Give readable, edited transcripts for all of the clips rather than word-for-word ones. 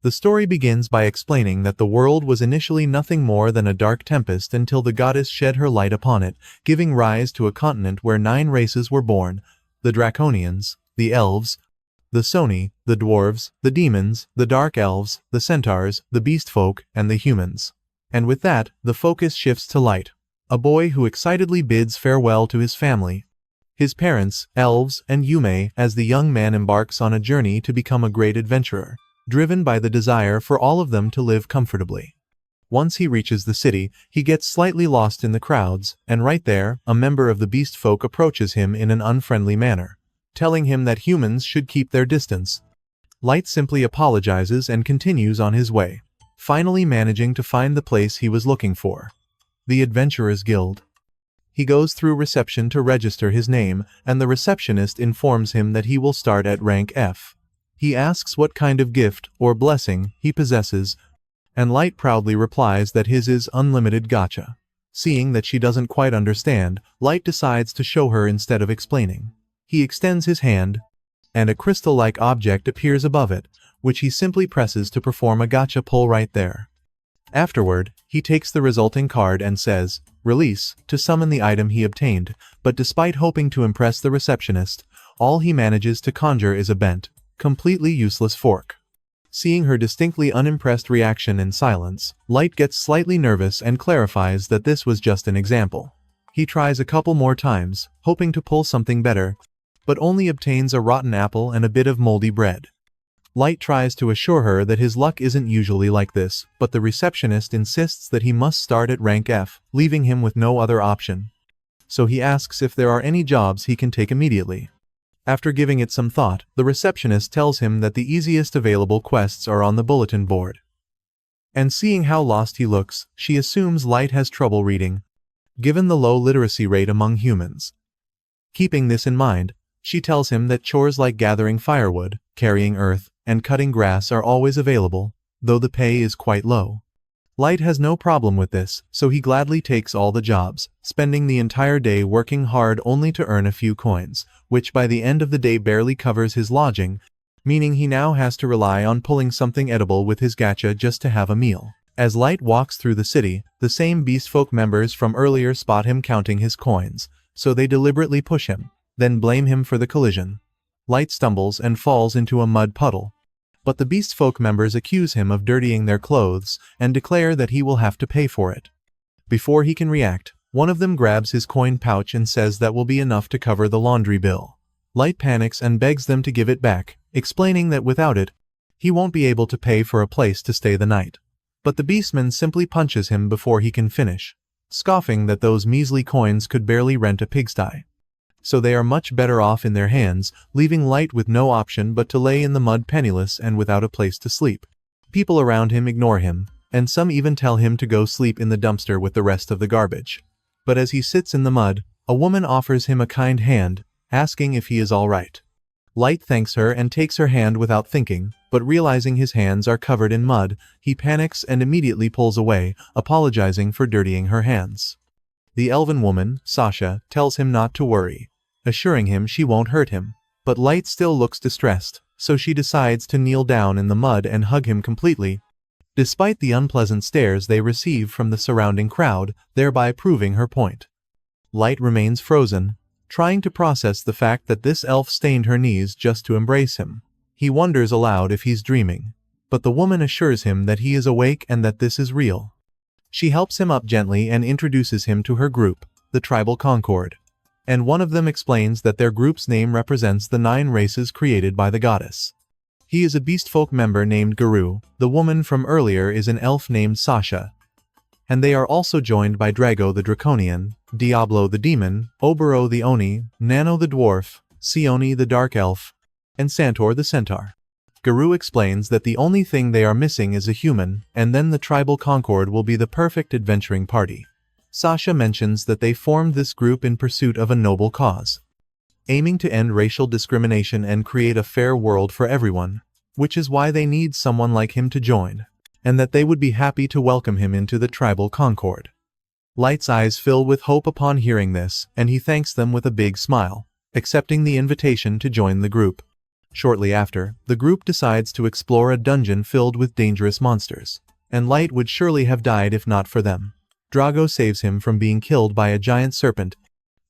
The story begins by explaining that the world was initially nothing more than a dark tempest until the goddess shed her light upon it, giving rise to a continent where 9 races were born: the Draconians, the Elves, the Soni, the Dwarves, the Demons, the Dark Elves, the Centaurs, the Beast Folk, and the Humans. And with that, the focus shifts to Light, a boy who excitedly bids farewell to his family, his parents, elves, and Yume, as the young man embarks on a journey to become a great adventurer, driven by the desire for all of them to live comfortably. Once he reaches the city, he gets slightly lost in the crowds, and right there, a member of the Beast Folk approaches him in an unfriendly manner, telling him that humans should keep their distance. Light simply apologizes and continues on his way, finally managing to find the place he was looking for: the Adventurers Guild. He goes through reception to register his name, and the receptionist informs him that he will start at rank F. He asks what kind of gift, or blessing, he possesses, and Light proudly replies that his is unlimited gacha. Seeing that she doesn't quite understand, Light decides to show her instead of explaining. He extends his hand, and a crystal-like object appears above it, which he simply presses to perform a gacha pull right there. Afterward, he takes the resulting card and says, "Release," to summon the item he obtained, but despite hoping to impress the receptionist, all he manages to conjure is a bent, completely useless fork. Seeing her distinctly unimpressed reaction in silence, Light gets slightly nervous and clarifies that this was just an example. He tries a couple more times, hoping to pull something better, but only obtains a rotten apple and a bit of moldy bread. Light tries to assure her that his luck isn't usually like this, but the receptionist insists that he must start at rank F, leaving him with no other option. So he asks if there are any jobs he can take immediately. After giving it some thought, the receptionist tells him that the easiest available quests are on the bulletin board. And seeing how lost he looks, she assumes Light has trouble reading, given the low literacy rate among humans. Keeping this in mind, she tells him that chores like gathering firewood, carrying earth, and cutting grass are always available, though the pay is quite low. Light has no problem with this, so he gladly takes all the jobs, spending the entire day working hard only to earn a few coins, which by the end of the day barely covers his lodging, meaning he now has to rely on pulling something edible with his gacha just to have a meal. As Light walks through the city, the same Beastfolk members from earlier spot him counting his coins, so they deliberately push him, then blame him for the collision. Light stumbles and falls into a mud puddle, but the Beastfolk members accuse him of dirtying their clothes and declare that he will have to pay for it. Before he can react, one of them grabs his coin pouch and says that will be enough to cover the laundry bill. Light panics and begs them to give it back, explaining that without it, he won't be able to pay for a place to stay the night. But the beastman simply punches him before he can finish, scoffing that those measly coins could barely rent a pigsty. So they are much better off in their hands, leaving Light with no option but to lay in the mud penniless and without a place to sleep. People around him ignore him, and some even tell him to go sleep in the dumpster with the rest of the garbage. But as he sits in the mud, a woman offers him a kind hand, asking if he is all right. Light thanks her and takes her hand without thinking, but realizing his hands are covered in mud, he panics and immediately pulls away, apologizing for dirtying her hands. The elven woman, Sasha, tells him not to worry, assuring him she won't hurt him, but Light still looks distressed, so she decides to kneel down in the mud and hug him completely, despite the unpleasant stares they receive from the surrounding crowd, thereby proving her point. Light remains frozen, trying to process the fact that this elf stained her knees just to embrace him. He wonders aloud if he's dreaming, but the woman assures him that he is awake and that this is real. She helps him up gently and introduces him to her group, the Tribal Concord. And one of them explains that their group's name represents the 9 races created by the goddess. He is a Beastfolk member named Garu, the woman from earlier is an elf named Sasha, and they are also joined by Drago the Draconian, Diablo the Demon, Obero the Oni, Nano the Dwarf, Sioni the Dark Elf, and Santor the Centaur. Garu explains that the only thing they are missing is a human, and then the Tribal Concord will be the perfect adventuring party. Sasha mentions that they formed this group in pursuit of a noble cause, aiming to end racial discrimination and create a fair world for everyone, which is why they need someone like him to join, and that they would be happy to welcome him into the Tribal Concord. Light's eyes fill with hope upon hearing this, and he thanks them with a big smile, accepting the invitation to join the group. Shortly after, the group decides to explore a dungeon filled with dangerous monsters. And Light would surely have died if not for them. Drago saves him from being killed by a giant serpent,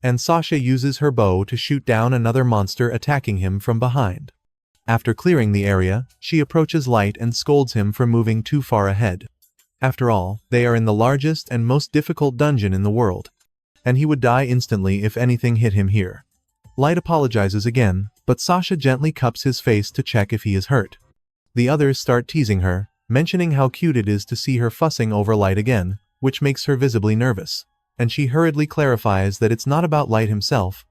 and Sasha uses her bow to shoot down another monster attacking him from behind. After clearing the area, she approaches Light and scolds him for moving too far ahead. After all, they are in the largest and most difficult dungeon in the world, and he would die instantly if anything hit him here. Light apologizes again, but Sasha gently cups his face to check if he is hurt. The others start teasing her, mentioning how cute it is to see her fussing over Light again, which makes her visibly nervous, and she hurriedly clarifies that it's not about Light himself,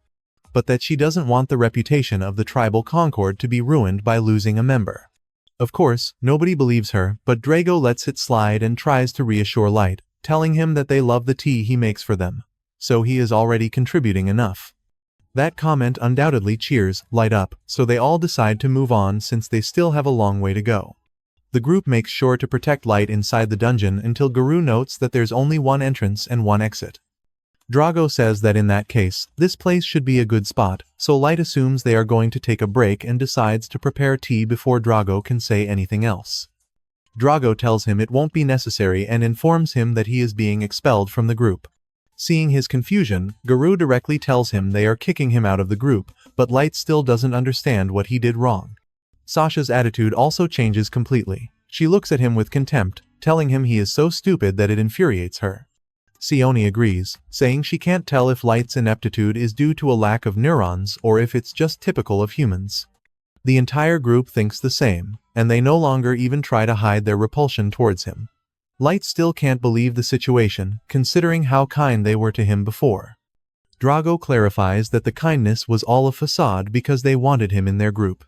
but that she doesn't want the reputation of the tribal concord to be ruined by losing a member. Of course, nobody believes her, but Drago lets it slide and tries to reassure Light, telling him that they love the tea he makes for them, so he is already contributing enough. That comment undoubtedly cheers Light up, so they all decide to move on since they still have a long way to go. The group makes sure to protect Light inside the dungeon until Garou notes that there's only one entrance and one exit. Drago says that in that case, this place should be a good spot, so Light assumes they are going to take a break and decides to prepare tea before Drago can say anything else. Drago tells him it won't be necessary and informs him that he is being expelled from the group. Seeing his confusion, Garou directly tells him they are kicking him out of the group, but Light still doesn't understand what he did wrong. Sasha's attitude also changes completely. She looks at him with contempt, telling him he is so stupid that it infuriates her. Sione agrees, saying she can't tell if Light's ineptitude is due to a lack of neurons or if it's just typical of humans. The entire group thinks the same, and they no longer even try to hide their repulsion towards him. Light still can't believe the situation, considering how kind they were to him before. Drago clarifies that the kindness was all a facade because they wanted him in their group.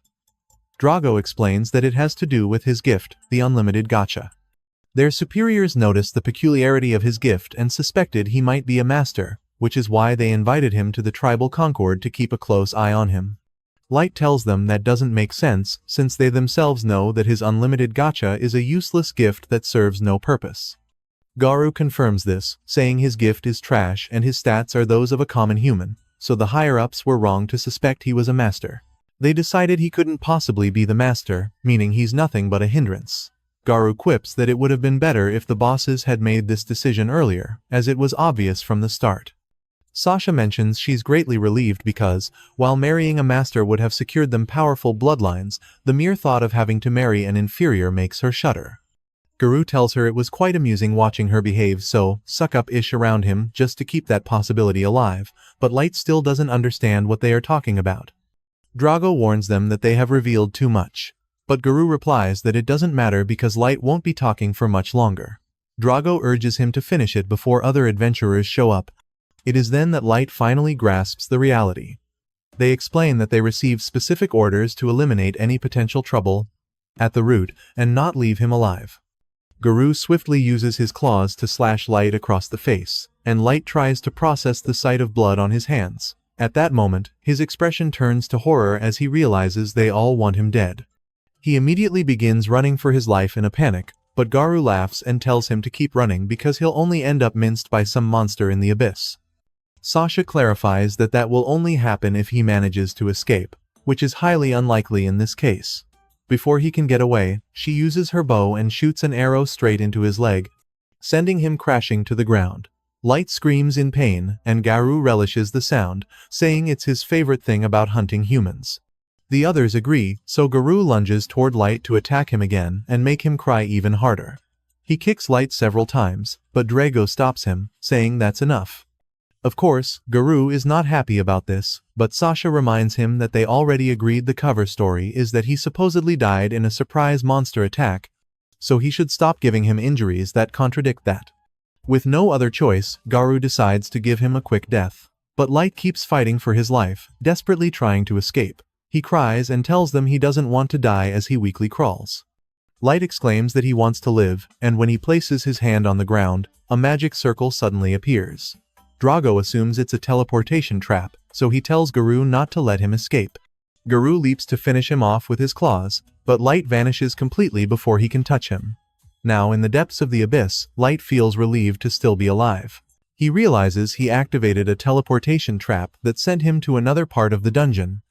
Drago explains that it has to do with his gift, the unlimited gacha. Their superiors noticed the peculiarity of his gift and suspected he might be a master, which is why they invited him to the tribal concord to keep a close eye on him. Light tells them that doesn't make sense, since they themselves know that his unlimited gacha is a useless gift that serves no purpose. Garou confirms this, saying his gift is trash and his stats are those of a common human, so the higher-ups were wrong to suspect he was a master. They decided he couldn't possibly be the master, meaning he's nothing but a hindrance. Garou quips that it would have been better if the bosses had made this decision earlier, as it was obvious from the start. Sasha mentions she's greatly relieved because, while marrying a master would have secured them powerful bloodlines, the mere thought of having to marry an inferior makes her shudder. Garou tells her it was quite amusing watching her behave so suck-up-ish around him just to keep that possibility alive, but Light still doesn't understand what they are talking about. Drago warns them that they have revealed too much. But Garou replies that it doesn't matter because Light won't be talking for much longer. Drago urges him to finish it before other adventurers show up. It is then that Light finally grasps the reality. They explain that they received specific orders to eliminate any potential trouble at the root and not leave him alive. Garou swiftly uses his claws to slash Light across the face, and Light tries to process the sight of blood on his hands. At that moment, his expression turns to horror as he realizes they all want him dead. He immediately begins running for his life in a panic, but Garou laughs and tells him to keep running because he'll only end up minced by some monster in the abyss. Sasha clarifies that that will only happen if he manages to escape, which is highly unlikely in this case. Before he can get away, she uses her bow and shoots an arrow straight into his leg, sending him crashing to the ground. Light screams in pain, and Garou relishes the sound, saying it's his favorite thing about hunting humans. The others agree, so Garou lunges toward Light to attack him again and make him cry even harder. He kicks Light several times, but Drago stops him, saying that's enough. Of course, Garou is not happy about this, but Sasha reminds him that they already agreed the cover story is that he supposedly died in a surprise monster attack, so he should stop giving him injuries that contradict that. With no other choice, Garou decides to give him a quick death. But Light keeps fighting for his life, desperately trying to escape. He cries and tells them he doesn't want to die as he weakly crawls. Light exclaims that he wants to live, and when he places his hand on the ground, a magic circle suddenly appears. Drago assumes it's a teleportation trap, so he tells Garou not to let him escape. Garou leaps to finish him off with his claws, but Light vanishes completely before he can touch him. Now in the depths of the abyss, Light feels relieved to still be alive. He realizes he activated a teleportation trap that sent him to another part of the dungeon.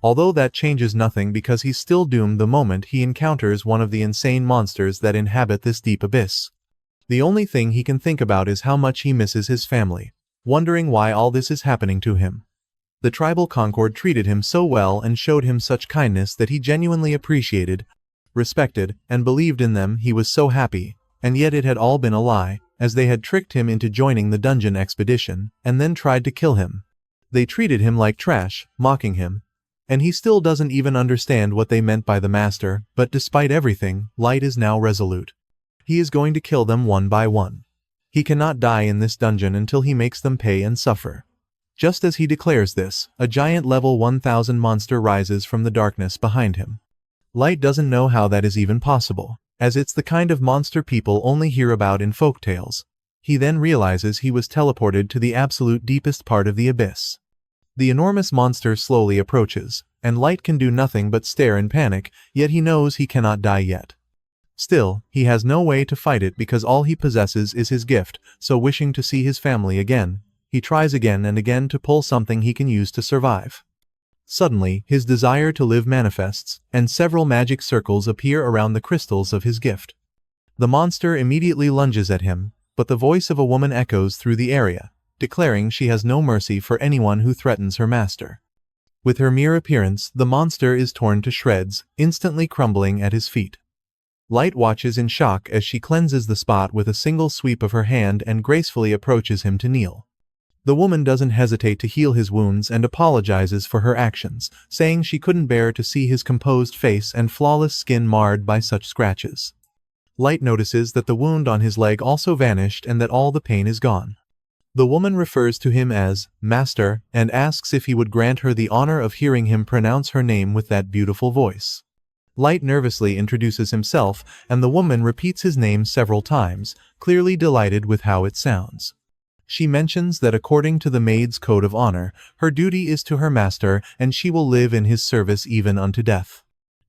Although that changes nothing because he's still doomed the moment he encounters one of the insane monsters that inhabit this deep abyss. The only thing he can think about is how much he misses his family, wondering why all this is happening to him. The tribal Concord treated him so well and showed him such kindness that he genuinely appreciated, respected, and believed in them. He was so happy, and yet it had all been a lie, as they had tricked him into joining the dungeon expedition, and then tried to kill him. They treated him like trash, mocking him. And he still doesn't even understand what they meant by the master, but despite everything, Light is now resolute. He is going to kill them one by one. He cannot die in this dungeon until he makes them pay and suffer. Just as he declares this, a giant level 1000 monster rises from the darkness behind him. Light doesn't know how that is even possible, as it's the kind of monster people only hear about in folktales. He then realizes he was teleported to the absolute deepest part of the abyss. The enormous monster slowly approaches, and Light can do nothing but stare in panic, yet he knows he cannot die yet. Still, he has no way to fight it because all he possesses is his gift, so wishing to see his family again, he tries again and again to pull something he can use to survive. Suddenly, his desire to live manifests, and several magic circles appear around the crystals of his gift. The monster immediately lunges at him, but the voice of a woman echoes through the area, declaring she has no mercy for anyone who threatens her master. With her mere appearance, the monster is torn to shreds, instantly crumbling at his feet. Light watches in shock as she cleanses the spot with a single sweep of her hand and gracefully approaches him to kneel. The woman doesn't hesitate to heal his wounds and apologizes for her actions, saying she couldn't bear to see his composed face and flawless skin marred by such scratches. Light notices that the wound on his leg also vanished and that all the pain is gone. The woman refers to him as Master and asks if he would grant her the honor of hearing him pronounce her name with that beautiful voice. Light nervously introduces himself, and the woman repeats his name several times, clearly delighted with how it sounds. She mentions that according to the maid's code of honor, her duty is to her master and she will live in his service even unto death.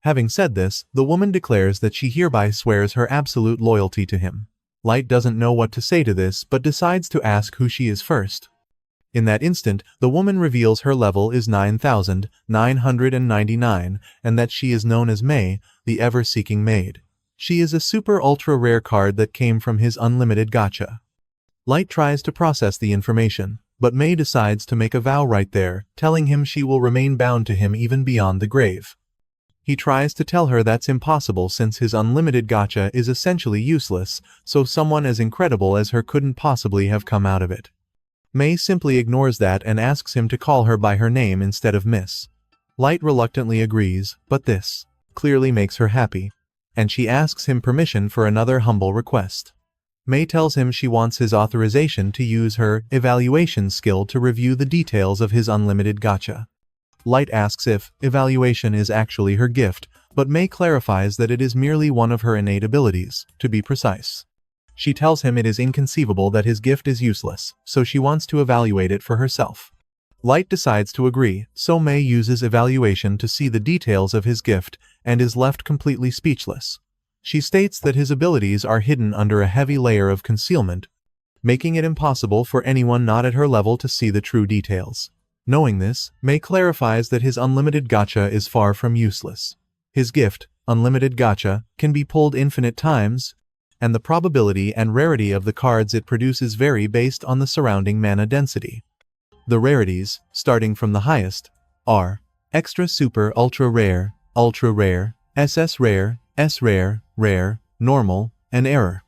Having said this, the woman declares that she hereby swears her absolute loyalty to him. Light doesn't know what to say to this but decides to ask who she is first. In that instant, the woman reveals her level is 9,999 and that she is known as May, the ever-seeking maid. She is a super ultra rare card that came from his unlimited gacha. Light tries to process the information, but May decides to make a vow right there, telling him she will remain bound to him even beyond the grave. He tries to tell her that's impossible since his unlimited gacha is essentially useless, so someone as incredible as her couldn't possibly have come out of it. May simply ignores that and asks him to call her by her name instead of Miss. Light reluctantly agrees, but this clearly makes her happy, and she asks him permission for another humble request. May tells him she wants his authorization to use her evaluation skill to review the details of his unlimited gacha. Light asks if evaluation is actually her gift, but May clarifies that it is merely one of her innate abilities, to be precise. She tells him it is inconceivable that his gift is useless, so she wants to evaluate it for herself. Light decides to agree, so May uses evaluation to see the details of his gift and is left completely speechless. She states that his abilities are hidden under a heavy layer of concealment, making it impossible for anyone not at her level to see the true details. Knowing this, May clarifies that his unlimited gacha is far from useless. His gift, unlimited gacha, can be pulled infinite times, and the probability and rarity of the cards it produces vary based on the surrounding mana density. The rarities, starting from the highest, are Extra Super Ultra Rare, SS Rare, S Rare, Rare, Normal, and Error.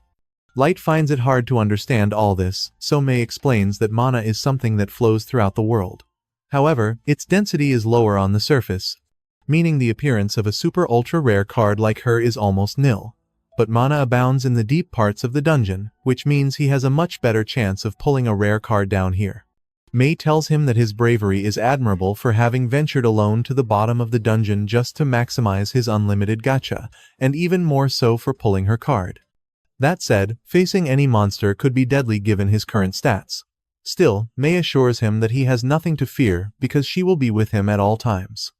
Light finds it hard to understand all this, so May explains that mana is something that flows throughout the world. However, its density is lower on the surface, meaning the appearance of a super ultra rare card like her is almost nil. But mana abounds in the deep parts of the dungeon, which means he has a much better chance of pulling a rare card down here. May tells him that his bravery is admirable for having ventured alone to the bottom of the dungeon just to maximize his unlimited gacha, and even more so for pulling her card. That said, facing any monster could be deadly given his current stats. Still, May assures him that he has nothing to fear because she will be with him at all times.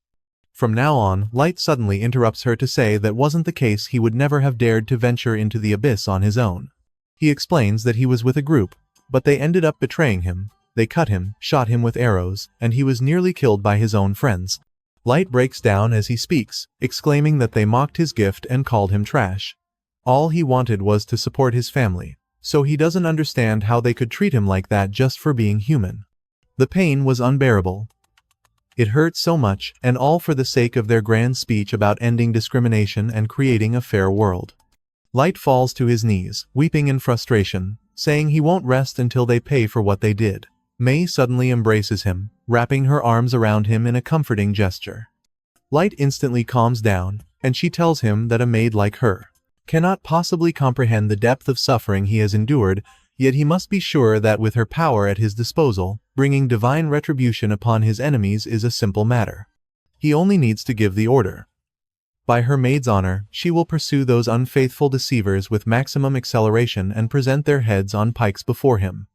From now on, Light suddenly interrupts her to say that wasn't the case he would never have dared to venture into the abyss on his own. He explains that he was with a group, but they ended up betraying him. They cut him, shot him with arrows, and he was nearly killed by his own friends. Light breaks down as he speaks, exclaiming that they mocked his gift and called him trash. All he wanted was to support his family, so he doesn't understand how they could treat him like that just for being human. The pain was unbearable. It hurt so much, and all for the sake of their grand speech about ending discrimination and creating a fair world. Light falls to his knees, weeping in frustration, saying he won't rest until they pay for what they did. May suddenly embraces him, wrapping her arms around him in a comforting gesture. Light instantly calms down, and she tells him that a maid like her cannot possibly comprehend the depth of suffering he has endured, yet he must be sure that with her power at his disposal, bringing divine retribution upon his enemies is a simple matter. He only needs to give the order. By her maid's honor, she will pursue those unfaithful deceivers with maximum acceleration and present their heads on pikes before him.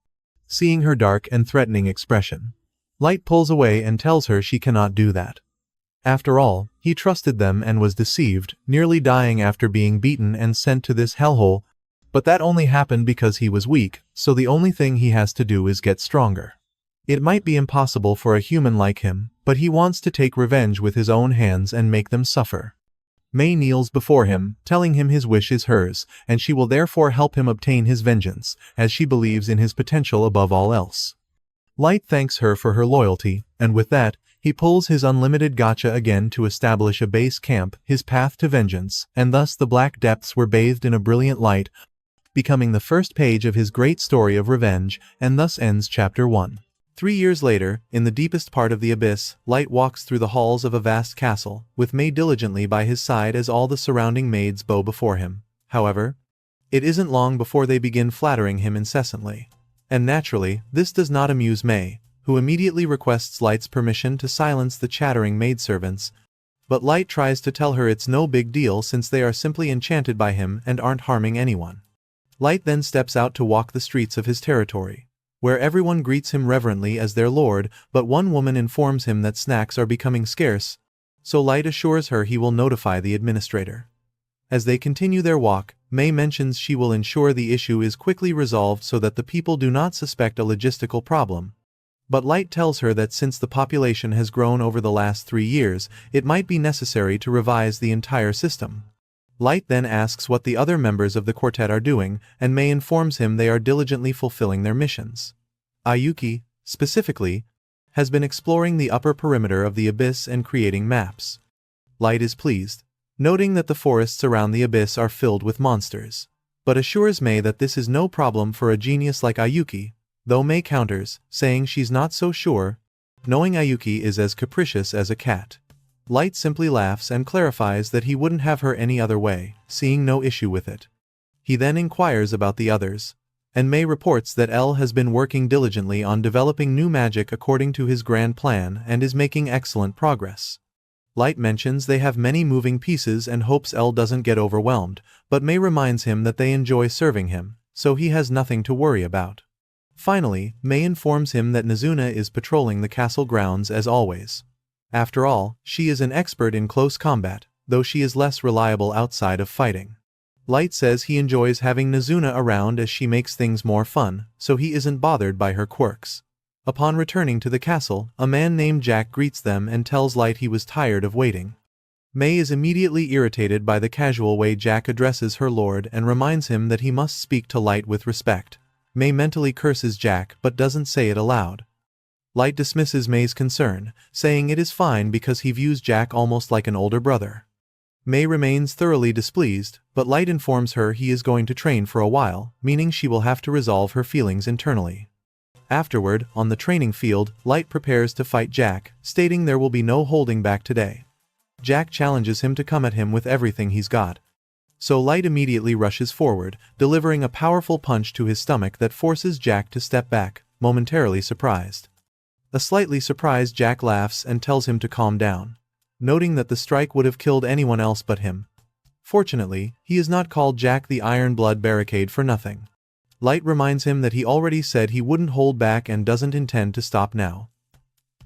Seeing her dark and threatening expression, Light pulls away and tells her she cannot do that. After all, he trusted them and was deceived, nearly dying after being beaten and sent to this hellhole, but that only happened because he was weak, so the only thing he has to do is get stronger. It might be impossible for a human like him, but he wants to take revenge with his own hands and make them suffer. May kneels before him, telling him his wish is hers, and she will therefore help him obtain his vengeance, as she believes in his potential above all else. Light thanks her for her loyalty, and with that, he pulls his unlimited gacha again to establish a base camp, his path to vengeance, and thus the black depths were bathed in a brilliant light, becoming the first page of his great story of revenge, and thus ends Chapter 1. 3 years later, in the deepest part of the abyss, Light walks through the halls of a vast castle, with May diligently by his side as all the surrounding maids bow before him. However, it isn't long before they begin flattering him incessantly. And naturally, this does not amuse May, who immediately requests Light's permission to silence the chattering maidservants, but Light tries to tell her it's no big deal since they are simply enchanted by him and aren't harming anyone. Light then steps out to walk the streets of his territory, where everyone greets him reverently as their lord, but one woman informs him that snacks are becoming scarce, so Light assures her he will notify the administrator. As they continue their walk, May mentions she will ensure the issue is quickly resolved so that the people do not suspect a logistical problem. But Light tells her that since the population has grown over the last 3 years, it might be necessary to revise the entire system. Light then asks what the other members of the quartet are doing, and May informs him they are diligently fulfilling their missions. Ayuki, specifically, has been exploring the upper perimeter of the abyss and creating maps. Light is pleased, noting that the forests around the abyss are filled with monsters, but assures May that this is no problem for a genius like Ayuki, though May counters, saying she's not so sure, knowing Ayuki is as capricious as a cat. Light simply laughs and clarifies that he wouldn't have her any other way, seeing no issue with it. He then inquires about the others, and May reports that L has been working diligently on developing new magic according to his grand plan and is making excellent progress. Light mentions they have many moving pieces and hopes L doesn't get overwhelmed, but May reminds him that they enjoy serving him, so he has nothing to worry about. Finally, May informs him that Nazuna is patrolling the castle grounds as always. After all, she is an expert in close combat, though she is less reliable outside of fighting. Light says he enjoys having Nazuna around as she makes things more fun, so he isn't bothered by her quirks. Upon returning to the castle, a man named Jack greets them and tells Light he was tired of waiting. May is immediately irritated by the casual way Jack addresses her lord and reminds him that he must speak to Light with respect. May mentally curses Jack but doesn't say it aloud. Light dismisses May's concern, saying it is fine because he views Jack almost like an older brother. May remains thoroughly displeased, but Light informs her he is going to train for a while, meaning she will have to resolve her feelings internally. Afterward, on the training field, Light prepares to fight Jack, stating there will be no holding back today. Jack challenges him to come at him with everything he's got. So Light immediately rushes forward, delivering a powerful punch to his stomach that forces Jack to step back, momentarily surprised. A slightly surprised Jack laughs and tells him to calm down, noting that the strike would have killed anyone else but him. Fortunately, he is not called Jack the Iron Blood Barricade for nothing. Light reminds him that he already said he wouldn't hold back and doesn't intend to stop now.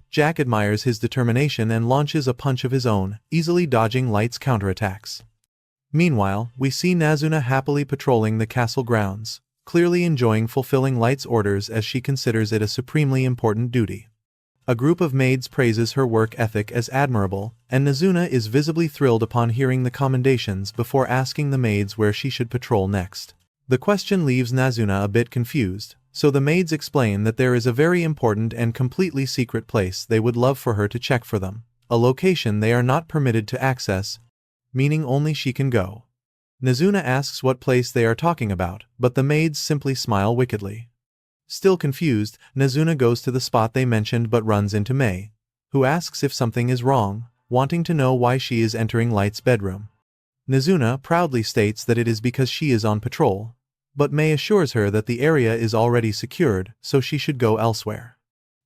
Jack admires his determination and launches a punch of his own, easily dodging Light's counterattacks. Meanwhile, we see Nazuna happily patrolling the castle grounds, clearly enjoying fulfilling Light's orders as she considers it a supremely important duty. A group of maids praises her work ethic as admirable, and Nazuna is visibly thrilled upon hearing the commendations before asking the maids where she should patrol next. The question leaves Nazuna a bit confused, so the maids explain that there is a very important and completely secret place they would love for her to check for them, a location they are not permitted to access, meaning only she can go. Nazuna asks what place they are talking about, but the maids simply smile wickedly. Still confused, Nazuna goes to the spot they mentioned but runs into Mei, who asks if something is wrong, wanting to know why she is entering Light's bedroom. Nazuna proudly states that it is because she is on patrol, but Mei assures her that the area is already secured, so she should go elsewhere.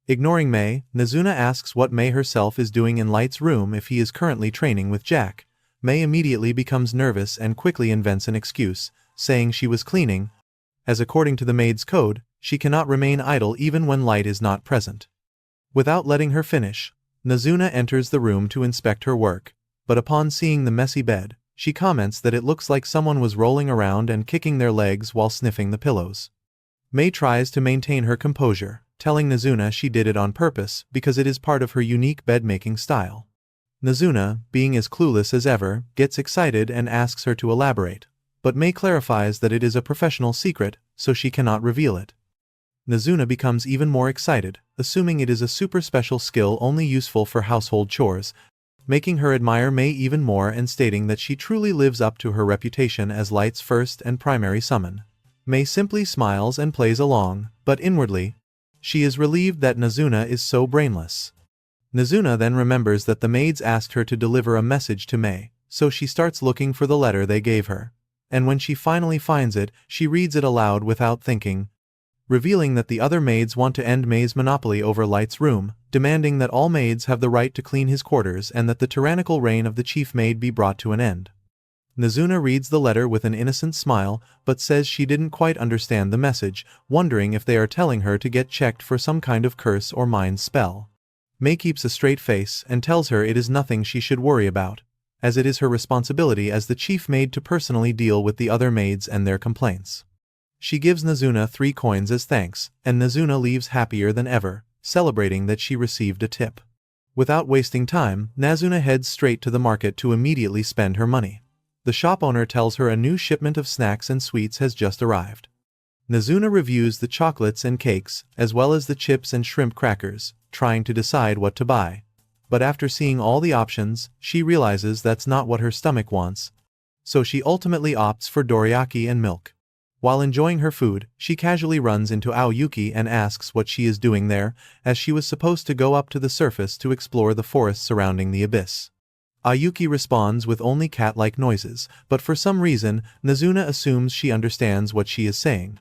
Ignoring Mei, Nazuna asks what Mei herself is doing in Light's room if he is currently training with Jack. Mei immediately becomes nervous and quickly invents an excuse, saying she was cleaning, as according to the maid's code, she cannot remain idle even when Light is not present. Without letting her finish, Nazuna enters the room to inspect her work, but upon seeing the messy bed, she comments that it looks like someone was rolling around and kicking their legs while sniffing the pillows. Mei tries to maintain her composure, telling Nazuna she did it on purpose because it is part of her unique bed-making style. Nazuna, being as clueless as ever, gets excited and asks her to elaborate, but Mei clarifies that it is a professional secret, so she cannot reveal it. Nazuna becomes even more excited, assuming it is a super special skill only useful for household chores, making her admire Mei even more and stating that she truly lives up to her reputation as Light's first and primary summon. Mei simply smiles and plays along, but inwardly, she is relieved that Nazuna is so brainless. Nazuna then remembers that the maids asked her to deliver a message to Mei, so she starts looking for the letter they gave her, and when she finally finds it, she reads it aloud without thinking, revealing that the other maids want to end Mei's monopoly over Light's room, demanding that all maids have the right to clean his quarters and that the tyrannical reign of the chief maid be brought to an end. Nazuna reads the letter with an innocent smile, but says she didn't quite understand the message, wondering if they are telling her to get checked for some kind of curse or mind spell. Mei keeps a straight face and tells her it is nothing she should worry about, as it is her responsibility as the chief maid to personally deal with the other maids and their complaints. She gives Nazuna 3 coins as thanks, and Nazuna leaves happier than ever, celebrating that she received a tip. Without wasting time, Nazuna heads straight to the market to immediately spend her money. The shop owner tells her a new shipment of snacks and sweets has just arrived. Nazuna reviews the chocolates and cakes, as well as the chips and shrimp crackers, trying to decide what to buy. But after seeing all the options, she realizes that's not what her stomach wants, so she ultimately opts for dorayaki and milk. While enjoying her food, she casually runs into Aoyuki and asks what she is doing there, as she was supposed to go up to the surface to explore the forest surrounding the abyss. Aoyuki responds with only cat-like noises, but for some reason, Nazuna assumes she understands what she is saying.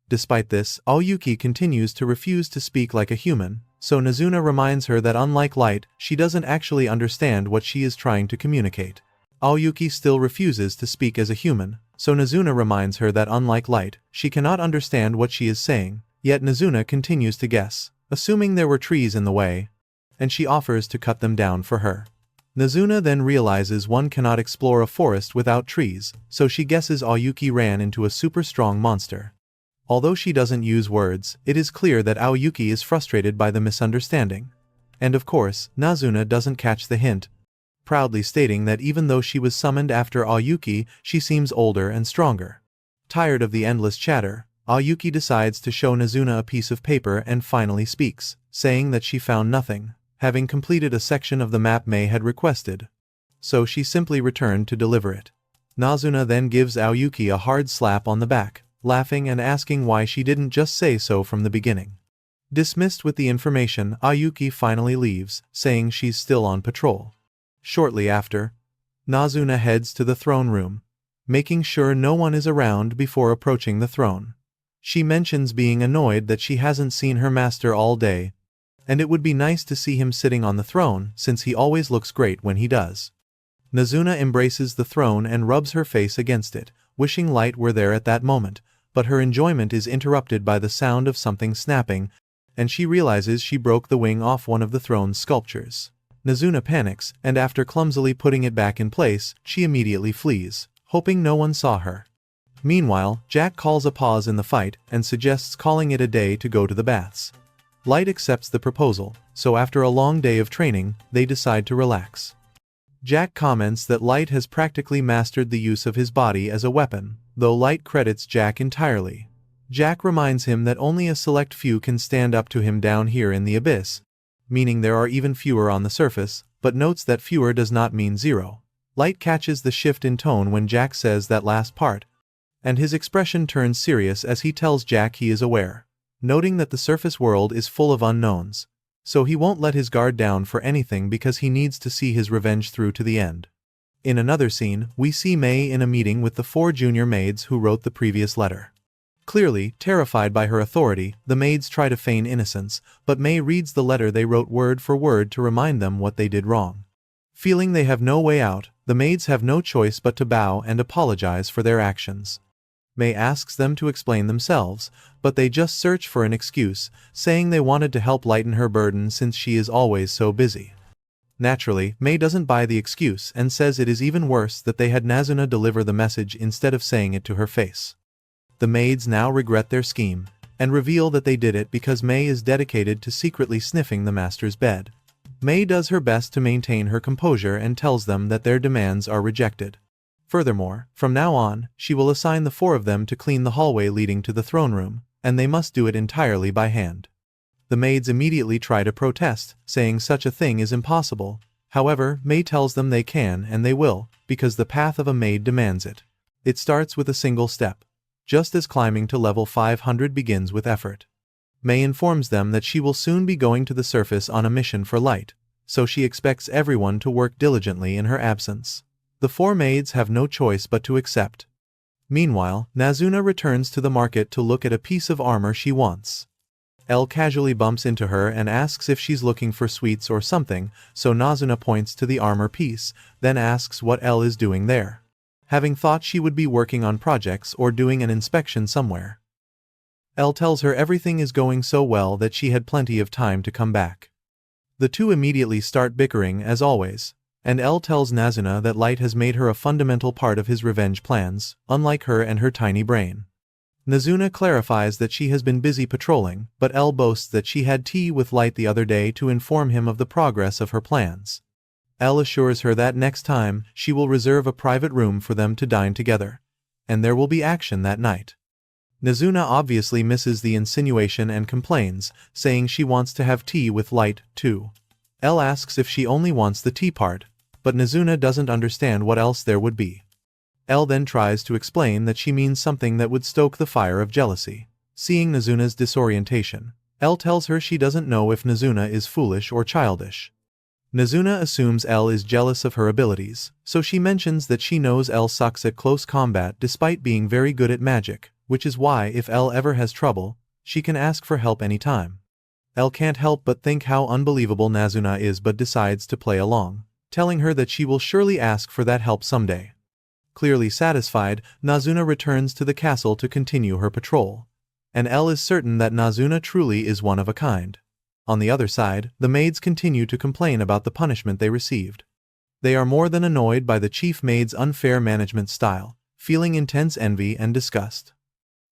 Despite this, Aoyuki continues to refuse to speak like a human, so Nazuna reminds her that unlike Light, she doesn't actually understand what she is trying to communicate. Aoyuki still refuses to speak as a human, so Nazuna reminds her that unlike Light, she cannot understand what she is saying, yet Nazuna continues to guess, assuming there were trees in the way, and she offers to cut them down for her. Nazuna then realizes one cannot explore a forest without trees, so she guesses Aoyuki ran into a super strong monster. Although she doesn't use words, it is clear that Aoyuki is frustrated by the misunderstanding. And of course, Nazuna doesn't catch the hint, proudly stating that even though she was summoned after Aoyuki, she seems older and stronger. Tired of the endless chatter, Aoyuki decides to show Nazuna a piece of paper and finally speaks, saying that she found nothing, having completed a section of the map Mei had requested. So she simply returned to deliver it. Nazuna then gives Aoyuki a hard slap on the back, laughing and asking why she didn't just say so from the beginning. Dismissed with the information, Aoyuki finally leaves, saying she's still on patrol. Shortly after, Nazuna heads to the throne room, making sure no one is around before approaching the throne. She mentions being annoyed that she hasn't seen her master all day, and it would be nice to see him sitting on the throne since he always looks great when he does. Nazuna embraces the throne and rubs her face against it, wishing Light were there at that moment, but her enjoyment is interrupted by the sound of something snapping, and she realizes she broke the wing off one of the throne's sculptures. Nazuna panics, and after clumsily putting it back in place, she immediately flees, hoping no one saw her. Meanwhile, Jack calls a pause in the fight and suggests calling it a day to go to the baths. Light accepts the proposal, so after a long day of training, they decide to relax. Jack comments that Light has practically mastered the use of his body as a weapon, though Light credits Jack entirely. Jack reminds him that only a select few can stand up to him down here in the abyss, meaning there are even fewer on the surface, but notes that fewer does not mean zero. Light catches the shift in tone when Jack says that last part, and his expression turns serious as he tells Jack he is aware, noting that the surface world is full of unknowns, so he won't let his guard down for anything because he needs to see his revenge through to the end. In another scene, we see May in a meeting with the 4 junior maids who wrote the previous letter. Clearly, terrified by her authority, the maids try to feign innocence, but May reads the letter they wrote word for word to remind them what they did wrong. Feeling they have no way out, the maids have no choice but to bow and apologize for their actions. May asks them to explain themselves, but they just search for an excuse, saying they wanted to help lighten her burden since she is always so busy. Naturally, May doesn't buy the excuse and says it is even worse that they had Nazuna deliver the message instead of saying it to her face. The maids now regret their scheme, and reveal that they did it because May is dedicated to secretly sniffing the master's bed. May does her best to maintain her composure and tells them that their demands are rejected. Furthermore, from now on, she will assign the 4 of them to clean the hallway leading to the throne room, and they must do it entirely by hand. The maids immediately try to protest, saying such a thing is impossible. However, May tells them they can and they will, because the path of a maid demands it. It starts with a single step, just as climbing to level 500 begins with effort. May informs them that she will soon be going to the surface on a mission for light, so she expects everyone to work diligently in her absence. The 4 maids have no choice but to accept. Meanwhile, Nazuna returns to the market to look at a piece of armor she wants. Elle casually bumps into her and asks if she's looking for sweets or something, so Nazuna points to the armor piece, then asks what Elle is doing there, having thought she would be working on projects or doing an inspection somewhere. Elle tells her everything is going so well that she had plenty of time to come back. The two immediately start bickering as always, and Elle tells Nazuna that Light has made her a fundamental part of his revenge plans, unlike her and her tiny brain. Nazuna clarifies that she has been busy patrolling, but Elle boasts that she had tea with Light the other day to inform him of the progress of her plans. Elle assures her that next time, she will reserve a private room for them to dine together, and there will be action that night. Nazuna obviously misses the insinuation and complains, saying she wants to have tea with Light, too. Elle asks if she only wants the tea part, but Nazuna doesn't understand what else there would be. Elle then tries to explain that she means something that would stoke the fire of jealousy. Seeing Nazuna's disorientation, Elle tells her she doesn't know if Nazuna is foolish or childish. Nazuna assumes Elle is jealous of her abilities, so she mentions that she knows Elle sucks at close combat despite being very good at magic, which is why if Elle ever has trouble, she can ask for help anytime. Elle can't help but think how unbelievable Nazuna is but decides to play along, telling her that she will surely ask for that help someday. Clearly satisfied, Nazuna returns to the castle to continue her patrol, and Elle is certain that Nazuna truly is one of a kind. On the other side, the maids continue to complain about the punishment they received. They are more than annoyed by the chief maid's unfair management style, feeling intense envy and disgust.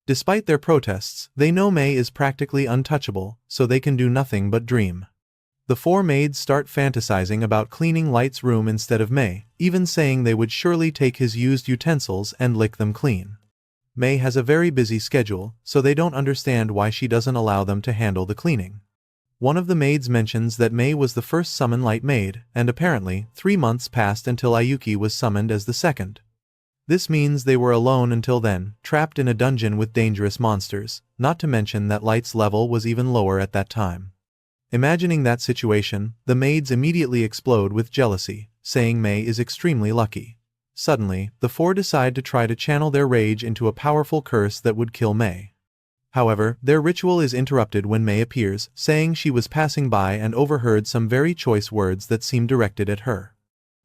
Despite their protests, they know May is practically untouchable, so they can do nothing but dream. The 4 maids start fantasizing about cleaning Light's room instead of May, even saying they would surely take his used utensils and lick them clean. May has a very busy schedule, so they don't understand why she doesn't allow them to handle the cleaning. One of the maids mentions that May was the first summoned Light maid, and apparently, 3 months passed until Ayuki was summoned as the second. This means they were alone until then, trapped in a dungeon with dangerous monsters, not to mention that Light's level was even lower at that time. Imagining that situation, the maids immediately explode with jealousy, saying May is extremely lucky. Suddenly, the 4 decide to try to channel their rage into a powerful curse that would kill May. However, their ritual is interrupted when May appears, saying she was passing by and overheard some very choice words that seemed directed at her.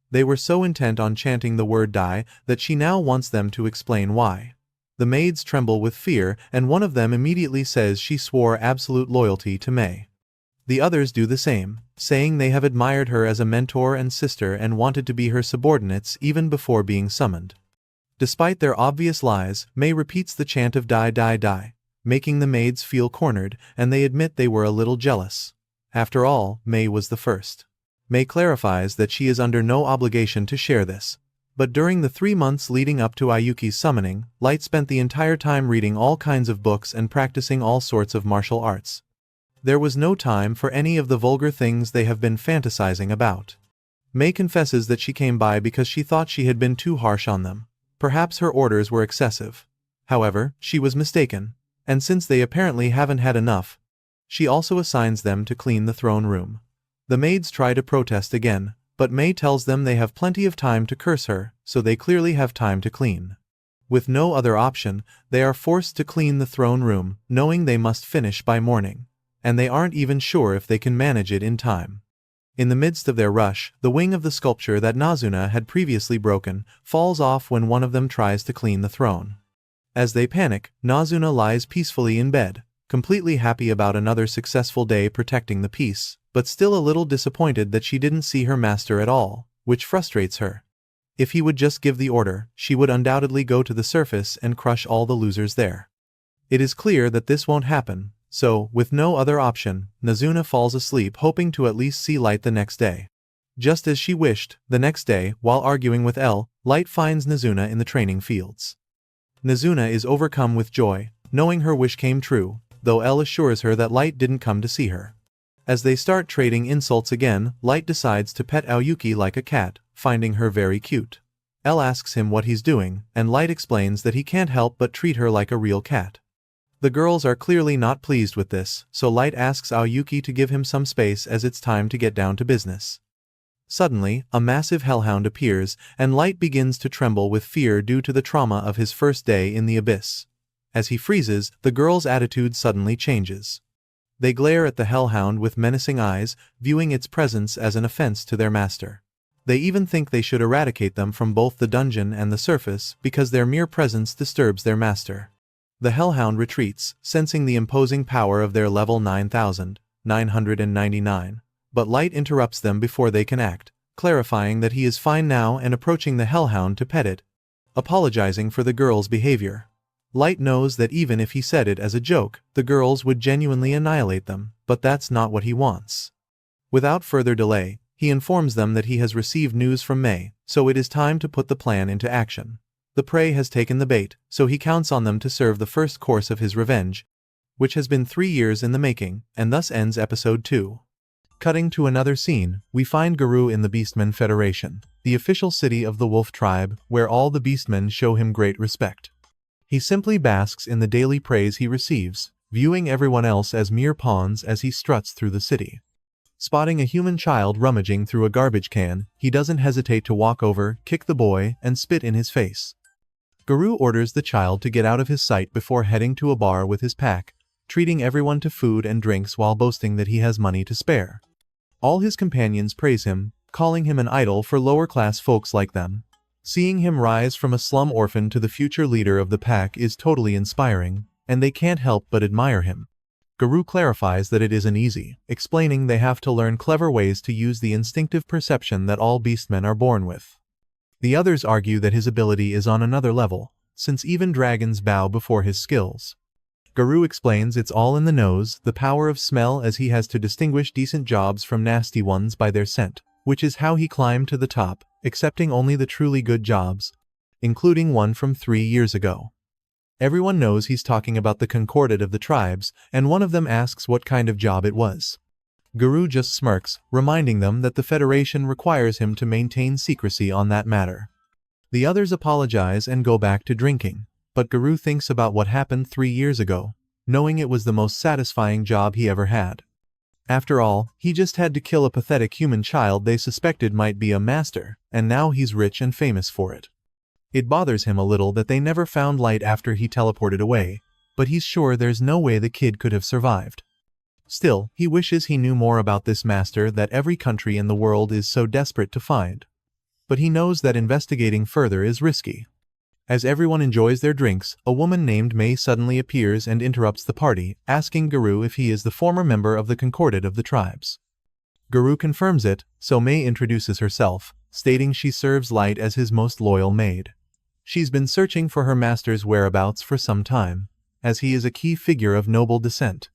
They were so intent on chanting the word die that she now wants them to explain why. The maids tremble with fear, and one of them immediately says she swore absolute loyalty to May. The others do the same, saying they have admired her as a mentor and sister and wanted to be her subordinates even before being summoned. Despite their obvious lies, May repeats the chant of die die die, making the maids feel cornered, and they admit they were a little jealous. After all, May was the first. May clarifies that she is under no obligation to share this. But during the 3 months leading up to Ayuki's summoning, Light spent the entire time reading all kinds of books and practicing all sorts of martial arts. There was no time for any of the vulgar things they have been fantasizing about. May confesses that she came by because she thought she had been too harsh on them. Perhaps her orders were excessive. However, she was mistaken, and since they apparently haven't had enough, she also assigns them to clean the throne room. The maids try to protest again, but May tells them they have plenty of time to curse her, so they clearly have time to clean. With no other option, they are forced to clean the throne room, knowing they must finish by morning, and they aren't even sure if they can manage it in time. In the midst of their rush, the wing of the sculpture that Nazuna had previously broken falls off when one of them tries to clean the throne. As they panic, Nazuna lies peacefully in bed, completely happy about another successful day protecting the peace, but still a little disappointed that she didn't see her master at all, which frustrates her. If he would just give the order, she would undoubtedly go to the surface and crush all the losers there. It is clear that this won't happen, so, with no other option, Nazuna falls asleep hoping to at least see Light the next day. Just as she wished, the next day, while arguing with L, Light finds Nazuna in the training fields. Nazuna is overcome with joy, knowing her wish came true, though L assures her that Light didn't come to see her. As they start trading insults again, Light decides to pet Aoyuki like a cat, finding her very cute. L asks him what he's doing, and Light explains that he can't help but treat her like a real cat. The girls are clearly not pleased with this, so Light asks Aoyuki to give him some space as it's time to get down to business. Suddenly, a massive hellhound appears, and Light begins to tremble with fear due to the trauma of his first day in the abyss. As he freezes, the girls' attitude suddenly changes. They glare at the hellhound with menacing eyes, viewing its presence as an offense to their master. They even think they should eradicate them from both the dungeon and the surface because their mere presence disturbs their master. The hellhound retreats, sensing the imposing power of their level 9,999, but Light interrupts them before they can act, clarifying that he is fine now and approaching the hellhound to pet it, apologizing for the girls' behavior. Light knows that even if he said it as a joke, the girls would genuinely annihilate them, but that's not what he wants. Without further delay, he informs them that he has received news from May, so it is time to put the plan into action. The prey has taken the bait, so he counts on them to serve the first course of his revenge, which has been 3 years in the making, and thus ends episode 2. Cutting to another scene, we find Garou in the Beastmen Federation, the official city of the Wolf Tribe, where all the Beastmen show him great respect. He simply basks in the daily praise he receives, viewing everyone else as mere pawns as he struts through the city. Spotting a human child rummaging through a garbage can, he doesn't hesitate to walk over, kick the boy, and spit in his face. Garou orders the child to get out of his sight before heading to a bar with his pack, treating everyone to food and drinks while boasting that he has money to spare. All his companions praise him, calling him an idol for lower-class folks like them. Seeing him rise from a slum orphan to the future leader of the pack is totally inspiring, and they can't help but admire him. Garou clarifies that it isn't easy, explaining they have to learn clever ways to use the instinctive perception that all beastmen are born with. The others argue that his ability is on another level, since even dragons bow before his skills. Garou explains it's all in the nose, the power of smell, as he has to distinguish decent jobs from nasty ones by their scent, which is how he climbed to the top, accepting only the truly good jobs, including one from 3 years ago. Everyone knows he's talking about the Concordat of the tribes, and one of them asks what kind of job it was. Garou just smirks, reminding them that the Federation requires him to maintain secrecy on that matter. The others apologize and go back to drinking, but Garou thinks about what happened 3 years ago, knowing it was the most satisfying job he ever had. After all, he just had to kill a pathetic human child they suspected might be a master, and now he's rich and famous for it. It bothers him a little that they never found Light after he teleported away, but he's sure there's no way the kid could have survived. Still, he wishes he knew more about this master that every country in the world is so desperate to find. But he knows that investigating further is risky. As everyone enjoys their drinks, a woman named May suddenly appears and interrupts the party, asking Garou if he is the former member of the Concordat of the tribes. Garou confirms it, so May introduces herself, stating she serves Light as his most loyal maid. She's been searching for her master's whereabouts for some time, as he is a key figure of noble descent.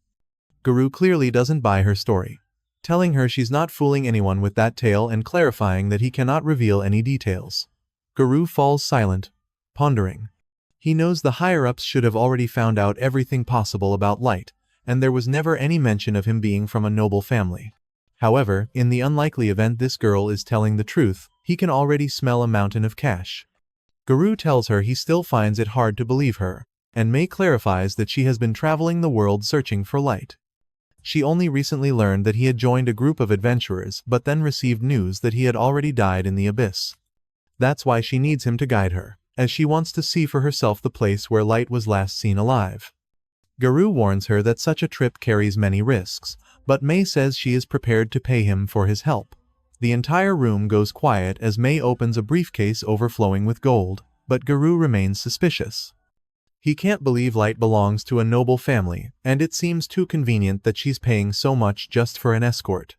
Guru clearly doesn't buy her story, telling her she's not fooling anyone with that tale and clarifying that he cannot reveal any details. Guru falls silent, pondering. He knows the higher-ups should have already found out everything possible about Light, and there was never any mention of him being from a noble family. However, in the unlikely event this girl is telling the truth, he can already smell a mountain of cash. Guru tells her he still finds it hard to believe her, and May clarifies that she has been traveling the world searching for Light. She only recently learned that he had joined a group of adventurers but then received news that he had already died in the abyss. That's why she needs him to guide her, as she wants to see for herself the place where Light was last seen alive. Guru warns her that such a trip carries many risks, but May says she is prepared to pay him for his help. The entire room goes quiet as May opens a briefcase overflowing with gold, but Guru remains suspicious. He can't believe Light belongs to a noble family, and it seems too convenient that she's paying so much just for an escort.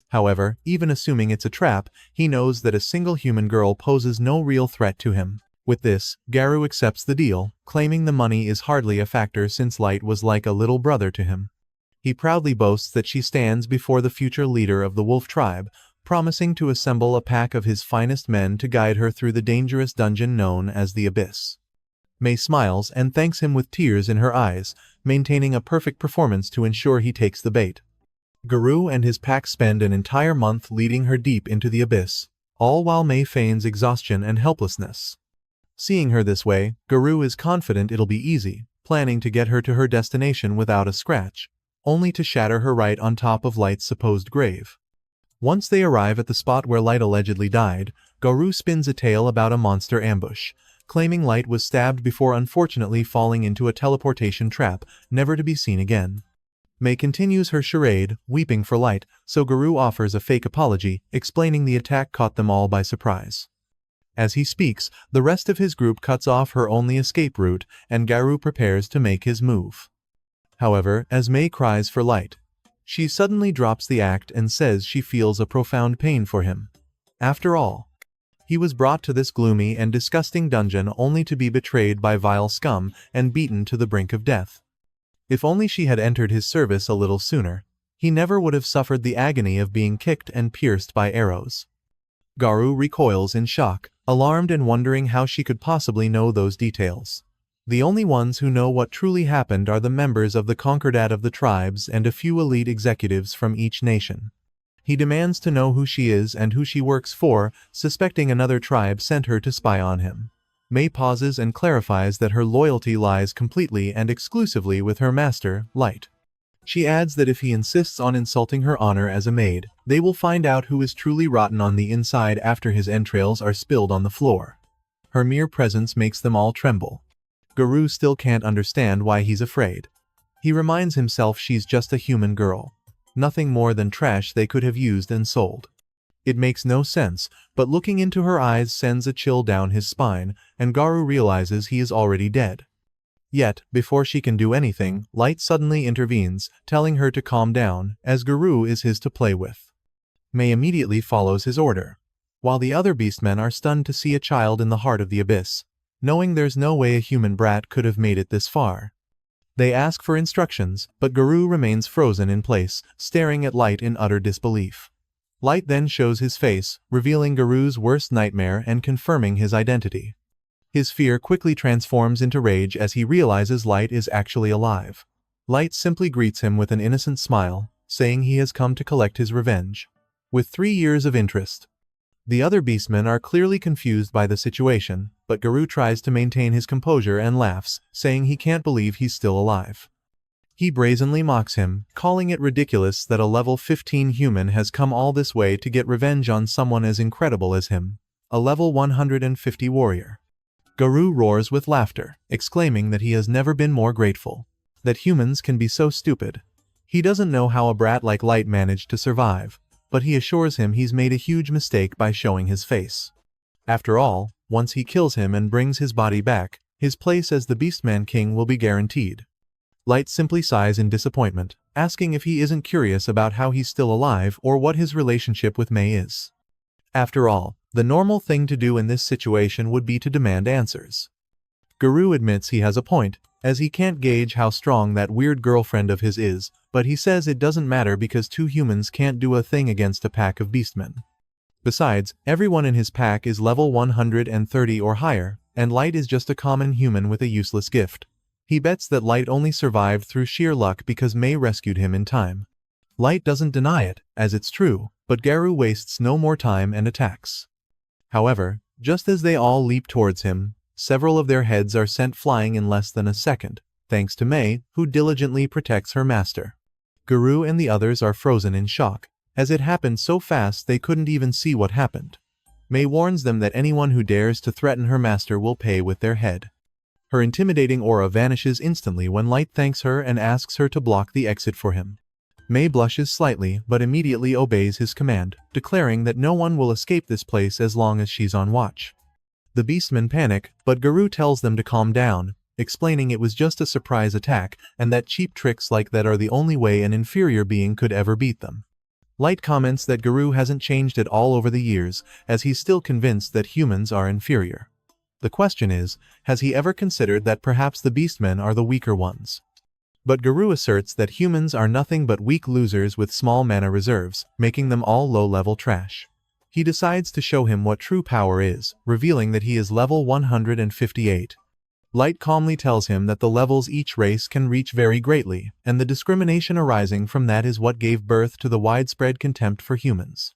However, even assuming it's a trap, he knows that a single human girl poses no real threat to him. With this, Guru accepts the deal, claiming the money is hardly a factor since Light was like a little brother to him. He proudly boasts that she stands before the future leader of the wolf tribe, promising to assemble a pack of his finest men to guide her through the dangerous dungeon known as the Abyss. May smiles and thanks him with tears in her eyes, maintaining a perfect performance to ensure he takes the bait. Guru and his pack spend an entire month leading her deep into the abyss, all while May feigns exhaustion and helplessness. Seeing her this way, Guru is confident it'll be easy, planning to get her to her destination without a scratch, only to shatter her right on top of Light's supposed grave. Once they arrive at the spot where Light allegedly died, Guru spins a tale about a monster ambush, claiming Light was stabbed before unfortunately falling into a teleportation trap, never to be seen again. May continues her charade, weeping for Light, so Guru offers a fake apology, explaining the attack caught them all by surprise. As he speaks, the rest of his group cuts off her only escape route, and Guru prepares to make his move. However, as May cries for Light, she suddenly drops the act and says she feels a profound pain for him. After all, he was brought to this gloomy and disgusting dungeon only to be betrayed by vile scum and beaten to the brink of death. If only she had entered his service a little sooner, he never would have suffered the agony of being kicked and pierced by arrows. Guru recoils in shock, alarmed and wondering how she could possibly know those details. The only ones who know what truly happened are the members of the Concordat of the tribes and a few elite executives from each nation. He demands to know who she is and who she works for, suspecting another tribe sent her to spy on him. May pauses and clarifies that her loyalty lies completely and exclusively with her master, Light. She adds that if he insists on insulting her honor as a maid, they will find out who is truly rotten on the inside after his entrails are spilled on the floor. Her mere presence makes them all tremble. Guru still can't understand why he's afraid. He reminds himself she's just a human girl, nothing more than trash they could have used and sold. It makes no sense, but looking into her eyes sends a chill down his spine, and Guru realizes he is already dead. Yet, before she can do anything, Light suddenly intervenes, telling her to calm down, as Guru is his to play with. May immediately follows his order, while the other beastmen are stunned to see a child in the heart of the abyss, knowing there's no way a human brat could have made it this far. They ask for instructions, but Guru remains frozen in place, staring at Light in utter disbelief. Light then shows his face, revealing Guru's worst nightmare and confirming his identity. His fear quickly transforms into rage as he realizes Light is actually alive. Light simply greets him with an innocent smile, saying he has come to collect his revenge. With 3 years of interest. The other beastmen are clearly confused by the situation, but Guru tries to maintain his composure and laughs, saying he can't believe he's still alive. He brazenly mocks him, calling it ridiculous that a level 15 human has come all this way to get revenge on someone as incredible as him, a level 150 warrior. Guru roars with laughter, exclaiming that he has never been more grateful. That humans can be so stupid. He doesn't know how a brat like Light managed to survive, but he assures him he's made a huge mistake by showing his face. After all, once he kills him and brings his body back, his place as the Beastman King will be guaranteed. Light simply sighs in disappointment, asking if he isn't curious about how he's still alive or what his relationship with May is. After all, the normal thing to do in this situation would be to demand answers. Guru admits he has a point, as he can't gauge how strong that weird girlfriend of his is, but he says it doesn't matter because two humans can't do a thing against a pack of beastmen. Besides, everyone in his pack is level 130 or higher, and Light is just a common human with a useless gift. He bets that Light only survived through sheer luck because May rescued him in time. Light doesn't deny it, as it's true, but Garu wastes no more time and attacks. However, just as they all leap towards him, several of their heads are sent flying in less than a second, thanks to May, who diligently protects her master. Garu and the others are frozen in shock, as it happened so fast they couldn't even see what happened. May warns them that anyone who dares to threaten her master will pay with their head. Her intimidating aura vanishes instantly when Light thanks her and asks her to block the exit for him. May blushes slightly but immediately obeys his command, declaring that no one will escape this place as long as she's on watch. The beastmen panic, but Garu tells them to calm down, explaining it was just a surprise attack and that cheap tricks like that are the only way an inferior being could ever beat them. Light comments that Garu hasn't changed at all over the years, as he's still convinced that humans are inferior. The question is, has he ever considered that perhaps the beastmen are the weaker ones? But Garu asserts that humans are nothing but weak losers with small mana reserves, making them all low-level trash. He decides to show him what true power is, revealing that he is level 158. Light calmly tells him that the levels each race can reach vary greatly, and the discrimination arising from that is what gave birth to the widespread contempt for humans.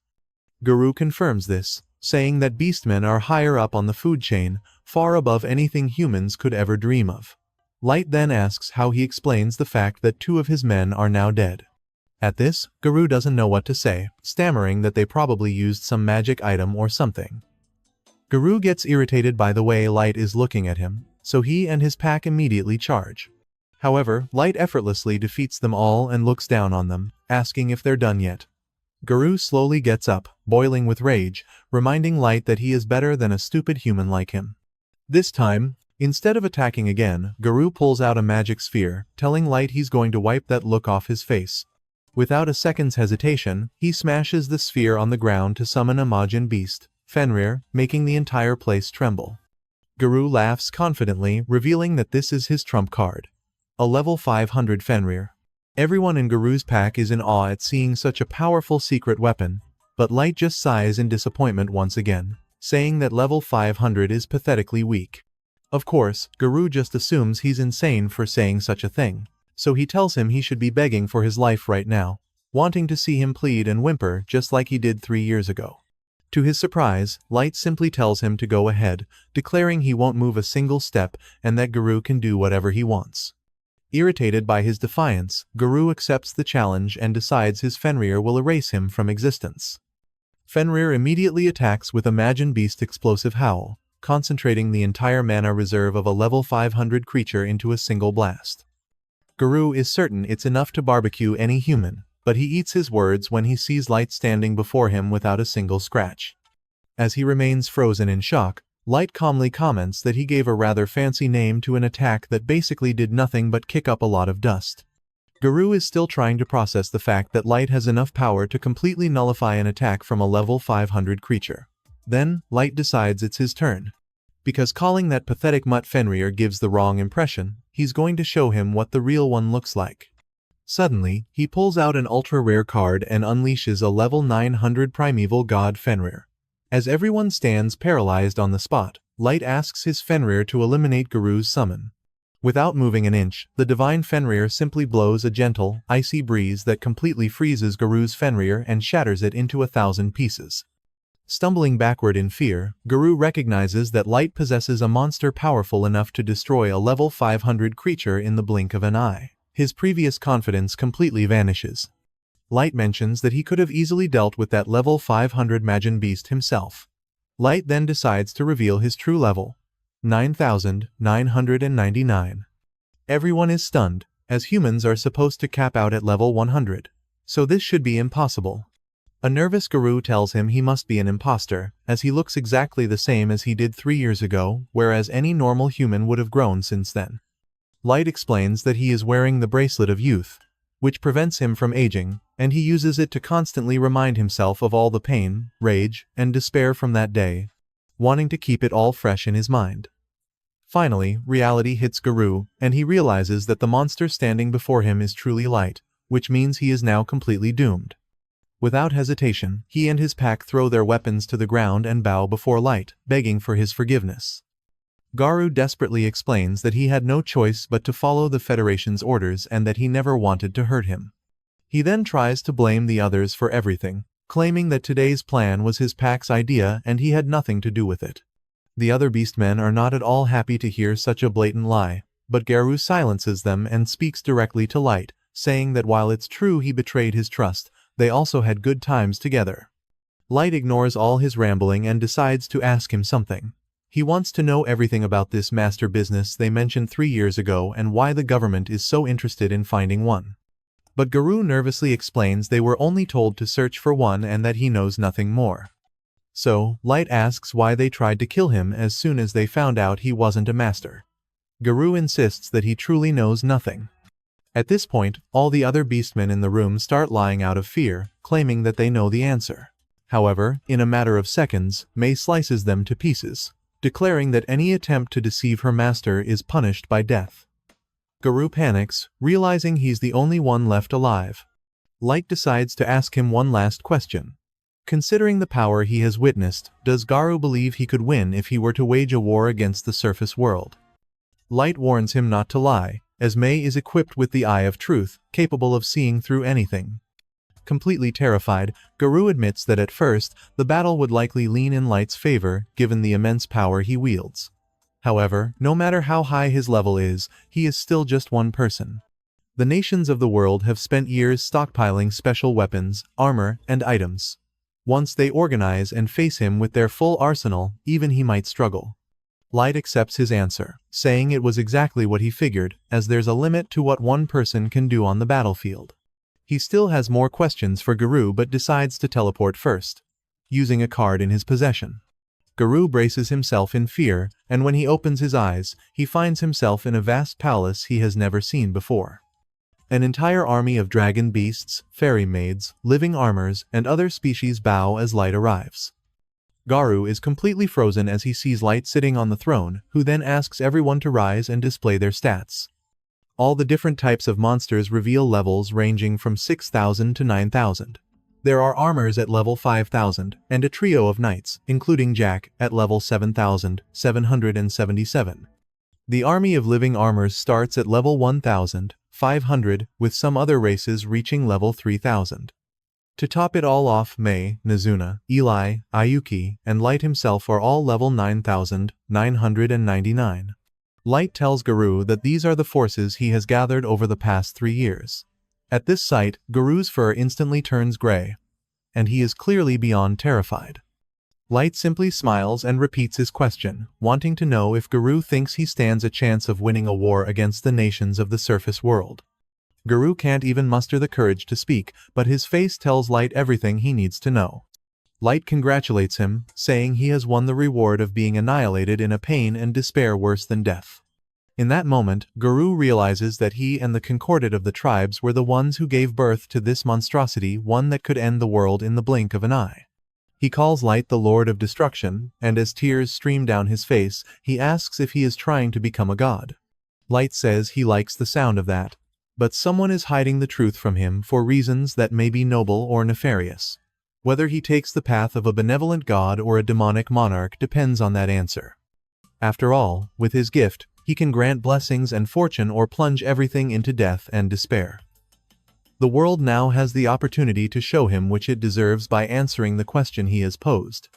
Garu confirms this, saying that beastmen are higher up on the food chain, far above anything humans could ever dream of. Light then asks how he explains the fact that two of his men are now dead. At this, Garu doesn't know what to say, stammering that they probably used some magic item or something. Garu gets irritated by the way Light is looking at him, so he and his pack immediately charge. However, Light effortlessly defeats them all and looks down on them, asking if they're done yet. Garu slowly gets up, boiling with rage, reminding Light that he is better than a stupid human like him. This time, instead of attacking again, Garu pulls out a magic sphere, telling Light he's going to wipe that look off his face. Without a second's hesitation, he smashes the sphere on the ground to summon a Majin beast, Fenrir, making the entire place tremble. Garu laughs confidently, revealing that this is his trump card. A level 500 Fenrir. Everyone in Garu's pack is in awe at seeing such a powerful secret weapon, but Light just sighs in disappointment once again, saying that level 500 is pathetically weak. Of course, Garu just assumes he's insane for saying such a thing, so he tells him he should be begging for his life right now, wanting to see him plead and whimper just like he did 3 years ago. To his surprise, Light simply tells him to go ahead, declaring he won't move a single step and that Garu can do whatever he wants. Irritated by his defiance, Garu accepts the challenge and decides his Fenrir will erase him from existence. Fenrir immediately attacks with a Majin Beast explosive howl, concentrating the entire mana reserve of a level 500 creature into a single blast. Garu is certain it's enough to barbecue any human, but he eats his words when he sees Light standing before him without a single scratch. As he remains frozen in shock, Light calmly comments that he gave a rather fancy name to an attack that basically did nothing but kick up a lot of dust. Garu is still trying to process the fact that Light has enough power to completely nullify an attack from a level 500 creature. Then, Light decides it's his turn. Because calling that pathetic mutt Fenrir gives the wrong impression, he's going to show him what the real one looks like. Suddenly, he pulls out an ultra-rare card and unleashes a level 900 primeval god Fenrir. As everyone stands paralyzed on the spot, Light asks his Fenrir to eliminate Garu's summon. Without moving an inch, the divine Fenrir simply blows a gentle, icy breeze that completely freezes Garu's Fenrir and shatters it into 1,000 pieces. Stumbling backward in fear, Garu recognizes that Light possesses a monster powerful enough to destroy a level 500 creature in the blink of an eye. His previous confidence completely vanishes. Light mentions that he could have easily dealt with that level 500 Majin Beast himself. Light then decides to reveal his true level, 9,999. Everyone is stunned, as humans are supposed to cap out at level 100, so this should be impossible. A nervous Garu tells him he must be an imposter, as he looks exactly the same as he did 3 years ago, whereas any normal human would have grown since then. Light explains that he is wearing the bracelet of youth, which prevents him from aging, and he uses it to constantly remind himself of all the pain, rage, and despair from that day, wanting to keep it all fresh in his mind. Finally, reality hits Garou, and he realizes that the monster standing before him is truly Light, which means he is now completely doomed. Without hesitation, he and his pack throw their weapons to the ground and bow before Light, begging for his forgiveness. Garou desperately explains that he had no choice but to follow the Federation's orders and that he never wanted to hurt him. He then tries to blame the others for everything, claiming that today's plan was his pack's idea and he had nothing to do with it. The other beastmen are not at all happy to hear such a blatant lie, but Garou silences them and speaks directly to Light, saying that while it's true he betrayed his trust, they also had good times together. Light ignores all his rambling and decides to ask him something. He wants to know everything about this master business they mentioned 3 years ago and why the government is so interested in finding one. But Garou nervously explains they were only told to search for one and that he knows nothing more. So, Light asks why they tried to kill him as soon as they found out he wasn't a master. Garou insists that he truly knows nothing. At this point, all the other beastmen in the room start lying out of fear, claiming that they know the answer. However, in a matter of seconds, Maid slices them to pieces, declaring that any attempt to deceive her master is punished by death. Garou panics, realizing he's the only one left alive. Light decides to ask him one last question. Considering the power he has witnessed, does Garou believe he could win if he were to wage a war against the surface world? Light warns him not to lie, as May is equipped with the Eye of Truth, capable of seeing through anything. Completely terrified, Garou admits that at first, the battle would likely lean in Light's favor, given the immense power he wields. However, no matter how high his level is, he is still just one person. The nations of the world have spent years stockpiling special weapons, armor, and items. Once they organize and face him with their full arsenal, even he might struggle. Light accepts his answer, saying it was exactly what he figured, as there's a limit to what one person can do on the battlefield. He still has more questions for Garou but decides to teleport first, using a card in his possession. Garou braces himself in fear, and when he opens his eyes, he finds himself in a vast palace he has never seen before. An entire army of dragon beasts, fairy maids, living armors, and other species bow as Light arrives. Garou is completely frozen as he sees Light sitting on the throne, who then asks everyone to rise and display their stats. All the different types of monsters reveal levels ranging from 6,000 to 9,000. There are armors at level 5,000, and a trio of knights, including Jack, at level 7,777. The army of living armors starts at level 1,500, with some other races reaching level 3,000. To top it all off, Mei, Nazuna, Eli, Ayuki, and Light himself are all level 9,999. Light tells Garou that these are the forces he has gathered over the past 3 years. At this sight, Garou's fur instantly turns gray, and he is clearly beyond terrified. Light simply smiles and repeats his question, wanting to know if Garou thinks he stands a chance of winning a war against the nations of the surface world. Garou can't even muster the courage to speak, but his face tells Light everything he needs to know. Light congratulates him, saying he has won the reward of being annihilated in a pain and despair worse than death. In that moment, Garou realizes that he and the Concordat of the tribes were the ones who gave birth to this monstrosity, one that could end the world in the blink of an eye. He calls Light the Lord of Destruction, and as tears stream down his face, he asks if he is trying to become a god. Light says he likes the sound of that, but someone is hiding the truth from him for reasons that may be noble or nefarious. Whether he takes the path of a benevolent god or a demonic monarch depends on that answer. After all, with his gift, he can grant blessings and fortune or plunge everything into death and despair. The world now has the opportunity to show him which it deserves by answering the question he has posed.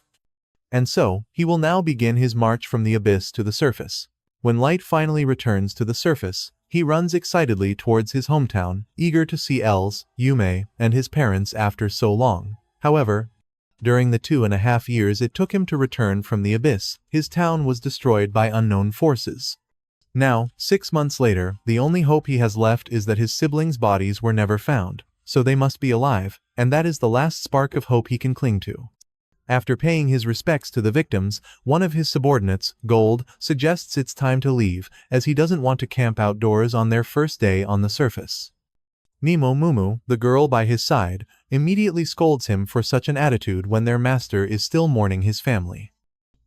And so, he will now begin his march from the abyss to the surface. When Light finally returns to the surface, he runs excitedly towards his hometown, eager to see Els, Yume, and his parents after so long. However, during the 2.5 years it took him to return from the abyss, his town was destroyed by unknown forces. Now, 6 months later, the only hope he has left is that his siblings' bodies were never found, so they must be alive, and that is the last spark of hope he can cling to. After paying his respects to the victims, one of his subordinates, Gold, suggests it's time to leave, as he doesn't want to camp outdoors on their first day on the surface. Nemo Mumu, the girl by his side, immediately scolds him for such an attitude when their master is still mourning his family.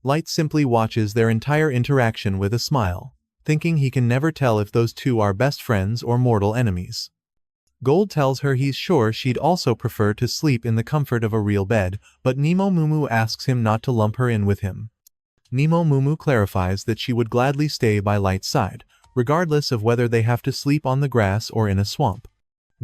Light simply watches their entire interaction with a smile, thinking he can never tell if those two are best friends or mortal enemies. Gold tells her he's sure she'd also prefer to sleep in the comfort of a real bed, but Nemo Mumu asks him not to lump her in with him. Nemo Mumu clarifies that she would gladly stay by Light's side, regardless of whether they have to sleep on the grass or in a swamp.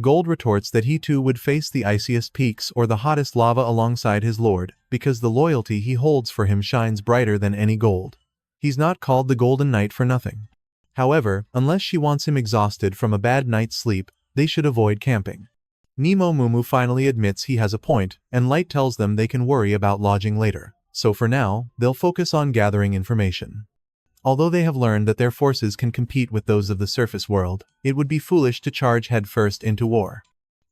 Gold retorts that he too would face the iciest peaks or the hottest lava alongside his lord, because the loyalty he holds for him shines brighter than any gold. He's not called the Golden Knight for nothing. However, unless she wants him exhausted from a bad night's sleep, they should avoid camping. Nemo Mumu finally admits he has a point, and Light tells them they can worry about lodging later, so for now, they'll focus on gathering information. Although they have learned that their forces can compete with those of the surface world, it would be foolish to charge headfirst into war.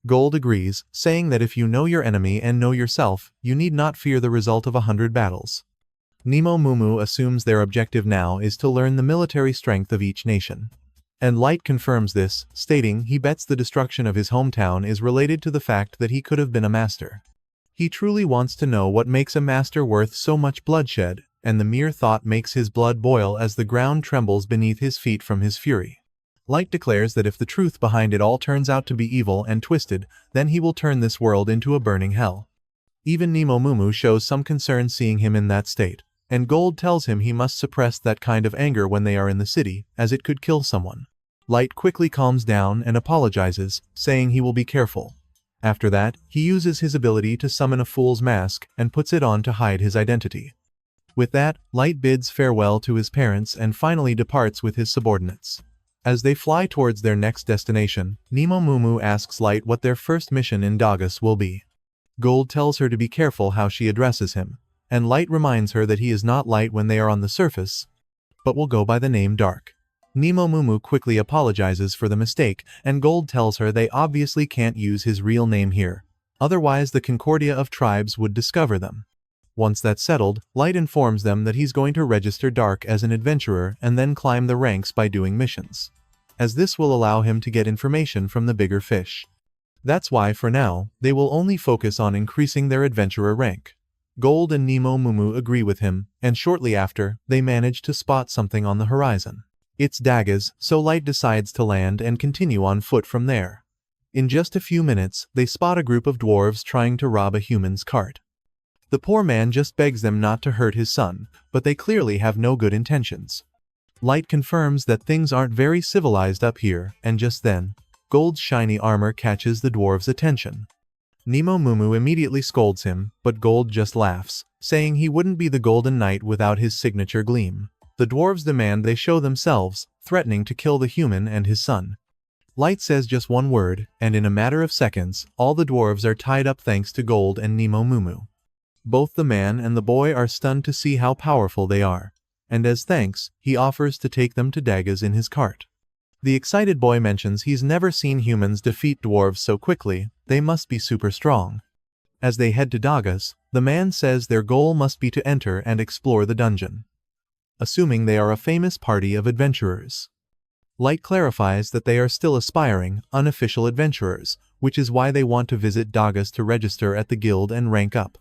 Gold agrees, saying that if you know your enemy and know yourself, you need not fear the result of 100 battles. Nemo Mumu assumes their objective now is to learn the military strength of each nation. And Light confirms this, stating he bets the destruction of his hometown is related to the fact that he could have been a master. He truly wants to know what makes a master worth so much bloodshed, and the mere thought makes his blood boil as the ground trembles beneath his feet from his fury. Light declares that if the truth behind it all turns out to be evil and twisted, then he will turn this world into a burning hell. Even Nemo Mumu shows some concern seeing him in that state, and Gold tells him he must suppress that kind of anger when they are in the city, as it could kill someone. Light quickly calms down and apologizes, saying he will be careful. After that, he uses his ability to summon a fool's mask and puts it on to hide his identity. With that, Light bids farewell to his parents and finally departs with his subordinates. As they fly towards their next destination, Nemo Mumu asks Light what their first mission in Dagas will be. Gold tells her to be careful how she addresses him, and Light reminds her that he is not Light when they are on the surface, but will go by the name Dark. Nemo Mumu quickly apologizes for the mistake, and Gold tells her they obviously can't use his real name here, otherwise the Concordia of Tribes would discover them. Once that's settled, Light informs them that he's going to register Dark as an adventurer and then climb the ranks by doing missions, as this will allow him to get information from the bigger fish. That's why for now, they will only focus on increasing their adventurer rank. Gold and Nemo Mumu agree with him, and shortly after, they manage to spot something on the horizon. It's Dagas, so Light decides to land and continue on foot from there. In just a few minutes, they spot a group of dwarves trying to rob a human's cart. The poor man just begs them not to hurt his son, but they clearly have no good intentions. Light confirms that things aren't very civilized up here, and just then, Gold's shiny armor catches the dwarves' attention. Nemo Mumu immediately scolds him, but Gold just laughs, saying he wouldn't be the Golden Knight without his signature gleam. The dwarves demand they show themselves, threatening to kill the human and his son. Light says just one word, and in a matter of seconds, all the dwarves are tied up thanks to Gold and Nemo Mumu. Both the man and the boy are stunned to see how powerful they are, and as thanks, he offers to take them to Dagas in his cart. The excited boy mentions he's never seen humans defeat dwarves so quickly, they must be super strong. As they head to Dagas, the man says their goal must be to enter and explore the dungeon, assuming they are a famous party of adventurers. Light clarifies that they are still aspiring, unofficial adventurers, which is why they want to visit Dagas to register at the guild and rank up.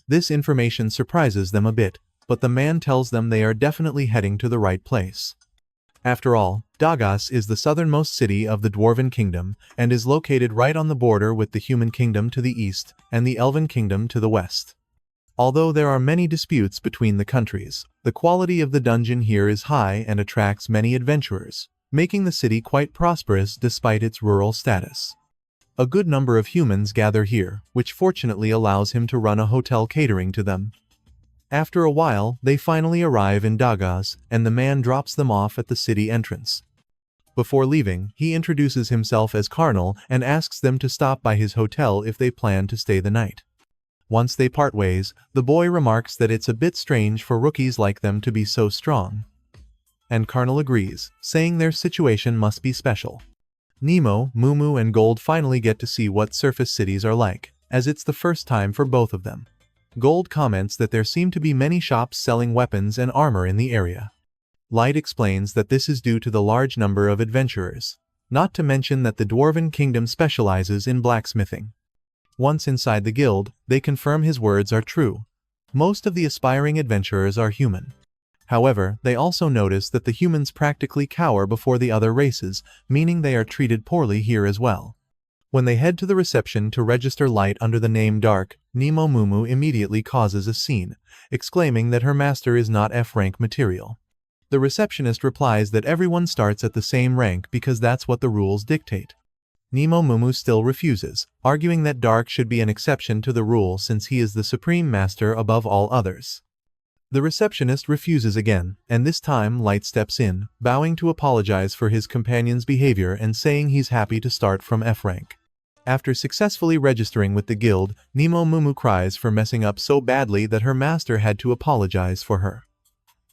This information surprises them a bit, but the man tells them they are definitely heading to the right place. After all, Dagas is the southernmost city of the Dwarven Kingdom, and is located right on the border with the Human Kingdom to the east, and the Elven Kingdom to the west. Although there are many disputes between the countries, the quality of the dungeon here is high and attracts many adventurers, making the city quite prosperous despite its rural status. A good number of humans gather here, which fortunately allows him to run a hotel catering to them. After a while, they finally arrive in Dagas, and the man drops them off at the city entrance. Before leaving, he introduces himself as Carnal and asks them to stop by his hotel if they plan to stay the night. Once they part ways, the boy remarks that it's a bit strange for rookies like them to be so strong. And Carnal agrees, saying their situation must be special. Nemo, Mumu and Gold finally get to see what surface cities are like, as it's the first time for both of them. Gold comments that there seem to be many shops selling weapons and armor in the area. Light explains that this is due to the large number of adventurers, not to mention that the Dwarven Kingdom specializes in blacksmithing. Once inside the guild, they confirm his words are true. Most of the aspiring adventurers are human. However, they also notice that the humans practically cower before the other races, meaning they are treated poorly here as well. When they head to the reception to register Light under the name Dark, Nemo Mumu immediately causes a scene, exclaiming that her master is not F-rank material. The receptionist replies that everyone starts at the same rank because that's what the rules dictate. Nemo Mumu still refuses, arguing that Dark should be an exception to the rule since he is the supreme master above all others. The receptionist refuses again, and this time Light steps in, bowing to apologize for his companion's behavior and saying he's happy to start from F-rank. After successfully registering with the guild, Nemo Mumu cries for messing up so badly that her master had to apologize for her.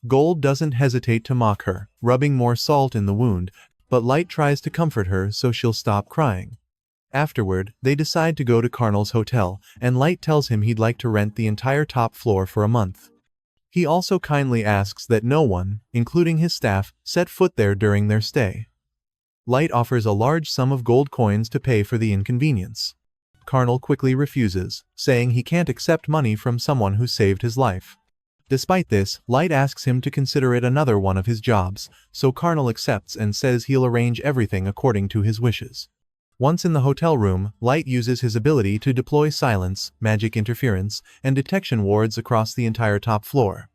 Gold doesn't hesitate to mock her, rubbing more salt in the wound, but Light tries to comfort her so she'll stop crying. Afterward, they decide to go to Carnal's hotel, and Light tells him he'd like to rent the entire top floor for a month. He also kindly asks that no one, including his staff, set foot there during their stay. Light offers a large sum of gold coins to pay for the inconvenience. Carnal quickly refuses, saying he can't accept money from someone who saved his life. Despite this, Light asks him to consider it another one of his jobs, so Carnal accepts and says he'll arrange everything according to his wishes. Once in the hotel room, Light uses his ability to deploy silence, magic interference, and detection wards across the entire top floor.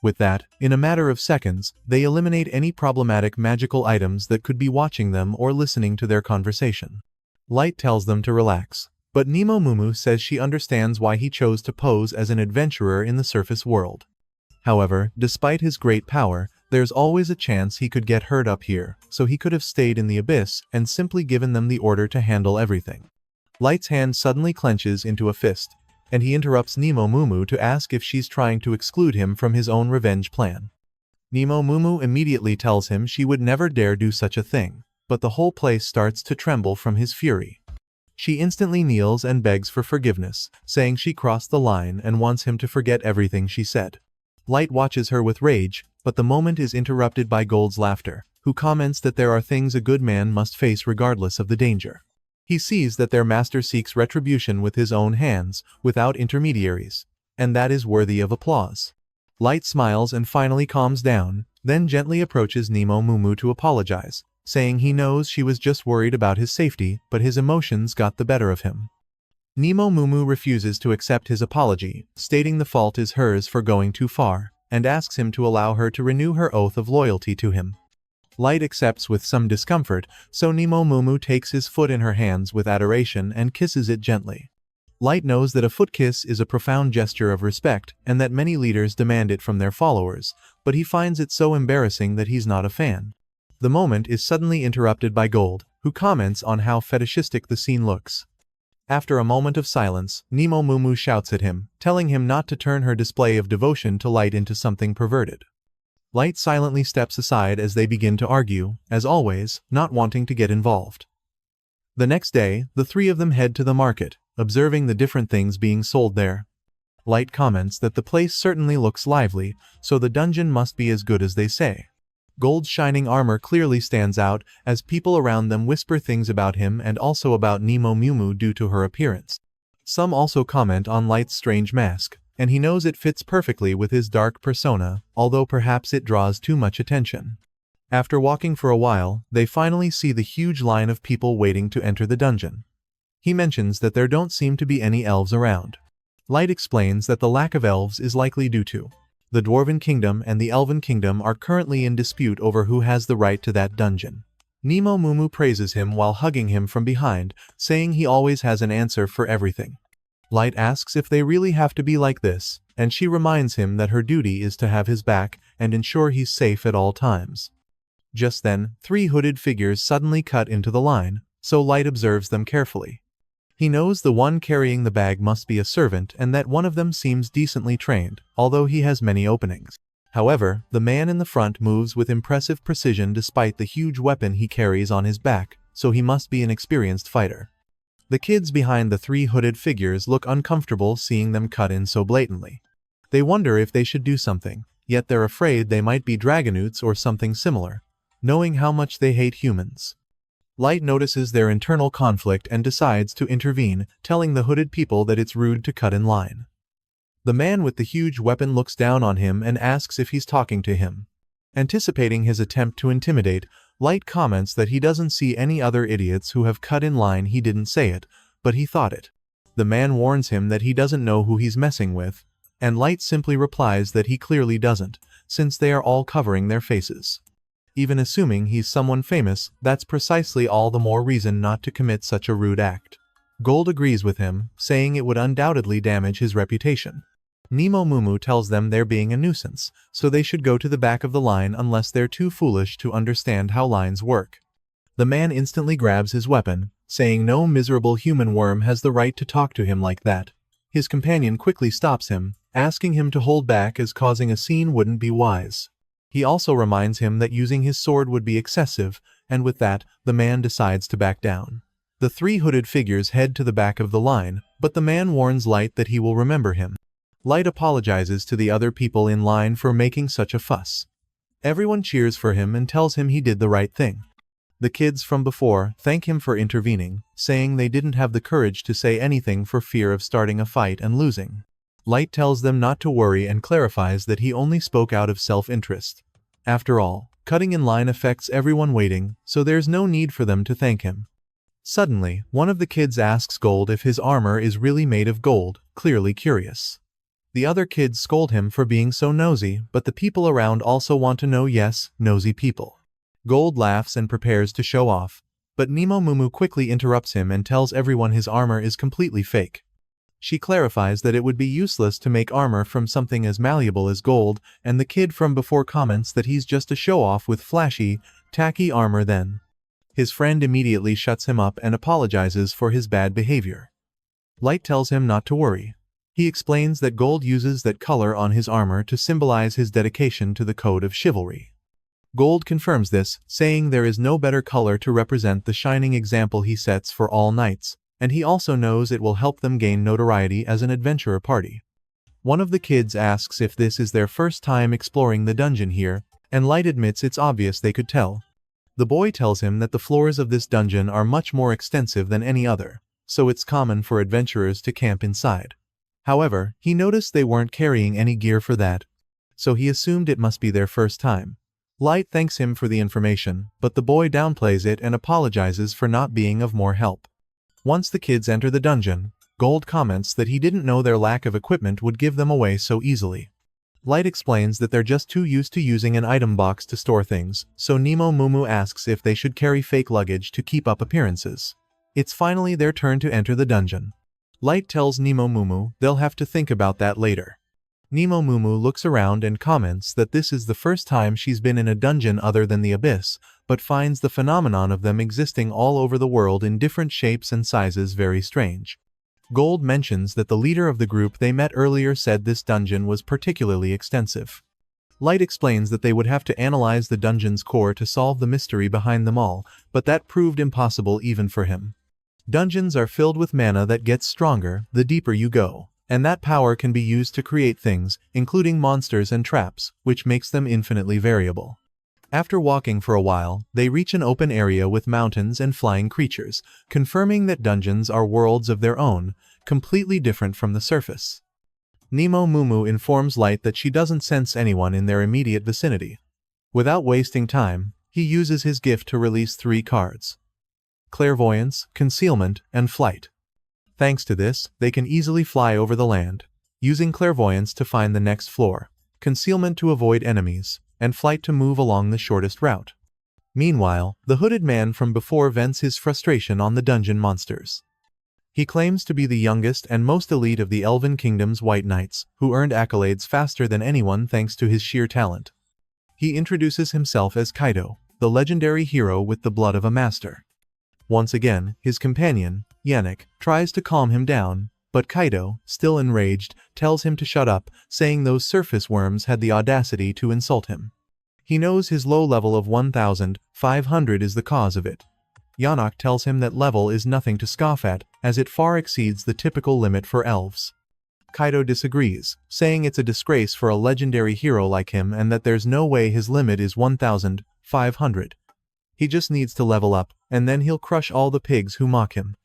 With that, in a matter of seconds, they eliminate any problematic magical items that could be watching them or listening to their conversation. Light tells them to relax, but Nemo Mumu says she understands why he chose to pose as an adventurer in the surface world. However, despite his great power, there's always a chance he could get hurt up here, so he could have stayed in the abyss and simply given them the order to handle everything. Light's hand suddenly clenches into a fist, and he interrupts Nemo Mumu to ask if she's trying to exclude him from his own revenge plan. Nemo Mumu immediately tells him she would never dare do such a thing, but the whole place starts to tremble from his fury. She instantly kneels and begs for forgiveness, saying she crossed the line and wants him to forget everything she said. Light watches her with rage, but the moment is interrupted by Gold's laughter, who comments that there are things a good man must face regardless of the danger. He sees that their master seeks retribution with his own hands, without intermediaries, and that is worthy of applause. Light smiles and finally calms down, then gently approaches Nemo Mumu to apologize, saying he knows she was just worried about his safety, but his emotions got the better of him. Nemo Mumu refuses to accept his apology, stating the fault is hers for going too far, and asks him to allow her to renew her oath of loyalty to him. Light accepts with some discomfort, so Nemo Mumu takes his foot in her hands with adoration and kisses it gently. Light knows that a foot kiss is a profound gesture of respect, and that many leaders demand it from their followers, but he finds it so embarrassing that he's not a fan. The moment is suddenly interrupted by Gold, who comments on how fetishistic the scene looks. After a moment of silence, Nemo Mumu shouts at him, telling him not to turn her display of devotion to Light into something perverted. Light silently steps aside as they begin to argue, as always, not wanting to get involved. The next day, the three of them head to the market, observing the different things being sold there. Light comments that the place certainly looks lively, so the dungeon must be as good as they say. Gold's shining armor clearly stands out, as people around them whisper things about him and also about Nemo Mumu due to her appearance. Some also comment on Light's strange mask, and he knows it fits perfectly with his dark persona, although perhaps it draws too much attention. After walking for a while, they finally see the huge line of people waiting to enter the dungeon. He mentions that there don't seem to be any elves around. Light explains that the lack of elves is likely due to the Dwarven Kingdom and the Elven Kingdom are currently in dispute over who has the right to that dungeon. Nemo Mumu praises him while hugging him from behind, saying he always has an answer for everything. Light asks if they really have to be like this, and she reminds him that her duty is to have his back and ensure he's safe at all times. Just then, three hooded figures suddenly cut into the line, so Light observes them carefully. He knows the one carrying the bag must be a servant and that one of them seems decently trained, although he has many openings. However, the man in the front moves with impressive precision despite the huge weapon he carries on his back, so he must be an experienced fighter. The kids behind the three hooded figures look uncomfortable seeing them cut in so blatantly. They wonder if they should do something, yet they're afraid they might be dragonutes or something similar, knowing how much they hate humans. Light notices their internal conflict and decides to intervene, telling the hooded people that it's rude to cut in line. The man with the huge weapon looks down on him and asks if he's talking to him. Anticipating his attempt to intimidate, Light comments that he doesn't see any other idiots who have cut in line. He didn't say it, but he thought it. The man warns him that he doesn't know who he's messing with, and Light simply replies that he clearly doesn't, since they are all covering their faces. Even assuming he's someone famous, that's precisely all the more reason not to commit such a rude act. Gold agrees with him, saying it would undoubtedly damage his reputation. Nemo Mumu tells them they're being a nuisance, so they should go to the back of the line unless they're too foolish to understand how lines work. The man instantly grabs his weapon, saying no miserable human worm has the right to talk to him like that. His companion quickly stops him, asking him to hold back as causing a scene wouldn't be wise. He also reminds him that using his sword would be excessive, and with that, the man decides to back down. The three hooded figures head to the back of the line, but the man warns Light that he will remember him. Light apologizes to the other people in line for making such a fuss. Everyone cheers for him and tells him he did the right thing. The kids from before thank him for intervening, saying they didn't have the courage to say anything for fear of starting a fight and losing. Light tells them not to worry and clarifies that he only spoke out of self-interest. After all, cutting in line affects everyone waiting, so there's no need for them to thank him. Suddenly, one of the kids asks Gold if his armor is really made of gold, clearly curious. The other kids scold him for being so nosy, but the people around also want to know. Yes, nosy people. Gold laughs and prepares to show off, but Nemo Mumu quickly interrupts him and tells everyone his armor is completely fake. She clarifies that it would be useless to make armor from something as malleable as gold, and the kid from before comments that he's just a show-off with flashy, tacky armor then. His friend immediately shuts him up and apologizes for his bad behavior. Light tells him not to worry. He explains that Gold uses that color on his armor to symbolize his dedication to the code of chivalry. Gold confirms this, saying there is no better color to represent the shining example he sets for all knights, and he also knows it will help them gain notoriety as an adventurer party. One of the kids asks if this is their first time exploring the dungeon here, and Light admits it's obvious they could tell. The boy tells him that the floors of this dungeon are much more extensive than any other, so it's common for adventurers to camp inside. However, he noticed they weren't carrying any gear for that, so he assumed it must be their first time. Light thanks him for the information, but the boy downplays it and apologizes for not being of more help. Once the kids enter the dungeon, Gold comments that he didn't know their lack of equipment would give them away so easily. Light explains that they're just too used to using an item box to store things, so Nemo Mumu asks if they should carry fake luggage to keep up appearances. It's finally their turn to enter the dungeon. Light tells Nemo Mumu they'll have to think about that later. Nemo Mumu looks around and comments that this is the first time she's been in a dungeon other than the Abyss, but finds the phenomenon of them existing all over the world in different shapes and sizes very strange. Gold mentions that the leader of the group they met earlier said this dungeon was particularly extensive. Light explains that they would have to analyze the dungeon's core to solve the mystery behind them all, but that proved impossible even for him. Dungeons are filled with mana that gets stronger the deeper you go, and that power can be used to create things, including monsters and traps, which makes them infinitely variable. After walking for a while, they reach an open area with mountains and flying creatures, confirming that dungeons are worlds of their own, completely different from the surface. Nemo Mumu informs Light that she doesn't sense anyone in their immediate vicinity. Without wasting time, he uses his gift to release 3 cards: Clairvoyance, Concealment, and Flight. Thanks to this, they can easily fly over the land, using Clairvoyance to find the next floor, Concealment to avoid enemies, and Flight to move along the shortest route. Meanwhile, the hooded man from before vents his frustration on the dungeon monsters. He claims to be the youngest and most elite of the Elven Kingdom's White Knights, who earned accolades faster than anyone thanks to his sheer talent. He introduces himself as Kaido, the legendary hero with the blood of a master. Once again, his companion, Yannick, tries to calm him down, but Kaido, still enraged, tells him to shut up, saying those surface worms had the audacity to insult him. He knows his low level of 1,500 is the cause of it. Yannick tells him that level is nothing to scoff at, as it far exceeds the typical limit for elves. Kaido disagrees, saying it's a disgrace for a legendary hero like him and that there's no way his limit is 1,500. He just needs to level up, and then he'll crush all the pigs who mock him.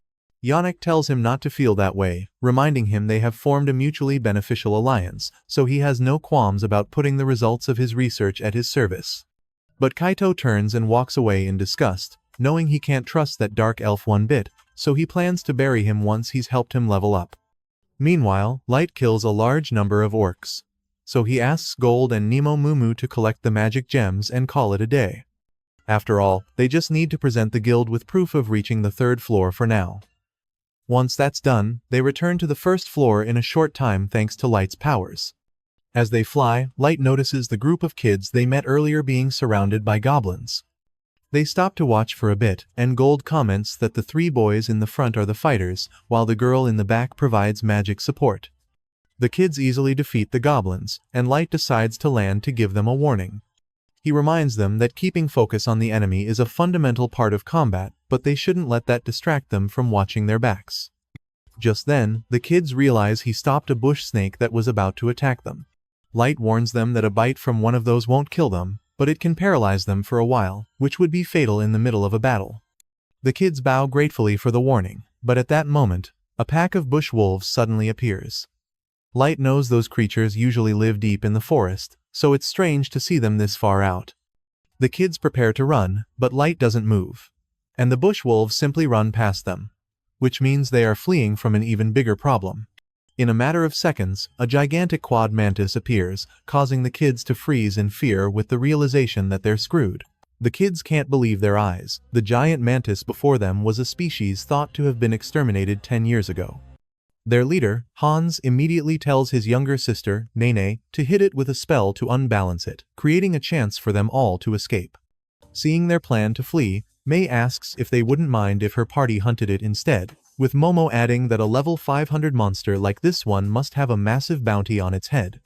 Yannick tells him not to feel that way, reminding him they have formed a mutually beneficial alliance, so he has no qualms about putting the results of his research at his service. But Kaito turns and walks away in disgust, knowing he can't trust that dark elf one bit, so he plans to bury him once he's helped him level up. Meanwhile, Light kills a large number of orcs. So he asks Gold and Nemo Mumu to collect the magic gems and call it a day. After all, they just need to present the guild with proof of reaching the 3rd floor for now. Once that's done, they return to the 1st floor in a short time thanks to Light's powers. As they fly, Light notices the group of kids they met earlier being surrounded by goblins. They stop to watch for a bit, and Gold comments that the 3 boys in the front are the fighters, while the girl in the back provides magic support. The kids easily defeat the goblins, and Light decides to land to give them a warning. He reminds them that keeping focus on the enemy is a fundamental part of combat, but they shouldn't let that distract them from watching their backs. Just then, the kids realize he stopped a bush snake that was about to attack them. Light warns them that a bite from one of those won't kill them, but it can paralyze them for a while, which would be fatal in the middle of a battle. The kids bow gratefully for the warning, but at that moment, a pack of bush wolves suddenly appears. Light knows those creatures usually live deep in the forest, so it's strange to see them this far out. The kids prepare to run, but Light doesn't move. And the bush wolves simply run past them. Which means they are fleeing from an even bigger problem. In a matter of seconds, a gigantic quad mantis appears, causing the kids to freeze in fear with the realization that they're screwed. The kids can't believe their eyes. The giant mantis before them was a species thought to have been exterminated 10 years ago. Their leader, Hans, immediately tells his younger sister, Nene, to hit it with a spell to unbalance it, creating a chance for them all to escape. Seeing their plan to flee, Mei asks if they wouldn't mind if her party hunted it instead, with Momo adding that a level 500 monster like this one must have a massive bounty on its head.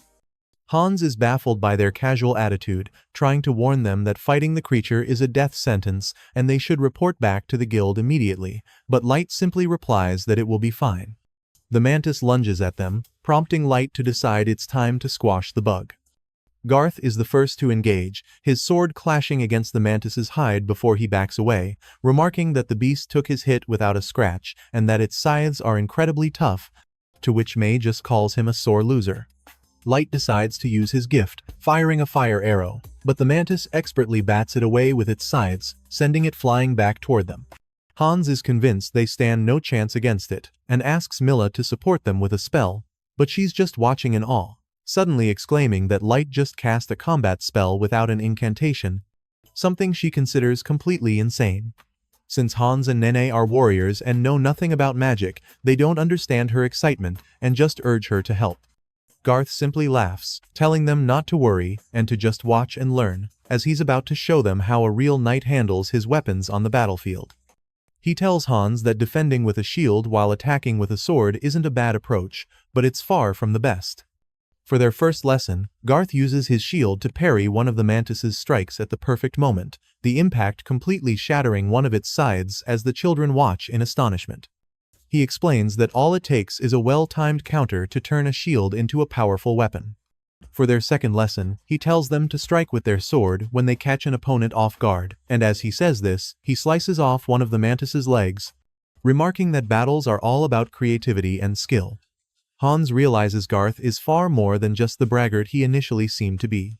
Hans is baffled by their casual attitude, trying to warn them that fighting the creature is a death sentence and they should report back to the guild immediately, but Light simply replies that it will be fine. The mantis lunges at them, prompting Light to decide it's time to squash the bug. Garth is the first to engage, his sword clashing against the mantis's hide before he backs away, remarking that the beast took his hit without a scratch and that its scythes are incredibly tough, to which Mei just calls him a sore loser. Light decides to use his gift, firing a fire arrow, but the mantis expertly bats it away with its scythes, sending it flying back toward them. Hans is convinced they stand no chance against it, and asks Milla to support them with a spell, but she's just watching in awe, suddenly exclaiming that Light just cast a combat spell without an incantation, something she considers completely insane. Since Hans and Nene are warriors and know nothing about magic, they don't understand her excitement and just urge her to help. Garth simply laughs, telling them not to worry and to just watch and learn, as he's about to show them how a real knight handles his weapons on the battlefield. He tells Hans that defending with a shield while attacking with a sword isn't a bad approach, but it's far from the best. For their first lesson, Garth uses his shield to parry one of the mantis's strikes at the perfect moment, the impact completely shattering one of its sides as the children watch in astonishment. He explains that all it takes is a well-timed counter to turn a shield into a powerful weapon. For their second lesson, he tells them to strike with their sword when they catch an opponent off guard, and as he says this, he slices off one of the mantis's legs, remarking that battles are all about creativity and skill. Hans realizes Garth is far more than just the braggart he initially seemed to be.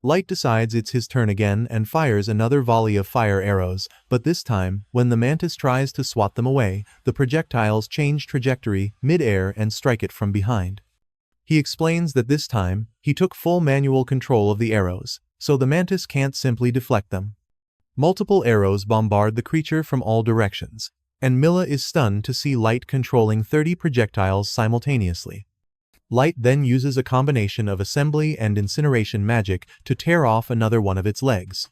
Light decides it's his turn again and fires another volley of fire arrows, but this time, when the mantis tries to swat them away, the projectiles change trajectory mid-air and strike it from behind. He explains that this time, he took full manual control of the arrows, so the mantis can't simply deflect them. Multiple arrows bombard the creature from all directions, and Milla is stunned to see Light controlling 30 projectiles simultaneously. Light then uses a combination of assembly and incineration magic to tear off another one of its legs.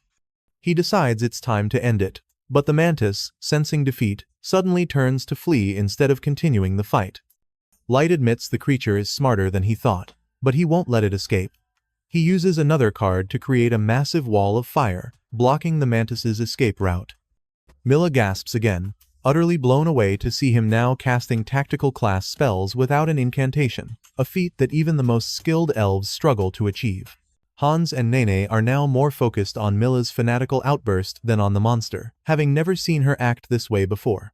He decides it's time to end it, but the mantis, sensing defeat, suddenly turns to flee instead of continuing the fight. Light admits the creature is smarter than he thought, but he won't let it escape. He uses another card to create a massive wall of fire, blocking the mantis's escape route. Milla gasps again, utterly blown away to see him now casting tactical class spells without an incantation, a feat that even the most skilled elves struggle to achieve. Hans and Nene are now more focused on Milla's fanatical outburst than on the monster, having never seen her act this way before.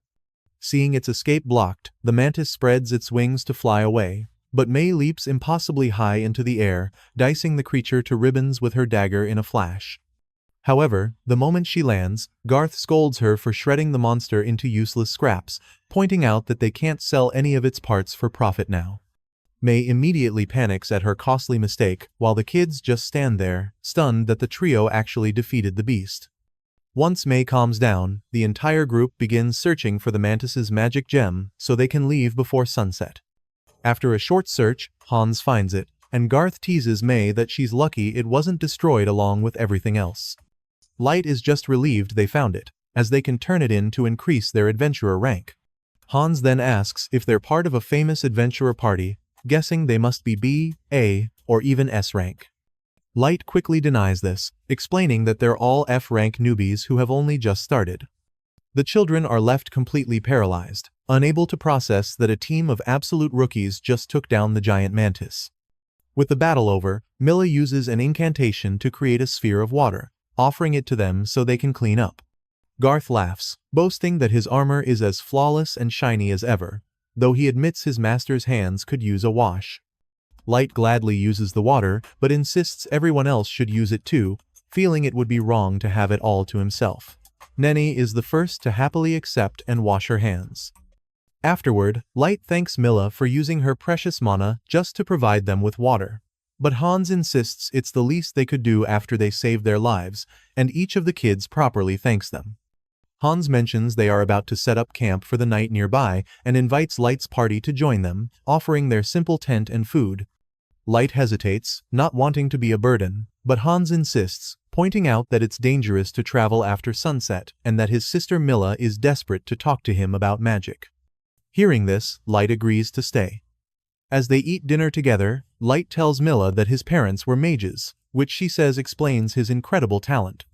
Seeing its escape blocked, the mantis spreads its wings to fly away. But May leaps impossibly high into the air, dicing the creature to ribbons with her dagger in a flash. However, the moment she lands, Garth scolds her for shredding the monster into useless scraps, pointing out that they can't sell any of its parts for profit now. May immediately panics at her costly mistake, while the kids just stand there, stunned that the trio actually defeated the beast. Once May calms down, the entire group begins searching for the mantis's magic gem so they can leave before sunset. After a short search, Hans finds it, and Garth teases May that she's lucky it wasn't destroyed along with everything else. Light is just relieved they found it, as they can turn it in to increase their adventurer rank. Hans then asks if they're part of a famous adventurer party, guessing they must be B, A, or even S rank. Light quickly denies this, explaining that they're all F rank newbies who have only just started. The children are left completely paralyzed, unable to process that a team of absolute rookies just took down the giant mantis. With the battle over, Milla uses an incantation to create a sphere of water, offering it to them so they can clean up. Garth laughs, boasting that his armor is as flawless and shiny as ever, though he admits his master's hands could use a wash. Light gladly uses the water, but insists everyone else should use it too, feeling it would be wrong to have it all to himself. Nenny is the first to happily accept and wash her hands. Afterward, Light thanks Milla for using her precious mana just to provide them with water. But Hans insists it's the least they could do after they saved their lives, and each of the kids properly thanks them. Hans mentions they are about to set up camp for the night nearby and invites Light's party to join them, offering their simple tent and food. Light hesitates, not wanting to be a burden, but Hans insists, pointing out that it's dangerous to travel after sunset and that his sister Milla is desperate to talk to him about magic. Hearing this, Light agrees to stay. As they eat dinner together, Light tells Milla that his parents were mages, which she says explains his incredible talent.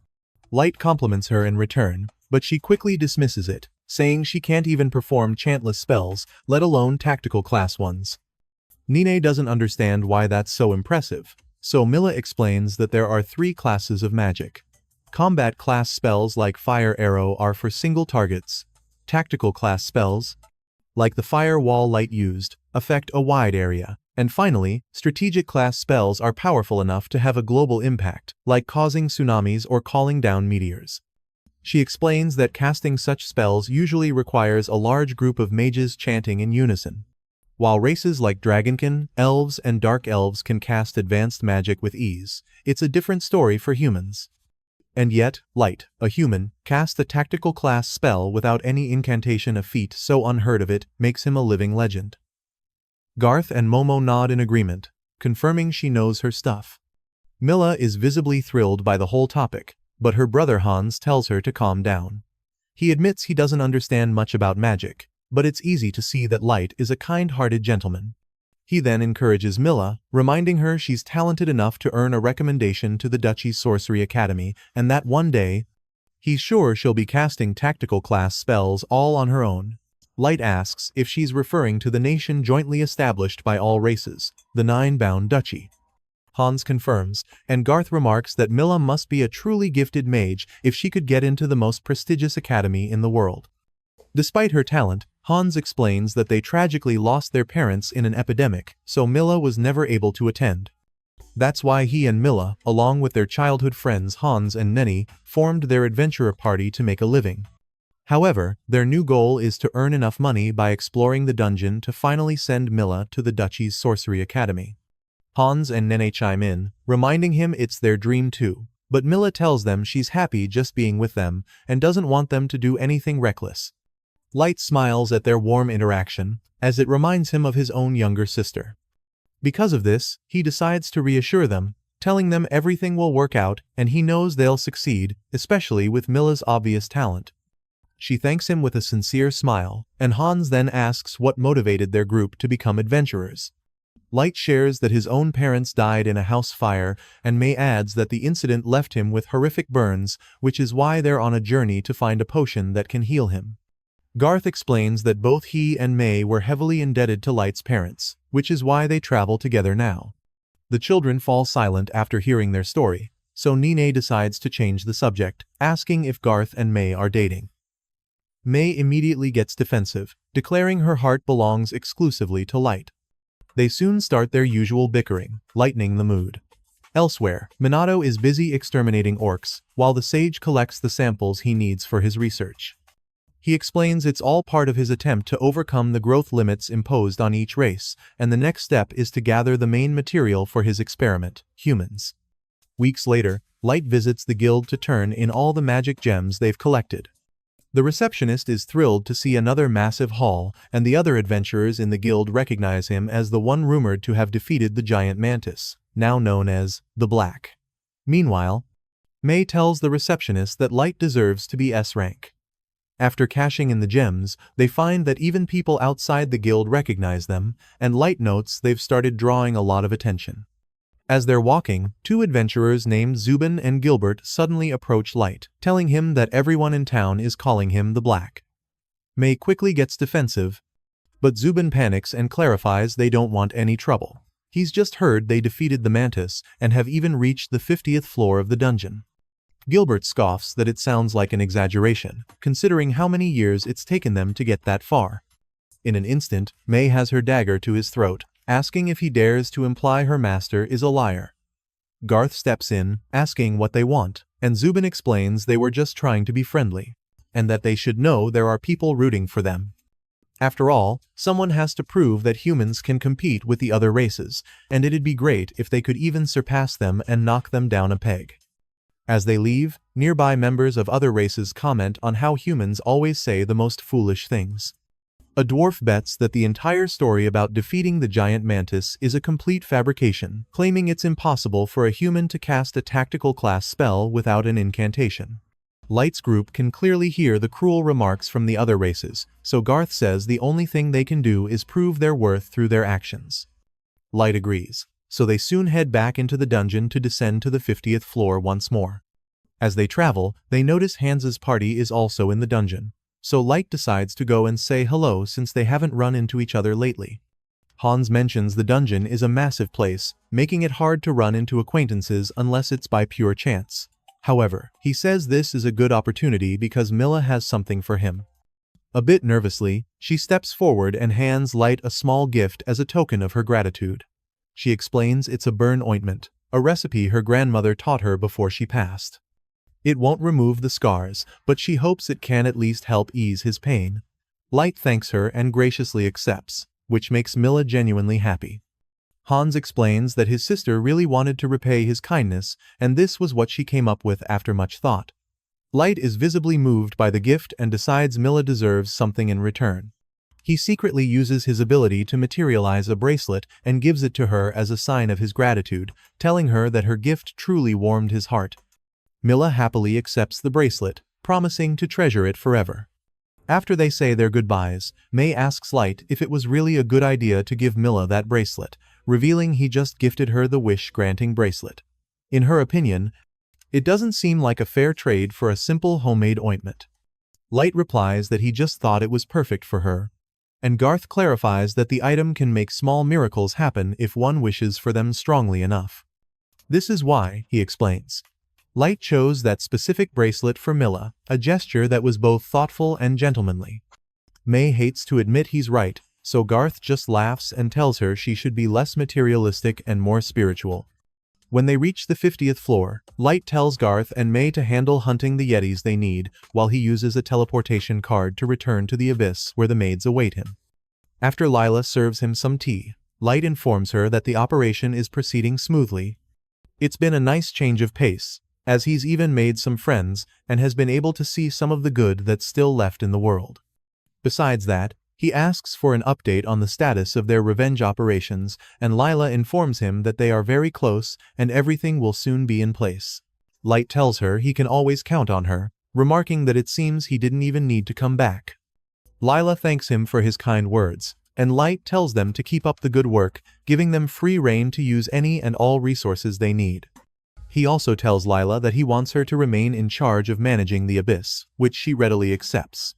Light compliments her in return, but she quickly dismisses it, saying she can't even perform chantless spells, let alone tactical class ones. Nine doesn't understand why that's so impressive, so Milla explains that there are 3 classes of magic. Combat class spells like Fire Arrow are for single targets. Tactical class spells, like the fire wall Light used, affect a wide area. And finally, strategic class spells are powerful enough to have a global impact, like causing tsunamis or calling down meteors. She explains that casting such spells usually requires a large group of mages chanting in unison. While races like Dragonkin, Elves, and Dark Elves can cast advanced magic with ease, it's a different story for humans. And yet, Light, a human, cast a tactical class spell without any incantation, a feat so unheard of it makes him a living legend. Garth and Momo nod in agreement, confirming she knows her stuff. Milla is visibly thrilled by the whole topic, but her brother Hans tells her to calm down. He admits he doesn't understand much about magic, but it's easy to see that Light is a kind-hearted gentleman. He then encourages Milla, reminding her she's talented enough to earn a recommendation to the Duchy's Sorcery Academy, and that one day, he's sure she'll be casting tactical class spells all on her own. Light asks if she's referring to the nation jointly established by all races, the Nine-Bound Duchy. Hans confirms, and Garth remarks that Milla must be a truly gifted mage if she could get into the most prestigious academy in the world. Despite her talent, Hans explains that they tragically lost their parents in an epidemic, so Milla was never able to attend. That's why he and Milla, along with their childhood friends Hans and Nenny, formed their adventurer party to make a living. However, their new goal is to earn enough money by exploring the dungeon to finally send Milla to the Duchy's Sorcery Academy. Hans and Nenny chime in, reminding him it's their dream too, but Milla tells them she's happy just being with them and doesn't want them to do anything reckless. Light smiles at their warm interaction, as it reminds him of his own younger sister. Because of this, he decides to reassure them, telling them everything will work out and he knows they'll succeed, especially with Milla's obvious talent. She thanks him with a sincere smile, and Hans then asks what motivated their group to become adventurers. Light shares that his own parents died in a house fire, and May adds that the incident left him with horrific burns, which is why they're on a journey to find a potion that can heal him. Garth explains that both he and May were heavily indebted to Light's parents, which is why they travel together now. The children fall silent after hearing their story, so Nine decides to change the subject, asking if Garth and May are dating. May immediately gets defensive, declaring her heart belongs exclusively to Light. They soon start their usual bickering, lightening the mood. Elsewhere, Minato is busy exterminating orcs, while the sage collects the samples he needs for his research. He explains it's all part of his attempt to overcome the growth limits imposed on each race, and the next step is to gather the main material for his experiment, humans. Weeks later, Light visits the guild to turn in all the magic gems they've collected. The receptionist is thrilled to see another massive haul, and the other adventurers in the guild recognize him as the one rumored to have defeated the giant mantis, now known as the Black. Meanwhile, May tells the receptionist that Light deserves to be S rank. After cashing in the gems, they find that even people outside the guild recognize them, and Light notes they've started drawing a lot of attention. As they're walking, two adventurers named Zubin and Gilbert suddenly approach Light, telling him that everyone in town is calling him the Black. May quickly gets defensive, but Zubin panics and clarifies they don't want any trouble. He's just heard they defeated the mantis and have even reached the 50th floor of the dungeon. Gilbert scoffs that it sounds like an exaggeration, considering how many years it's taken them to get that far. In an instant, May has her dagger to his throat, asking if he dares to imply her master is a liar. Garth steps in, asking what they want, and Zubin explains they were just trying to be friendly, and that they should know there are people rooting for them. After all, someone has to prove that humans can compete with the other races, and it'd be great if they could even surpass them and knock them down a peg. As they leave, nearby members of other races comment on how humans always say the most foolish things. A dwarf bets that the entire story about defeating the giant mantis is a complete fabrication, claiming it's impossible for a human to cast a tactical class spell without an incantation. Light's group can clearly hear the cruel remarks from the other races, so Garth says the only thing they can do is prove their worth through their actions. Light agrees, so they soon head back into the dungeon to descend to the 50th floor once more. As they travel, they notice Hans's party is also in the dungeon, so Light decides to go and say hello since they haven't run into each other lately. Hans mentions the dungeon is a massive place, making it hard to run into acquaintances unless it's by pure chance. However, he says this is a good opportunity because Milla has something for him. A bit nervously, she steps forward and hands Light a small gift as a token of her gratitude. She explains it's a burn ointment, a recipe her grandmother taught her before she passed. It won't remove the scars, but she hopes it can at least help ease his pain. Light thanks her and graciously accepts, which makes Milla genuinely happy. Hans explains that his sister really wanted to repay his kindness, and this was what she came up with after much thought. Light is visibly moved by the gift and decides Milla deserves something in return. He secretly uses his ability to materialize a bracelet and gives it to her as a sign of his gratitude, telling her that her gift truly warmed his heart. Milla happily accepts the bracelet, promising to treasure it forever. After they say their goodbyes, May asks Light if it was really a good idea to give Milla that bracelet, revealing he just gifted her the wish-granting bracelet. In her opinion, it doesn't seem like a fair trade for a simple homemade ointment. Light replies that he just thought it was perfect for her, and Garth clarifies that the item can make small miracles happen if one wishes for them strongly enough. This is why, he explains, Light chose that specific bracelet for Milla, a gesture that was both thoughtful and gentlemanly. May hates to admit he's right, so Garth just laughs and tells her she should be less materialistic and more spiritual. When they reach the 50th floor, Light tells Garth and May to handle hunting the Yetis they need, while he uses a teleportation card to return to the abyss where the maids await him. After Lila serves him some tea, Light informs her that the operation is proceeding smoothly. It's been a nice change of pace, as he's even made some friends and has been able to see some of the good that's still left in the world. Besides that, he asks for an update on the status of their revenge operations, and Lila informs him that they are very close and everything will soon be in place. Light tells her he can always count on her, remarking that it seems he didn't even need to come back. Lila thanks him for his kind words, and Light tells them to keep up the good work, giving them free rein to use any and all resources they need. He also tells Lila that he wants her to remain in charge of managing the abyss, which she readily accepts.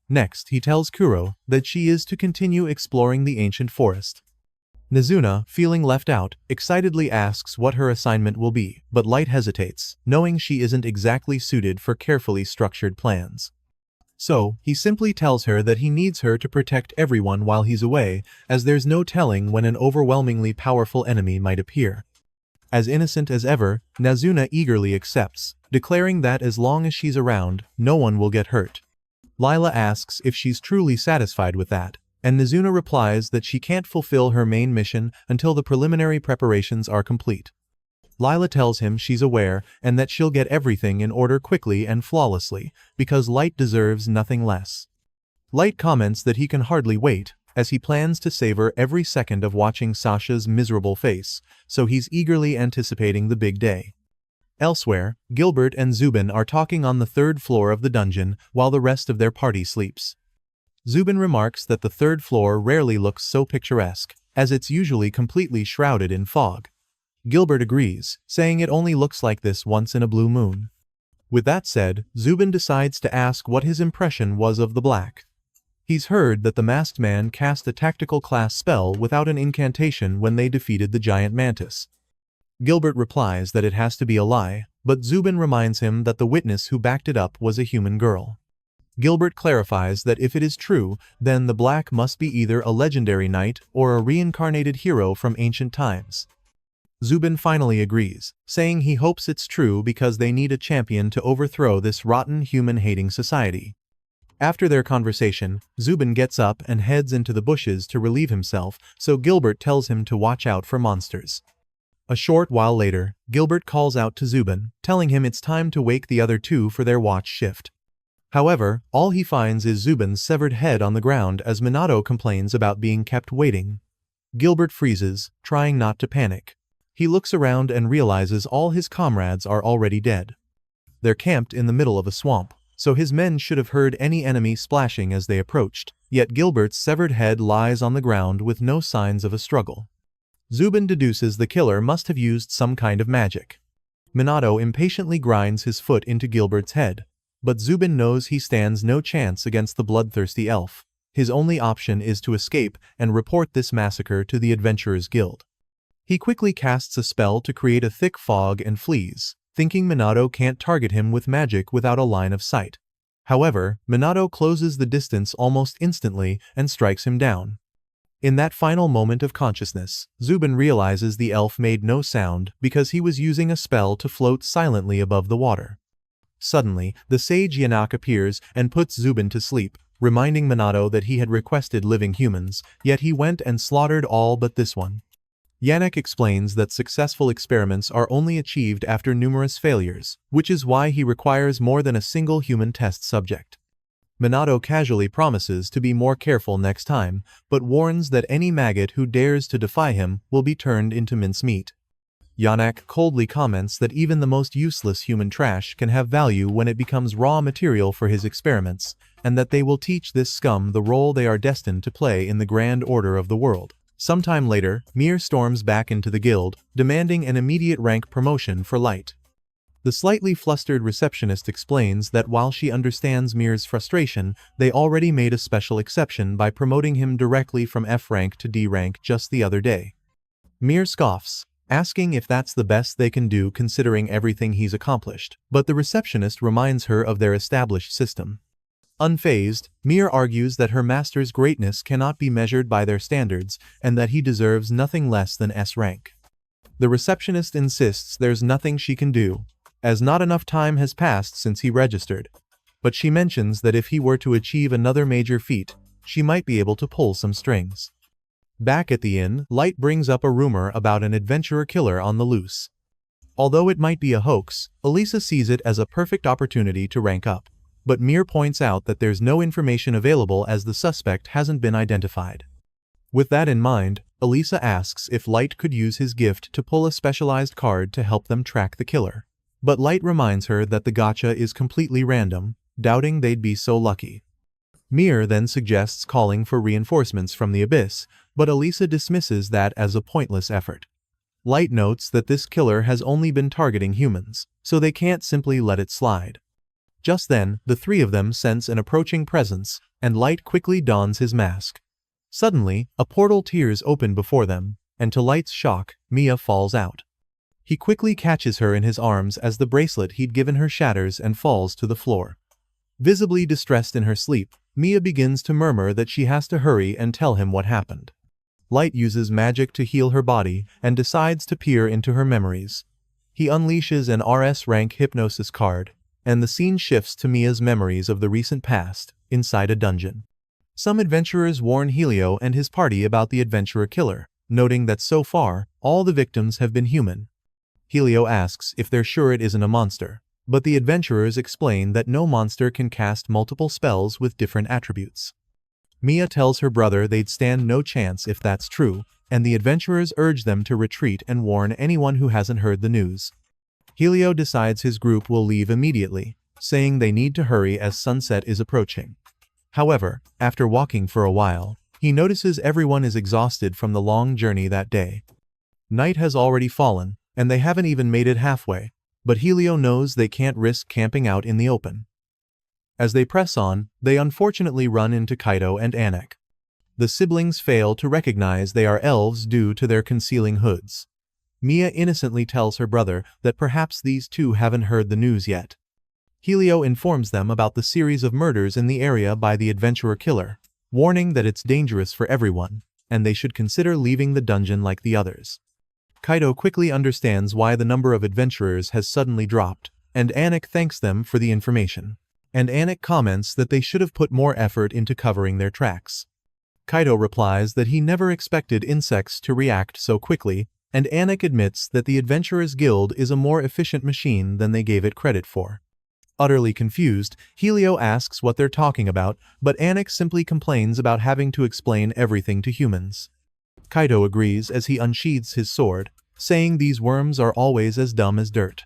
Next, he tells Kuro that she is to continue exploring the ancient forest. Nezuna, feeling left out, excitedly asks what her assignment will be, but Light hesitates, knowing she isn't exactly suited for carefully structured plans. So, he simply tells her that he needs her to protect everyone while he's away, as there's no telling when an overwhelmingly powerful enemy might appear. As innocent as ever, Nazuna eagerly accepts, declaring that as long as she's around, no one will get hurt. Lila asks if she's truly satisfied with that, and Nazuna replies that she can't fulfill her main mission until the preliminary preparations are complete. Lila tells him she's aware and that she'll get everything in order quickly and flawlessly, because Light deserves nothing less. Light comments that he can hardly wait, as he plans to savor every second of watching Sasha's miserable face, so he's eagerly anticipating the big day. Elsewhere, Gilbert and Zubin are talking on the third floor of the dungeon while the rest of their party sleeps. Zubin remarks that the third floor rarely looks so picturesque, as it's usually completely shrouded in fog. Gilbert agrees, saying it only looks like this once in a blue moon. With that said, Zubin decides to ask what his impression was of the black. He's heard that the masked man cast a tactical class spell without an incantation when they defeated the giant mantis. Gilbert replies that it has to be a lie, but Zubin reminds him that the witness who backed it up was a human girl. Gilbert clarifies that if it is true, then the black must be either a legendary knight or a reincarnated hero from ancient times. Zubin finally agrees, saying he hopes it's true because they need a champion to overthrow this rotten human-hating society. After their conversation, Zubin gets up and heads into the bushes to relieve himself, so Gilbert tells him to watch out for monsters. A short while later, Gilbert calls out to Zubin, telling him it's time to wake the other two for their watch shift. However, all he finds is Zubin's severed head on the ground as Minato complains about being kept waiting. Gilbert freezes, trying not to panic. He looks around and realizes all his comrades are already dead. They're camped in the middle of a swamp, so his men should have heard any enemy splashing as they approached, yet Gilbert's severed head lies on the ground with no signs of a struggle. Zubin deduces the killer must have used some kind of magic. Minato impatiently grinds his foot into Gilbert's head, but Zubin knows he stands no chance against the bloodthirsty elf. His only option is to escape and report this massacre to the Adventurers Guild. He quickly casts a spell to create a thick fog and flees, thinking Minato can't target him with magic without a line of sight. However, Minato closes the distance almost instantly and strikes him down. In that final moment of consciousness, Zubin realizes the elf made no sound because he was using a spell to float silently above the water. Suddenly, the sage Yanak appears and puts Zubin to sleep, reminding Minato that he had requested living humans, yet he went and slaughtered all but this one. Yanak explains that successful experiments are only achieved after numerous failures, which is why he requires more than a single human test subject. Minato casually promises to be more careful next time, but warns that any maggot who dares to defy him will be turned into mincemeat. Yanak coldly comments that even the most useless human trash can have value when it becomes raw material for his experiments, and that they will teach this scum the role they are destined to play in the grand order of the world. Sometime later, Mir storms back into the guild, demanding an immediate rank promotion for Light. The slightly flustered receptionist explains that while she understands Mir's frustration, they already made a special exception by promoting him directly from F rank to D rank just the other day. Mir scoffs, asking if that's the best they can do considering everything he's accomplished, but the receptionist reminds her of their established system. Unfazed, Mir argues that her master's greatness cannot be measured by their standards and that he deserves nothing less than S rank. The receptionist insists there's nothing she can do, as not enough time has passed since he registered, but she mentions that if he were to achieve another major feat, she might be able to pull some strings. Back at the inn, Light brings up a rumor about an adventurer killer on the loose. Although it might be a hoax, Elisa sees it as a perfect opportunity to rank up. But Mir points out that there's no information available as the suspect hasn't been identified. With that in mind, Elisa asks if Light could use his gift to pull a specialized card to help them track the killer. But Light reminds her that the gacha is completely random, doubting they'd be so lucky. Mir then suggests calling for reinforcements from the abyss, but Elisa dismisses that as a pointless effort. Light notes that this killer has only been targeting humans, so they can't simply let it slide. Just then, the three of them sense an approaching presence, and Light quickly dons his mask. Suddenly, a portal tears open before them, and to Light's shock, Mia falls out. He quickly catches her in his arms as the bracelet he'd given her shatters and falls to the floor. Visibly distressed in her sleep, Mia begins to murmur that she has to hurry and tell him what happened. Light uses magic to heal her body and decides to peer into her memories. He unleashes an RS rank hypnosis card, and the scene shifts to Mia's memories of the recent past, inside a dungeon. Some adventurers warn Helio and his party about the adventurer killer, noting that so far, all the victims have been human. Helio asks if they're sure it isn't a monster, but the adventurers explain that no monster can cast multiple spells with different attributes. Mia tells her brother they'd stand no chance if that's true, and the adventurers urge them to retreat and warn anyone who hasn't heard the news. Helio decides his group will leave immediately, saying they need to hurry as sunset is approaching. However, after walking for a while, he notices everyone is exhausted from the long journey that day. Night has already fallen, and they haven't even made it halfway, but Helio knows they can't risk camping out in the open. As they press on, they unfortunately run into Kaido and Anak. The siblings fail to recognize they are elves due to their concealing hoods. Mia innocently tells her brother that perhaps these two haven't heard the news yet. Helio informs them about the series of murders in the area by the adventurer killer, warning that it's dangerous for everyone, and they should consider leaving the dungeon like the others. Kaido quickly understands why the number of adventurers has suddenly dropped, and Anak thanks them for the information. And Anak comments that they should have put more effort into covering their tracks. Kaido replies that he never expected insects to react so quickly, and Anak admits that the Adventurers Guild is a more efficient machine than they gave it credit for. Utterly confused, Helio asks what they're talking about, but Anak simply complains about having to explain everything to humans. Kaido agrees as he unsheathes his sword, saying these worms are always as dumb as dirt.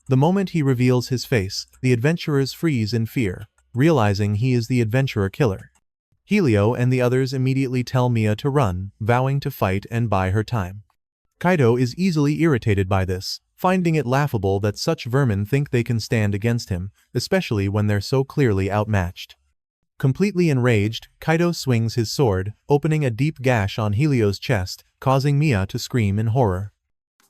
The moment he reveals his face, the adventurers freeze in fear, realizing he is the adventurer killer. Helio and the others immediately tell Mia to run, vowing to fight and buy her time. Kaido is easily irritated by this, finding it laughable that such vermin think they can stand against him, especially when they're so clearly outmatched. Completely enraged, Kaido swings his sword, opening a deep gash on Helio's chest, causing Mia to scream in horror.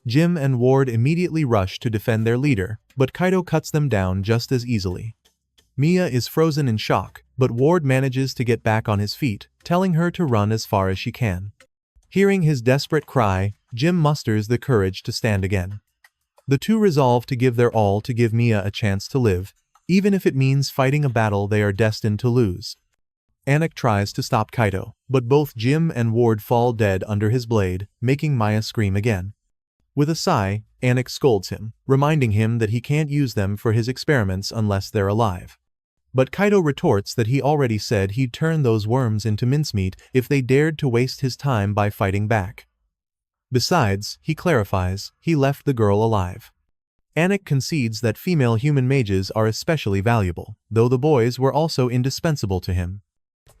Jim and Ward immediately rush to defend their leader, but Kaido cuts them down just as easily. Mia is frozen in shock, but Ward manages to get back on his feet, telling her to run as far as she can. Hearing his desperate cry, Jim musters the courage to stand again. The two resolve to give their all to give Mia a chance to live, even if it means fighting a battle they are destined to lose. Anak tries to stop Kaido, but both Jim and Ward fall dead under his blade, making Mia scream again. With a sigh, Anak scolds him, reminding him that he can't use them for his experiments unless they're alive. But Kaido retorts that he already said he'd turn those worms into mincemeat if they dared to waste his time by fighting back. Besides, he clarifies, he left the girl alive. Anak concedes that female human mages are especially valuable, though the boys were also indispensable to him.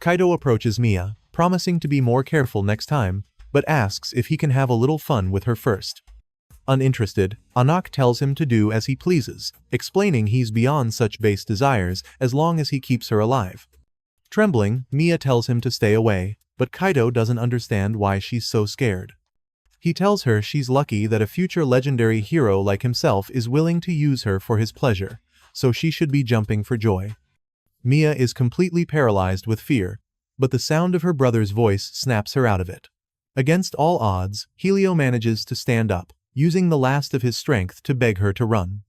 Kaido approaches Mia, promising to be more careful next time, but asks if he can have a little fun with her first. Uninterested, Anak tells him to do as he pleases, explaining he's beyond such base desires as long as he keeps her alive. Trembling, Mia tells him to stay away, but Kaido doesn't understand why she's so scared. He tells her she's lucky that a future legendary hero like himself is willing to use her for his pleasure, so she should be jumping for joy. Mia is completely paralyzed with fear, but the sound of her brother's voice snaps her out of it. Against all odds, Helio manages to stand up, using the last of his strength to beg her to run.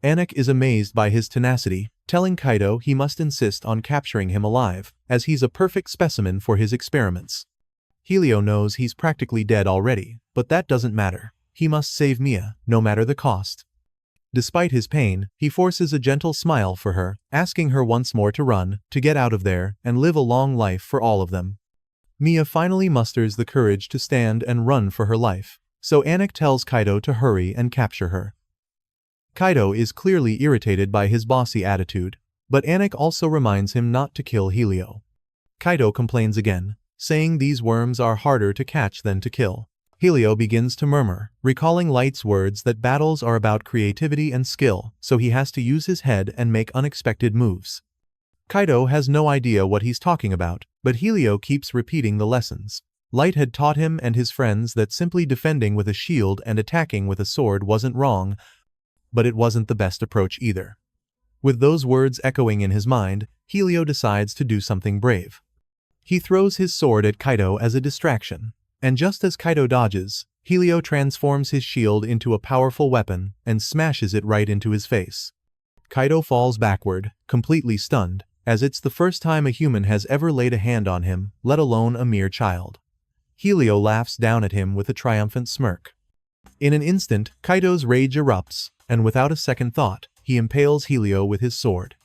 Anak is amazed by his tenacity, telling Kaido he must insist on capturing him alive, as he's a perfect specimen for his experiments. Helio knows he's practically dead already, but that doesn't matter. He must save Mia, no matter the cost. Despite his pain, he forces a gentle smile for her, asking her once more to run, to get out of there, and live a long life for all of them. Mia finally musters the courage to stand and run for her life, so Anak tells Kaido to hurry and capture her. Kaido is clearly irritated by his bossy attitude, but Anak also reminds him not to kill Helio. Kaido complains again, saying these worms are harder to catch than to kill. Helio begins to murmur, recalling Light's words that battles are about creativity and skill, so he has to use his head and make unexpected moves. Kaido has no idea what he's talking about, but Helio keeps repeating the lessons. Light had taught him and his friends that simply defending with a shield and attacking with a sword wasn't wrong, but it wasn't the best approach either. With those words echoing in his mind, Helio decides to do something brave. He throws his sword at Kaido as a distraction, and just as Kaido dodges, Helio transforms his shield into a powerful weapon and smashes it right into his face. Kaido falls backward, completely stunned, as it's the first time a human has ever laid a hand on him, let alone a mere child. Helio laughs down at him with a triumphant smirk. In an instant, Kaido's rage erupts, and without a second thought, he impales Helio with his sword.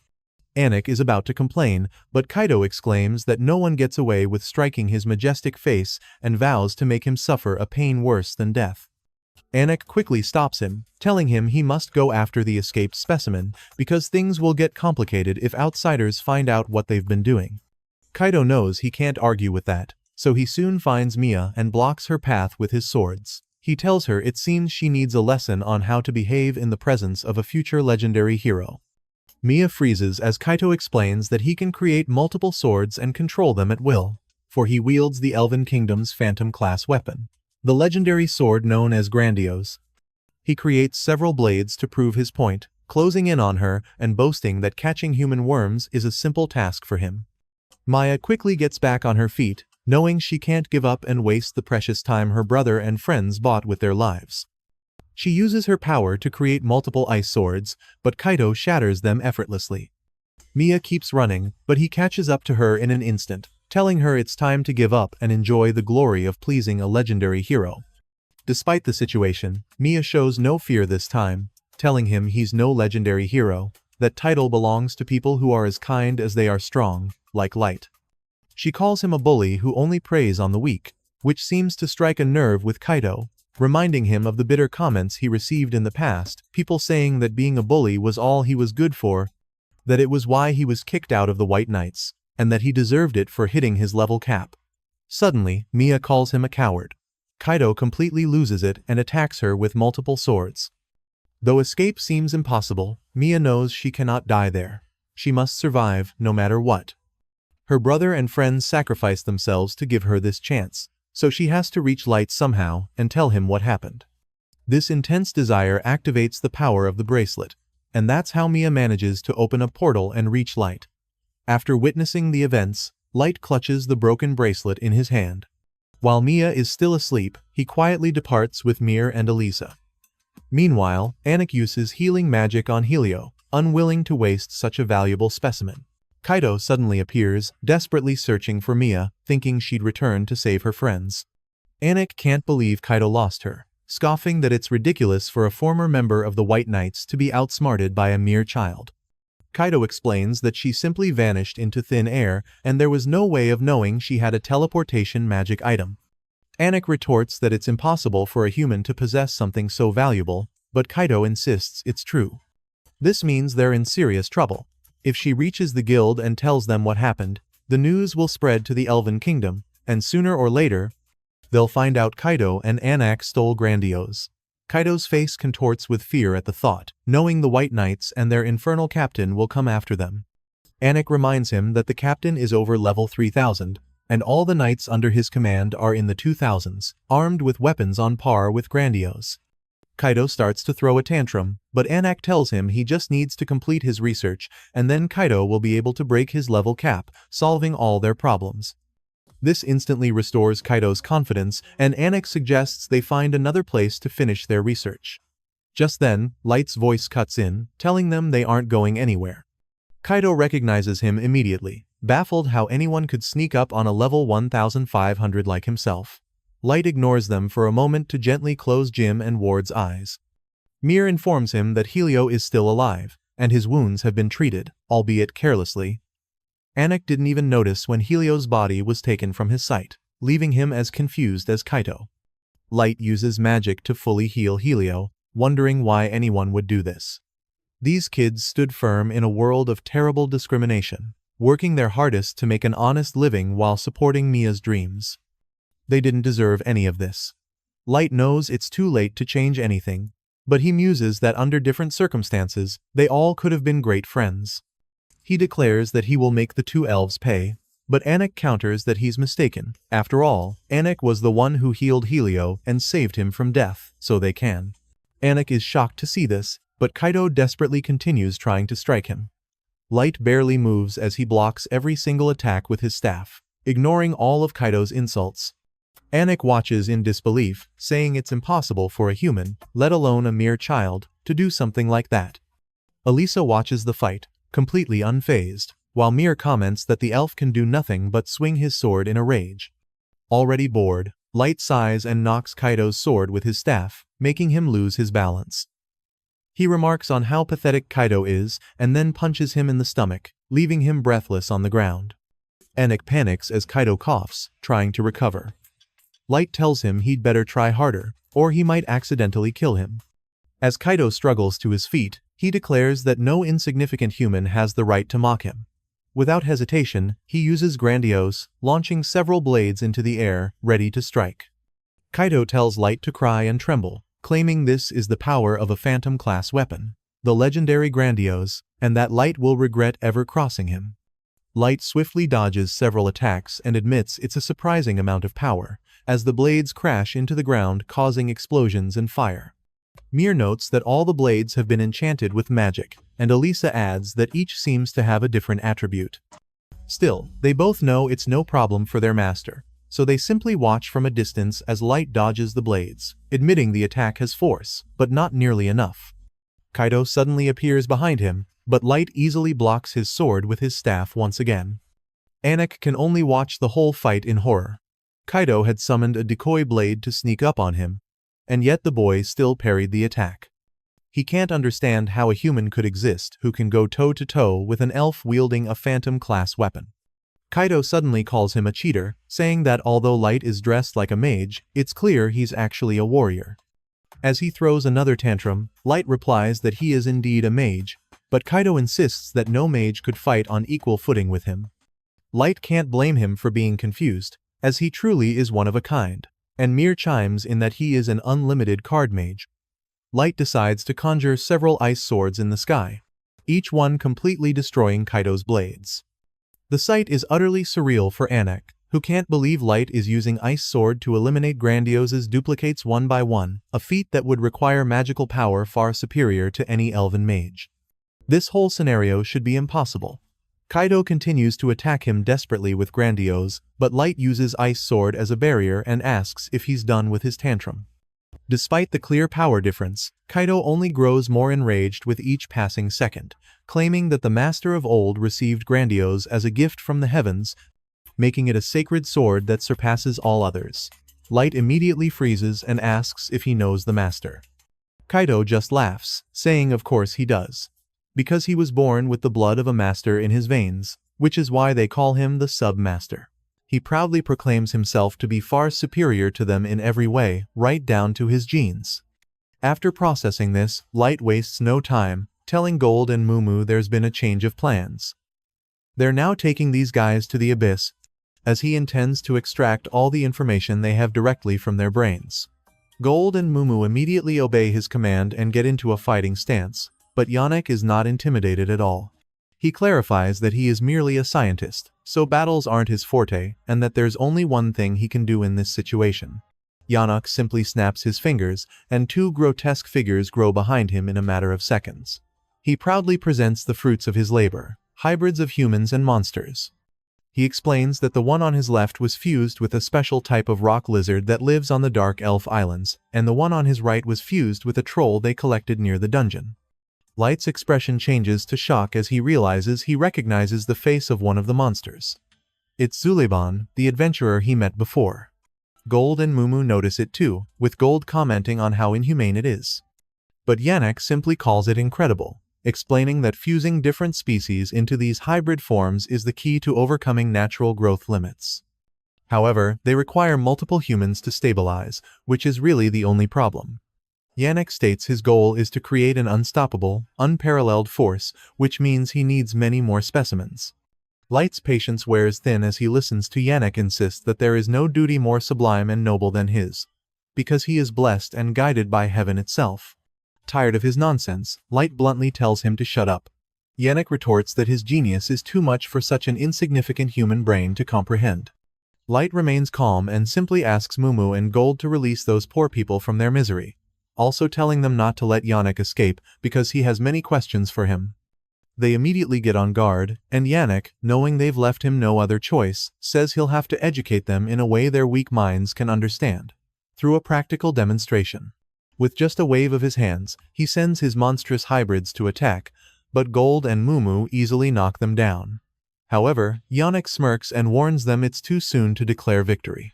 Anik is about to complain, but Kaido exclaims that no one gets away with striking his majestic face and vows to make him suffer a pain worse than death. Anik quickly stops him, telling him he must go after the escaped specimen because things will get complicated if outsiders find out what they've been doing. Kaido knows he can't argue with that, so he soon finds Mia and blocks her path with his swords. He tells her it seems she needs a lesson on how to behave in the presence of a future legendary hero. Mia freezes as Kaido explains that he can create multiple swords and control them at will, for he wields the Elven Kingdom's Phantom-class weapon, the legendary sword known as Grandiose. He creates several blades to prove his point, closing in on her and boasting that catching human worms is a simple task for him. Maya quickly gets back on her feet, knowing she can't give up and waste the precious time her brother and friends bought with their lives. She uses her power to create multiple ice swords, but Kaido shatters them effortlessly. Mia keeps running, but he catches up to her in an instant, telling her it's time to give up and enjoy the glory of pleasing a legendary hero. Despite the situation, Mia shows no fear this time, telling him he's no legendary hero, that title belongs to people who are as kind as they are strong, like Light. She calls him a bully who only preys on the weak, which seems to strike a nerve with Kaido, reminding him of the bitter comments he received in the past, people saying that being a bully was all he was good for, that it was why he was kicked out of the White Knights, and that he deserved it for hitting his level cap. Suddenly, Mia calls him a coward. Kaido completely loses it and attacks her with multiple swords. Though escape seems impossible, Mia knows she cannot die there. She must survive, no matter what. Her brother and friends sacrifice themselves to give her this chance, so she has to reach Light somehow and tell him what happened. This intense desire activates the power of the bracelet, and that's how Mia manages to open a portal and reach Light. After witnessing the events, Light clutches the broken bracelet in his hand. While Mia is still asleep, he quietly departs with Mir and Elisa. Meanwhile, Anik uses healing magic on Helio, unwilling to waste such a valuable specimen. Kaido suddenly appears, desperately searching for Mia, thinking she'd return to save her friends. Anik can't believe Kaido lost her, scoffing that it's ridiculous for a former member of the White Knights to be outsmarted by a mere child. Kaido explains that she simply vanished into thin air and there was no way of knowing she had a teleportation magic item. Anik retorts that it's impossible for a human to possess something so valuable, but Kaido insists it's true. This means they're in serious trouble. If she reaches the guild and tells them what happened, the news will spread to the Elven Kingdom, and sooner or later, they'll find out Kaido and Anak stole Grandiose. Kaido's face contorts with fear at the thought, knowing the White Knights and their infernal captain will come after them. Anak reminds him that the captain is over level 3000, and all the knights under his command are in the 2000s, armed with weapons on par with Grandiose. Kaido starts to throw a tantrum, but Anak tells him he just needs to complete his research, and then Kaido will be able to break his level cap, solving all their problems. This instantly restores Kaido's confidence, and Anak suggests they find another place to finish their research. Just then, Light's voice cuts in, telling them they aren't going anywhere. Kaido recognizes him immediately, baffled how anyone could sneak up on a level 1500 like himself. Light ignores them for a moment to gently close Jim and Ward's eyes. Mir informs him that Helio is still alive, and his wounds have been treated, albeit carelessly. Anak didn't even notice when Helio's body was taken from his sight, leaving him as confused as Kaido. Light uses magic to fully heal Helio, wondering why anyone would do this. These kids stood firm in a world of terrible discrimination, working their hardest to make an honest living while supporting Mia's dreams. They didn't deserve any of this. Light knows it's too late to change anything, but he muses that under different circumstances, they all could have been great friends. He declares that he will make the two elves pay, but Anak counters that he's mistaken. After all, Anak was the one who healed Helio and saved him from death, so they can. Anak is shocked to see this, but Kaido desperately continues trying to strike him. Light barely moves as he blocks every single attack with his staff, ignoring all of Kaido's insults. Anik watches in disbelief, saying it's impossible for a human, let alone a mere child, to do something like that. Elisa watches the fight, completely unfazed, while Mir comments that the elf can do nothing but swing his sword in a rage. Already bored, Light sighs and knocks Kaido's sword with his staff, making him lose his balance. He remarks on how pathetic Kaido is and then punches him in the stomach, leaving him breathless on the ground. Anik panics as Kaido coughs, trying to recover. Light tells him he'd better try harder, or he might accidentally kill him. As Kaido struggles to his feet, he declares that no insignificant human has the right to mock him. Without hesitation, he uses Grandiose, launching several blades into the air, ready to strike. Kaido tells Light to cry and tremble, claiming this is the power of a Phantom-class weapon, the legendary Grandiose, and that Light will regret ever crossing him. Light swiftly dodges several attacks and admits it's a surprising amount of power, as the blades crash into the ground causing explosions and fire. Mir notes that all the blades have been enchanted with magic, and Elisa adds that each seems to have a different attribute. Still, they both know it's no problem for their master, so they simply watch from a distance as Light dodges the blades, admitting the attack has force, but not nearly enough. Kaido suddenly appears behind him, but Light easily blocks his sword with his staff once again. Anik can only watch the whole fight in horror. Kaido had summoned a decoy blade to sneak up on him, and yet the boy still parried the attack. He can't understand how a human could exist who can go toe-to-toe with an elf wielding a Phantom-class weapon. Kaido suddenly calls him a cheater, saying that although Light is dressed like a mage, it's clear he's actually a warrior. As he throws another tantrum, Light replies that he is indeed a mage, but Kaido insists that no mage could fight on equal footing with him. Light can't blame him for being confused, as he truly is one of a kind, and Mir chimes in that he is an unlimited card mage. Light decides to conjure several ice swords in the sky, each one completely destroying Kaido's blades. The sight is utterly surreal for Anik, who can't believe Light is using Ice Sword to eliminate Grandiose's duplicates one by one, a feat that would require magical power far superior to any elven mage. This whole scenario should be impossible. Kaido continues to attack him desperately with Grandiose, but Light uses Ice Sword as a barrier and asks if he's done with his tantrum. Despite the clear power difference, Kaido only grows more enraged with each passing second, claiming that the Master of Old received Grandiose as a gift from the heavens, making it a sacred sword that surpasses all others. Light immediately freezes and asks if he knows the Master. Kaido just laughs, saying of course he does, because he was born with the blood of a master in his veins, which is why they call him the Sub-Master. He proudly proclaims himself to be far superior to them in every way, right down to his genes. After processing this, Light wastes no time, telling Gold and Mumu there's been a change of plans. They're now taking these guys to the abyss, as he intends to extract all the information they have directly from their brains. Gold and Mumu immediately obey his command and get into a fighting stance, but Yannick is not intimidated at all. He clarifies that he is merely a scientist, so battles aren't his forte, and that there's only one thing he can do in this situation. Yannick simply snaps his fingers, and two grotesque figures grow behind him in a matter of seconds. He proudly presents the fruits of his labor, hybrids of humans and monsters. He explains that the one on his left was fused with a special type of rock lizard that lives on the Dark Elf Islands, and the one on his right was fused with a troll they collected near the dungeon. Light's expression changes to shock as he realizes he recognizes the face of one of the monsters. It's Zuleban, the adventurer he met before. Gold and Mumu notice it too, with Gold commenting on how inhumane it is. But Yannick simply calls it incredible, explaining that fusing different species into these hybrid forms is the key to overcoming natural growth limits. However, they require multiple humans to stabilize, which is really the only problem. Yannick states his goal is to create an unstoppable, unparalleled force, which means he needs many more specimens. Light's patience wears thin as he listens to Yannick insist that there is no duty more sublime and noble than his, because he is blessed and guided by heaven itself. Tired of his nonsense, Light bluntly tells him to shut up. Yannick retorts that his genius is too much for such an insignificant human brain to comprehend. Light remains calm and simply asks Mumu and Gold to release those poor people from their misery. also telling them not to let Yannick escape because he has many questions for him. They immediately get on guard, and Yannick, knowing they've left him no other choice, says he'll have to educate them in a way their weak minds can understand. Through a practical demonstration. With just a wave of his hands, he sends his monstrous hybrids to attack, but Gold and Mumu easily knock them down. However, Yannick smirks and warns them it's too soon to declare victory.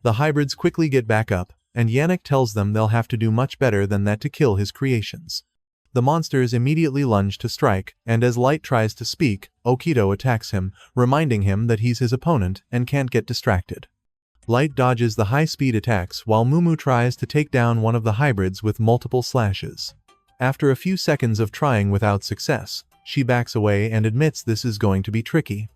The hybrids quickly get back up, and Yannick tells them they'll have to do much better than that to kill his creations. The monsters immediately lunge to strike, and as Light tries to speak, Okido attacks him, reminding him that he's his opponent and can't get distracted. Light dodges the high-speed attacks while Mumu tries to take down one of the hybrids with multiple slashes. After a few seconds of trying without success, she backs away and admits this is going to be tricky.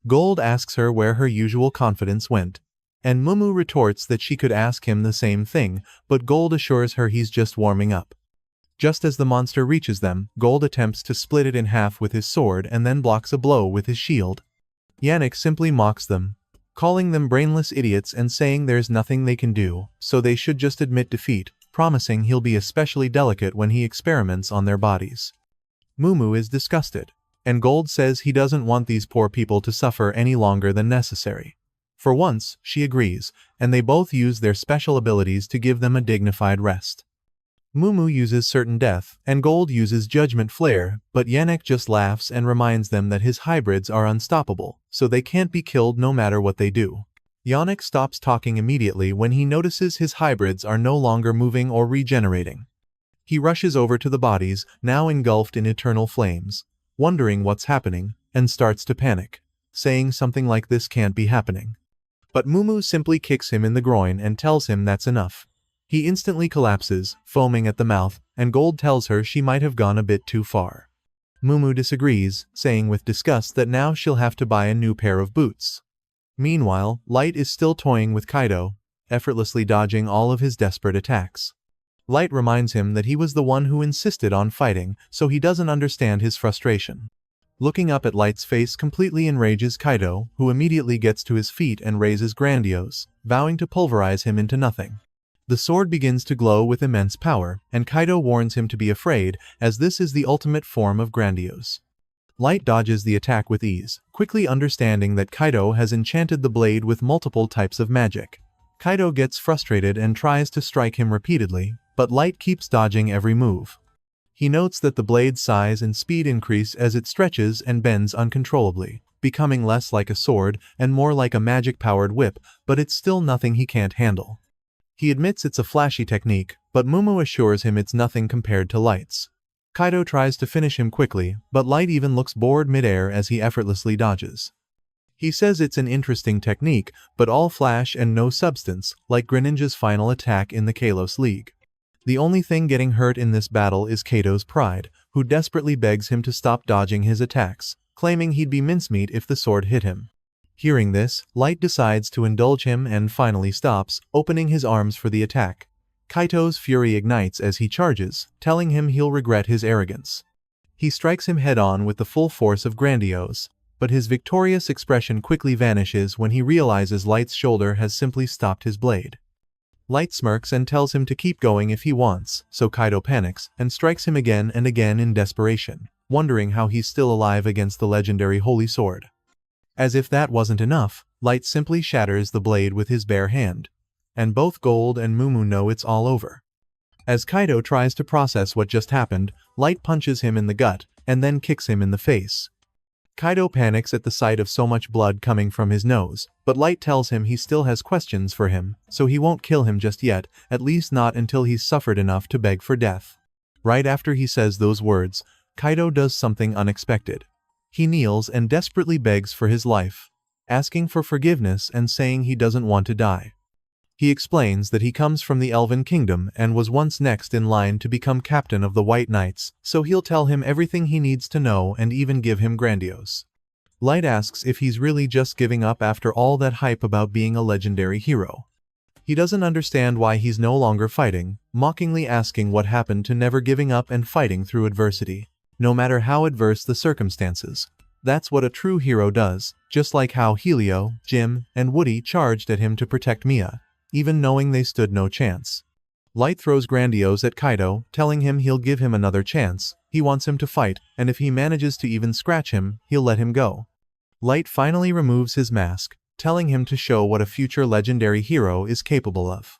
Gold asks her where her usual confidence went, and Mumu retorts that she could ask him the same thing, but Gold assures her he's just warming up. Just as the monster reaches them, Gold attempts to split it in half with his sword and then blocks a blow with his shield. Yannick simply mocks them, calling them brainless idiots and saying there's nothing they can do, so they should just admit defeat, promising he'll be especially delicate when he experiments on their bodies. Mumu is disgusted, and Gold says he doesn't want these poor people to suffer any longer than necessary. For once, she agrees, and they both use their special abilities to give them a dignified rest. Mumu uses certain death, and Gold uses judgment flare, but Yannick just laughs and reminds them that his hybrids are unstoppable, so they can't be killed no matter what they do. Yannick stops talking immediately when he notices his hybrids are no longer moving or regenerating. He rushes over to the bodies, now engulfed in eternal flames, wondering what's happening, and starts to panic, saying something like this can't be happening. But Mumu simply kicks him in the groin and tells him that's enough. He instantly collapses, foaming at the mouth, and Gold tells her she might have gone a bit too far. Mumu disagrees, saying with disgust that now she'll have to buy a new pair of boots. Meanwhile, Light is still toying with Kaido, effortlessly dodging all of his desperate attacks. Light reminds him that he was the one who insisted on fighting, so he doesn't understand his frustration. Looking up at Light's face completely enrages Kaido, who immediately gets to his feet and raises Grandiose, vowing to pulverize him into nothing. The sword begins to glow with immense power, and Kaido warns him to be afraid, as this is the ultimate form of Grandiose. Light dodges the attack with ease, quickly understanding that Kaido has enchanted the blade with multiple types of magic. Kaido gets frustrated and tries to strike him repeatedly, but Light keeps dodging every move. He notes that the blade's size and speed increase as it stretches and bends uncontrollably, becoming less like a sword and more like a magic-powered whip, but it's still nothing he can't handle. He admits it's a flashy technique, but Mumu assures him it's nothing compared to Light's. Kaido tries to finish him quickly, but Light even looks bored midair as he effortlessly dodges. He says it's an interesting technique, but all flash and no substance, like Greninja's final attack in the Kalos League. The only thing getting hurt in this battle is Kaido's pride, who desperately begs him to stop dodging his attacks, claiming he'd be mincemeat if the sword hit him. Hearing this, Light decides to indulge him and finally stops, opening his arms for the attack. Kaito's fury ignites as he charges, telling him he'll regret his arrogance. He strikes him head-on with the full force of Grandiose, but his victorious expression quickly vanishes when he realizes Light's shoulder has simply stopped his blade. Light smirks and tells him to keep going if he wants, so Kaido panics and strikes him again and again in desperation, wondering how he's still alive against the legendary Holy Sword. As if that wasn't enough, Light simply shatters the blade with his bare hand, and both Gold and Mumu know it's all over. As Kaido tries to process what just happened, Light punches him in the gut, and then kicks him in the face. Kaido panics at the sight of so much blood coming from his nose, but Light tells him he still has questions for him, so he won't kill him just yet, at least not until he's suffered enough to beg for death. Right after he says those words, Kaido does something unexpected. He kneels and desperately begs for his life, asking for forgiveness and saying he doesn't want to die. He explains that he comes from the Elven Kingdom and was once next in line to become captain of the White Knights, so he'll tell him everything he needs to know and even give him Grandiose. Light asks if he's really just giving up after all that hype about being a legendary hero. He doesn't understand why he's no longer fighting, mockingly asking what happened to never giving up and fighting through adversity. No matter how adverse the circumstances. That's what a true hero does, just like how Helio, Jim, and Woody charged at him to protect Mia, even knowing they stood no chance. Light throws Grandiose at Kaido, telling him he'll give him another chance. He wants him to fight, and if he manages to even scratch him, he'll let him go. Light finally removes his mask, telling him to show what a future legendary hero is capable of,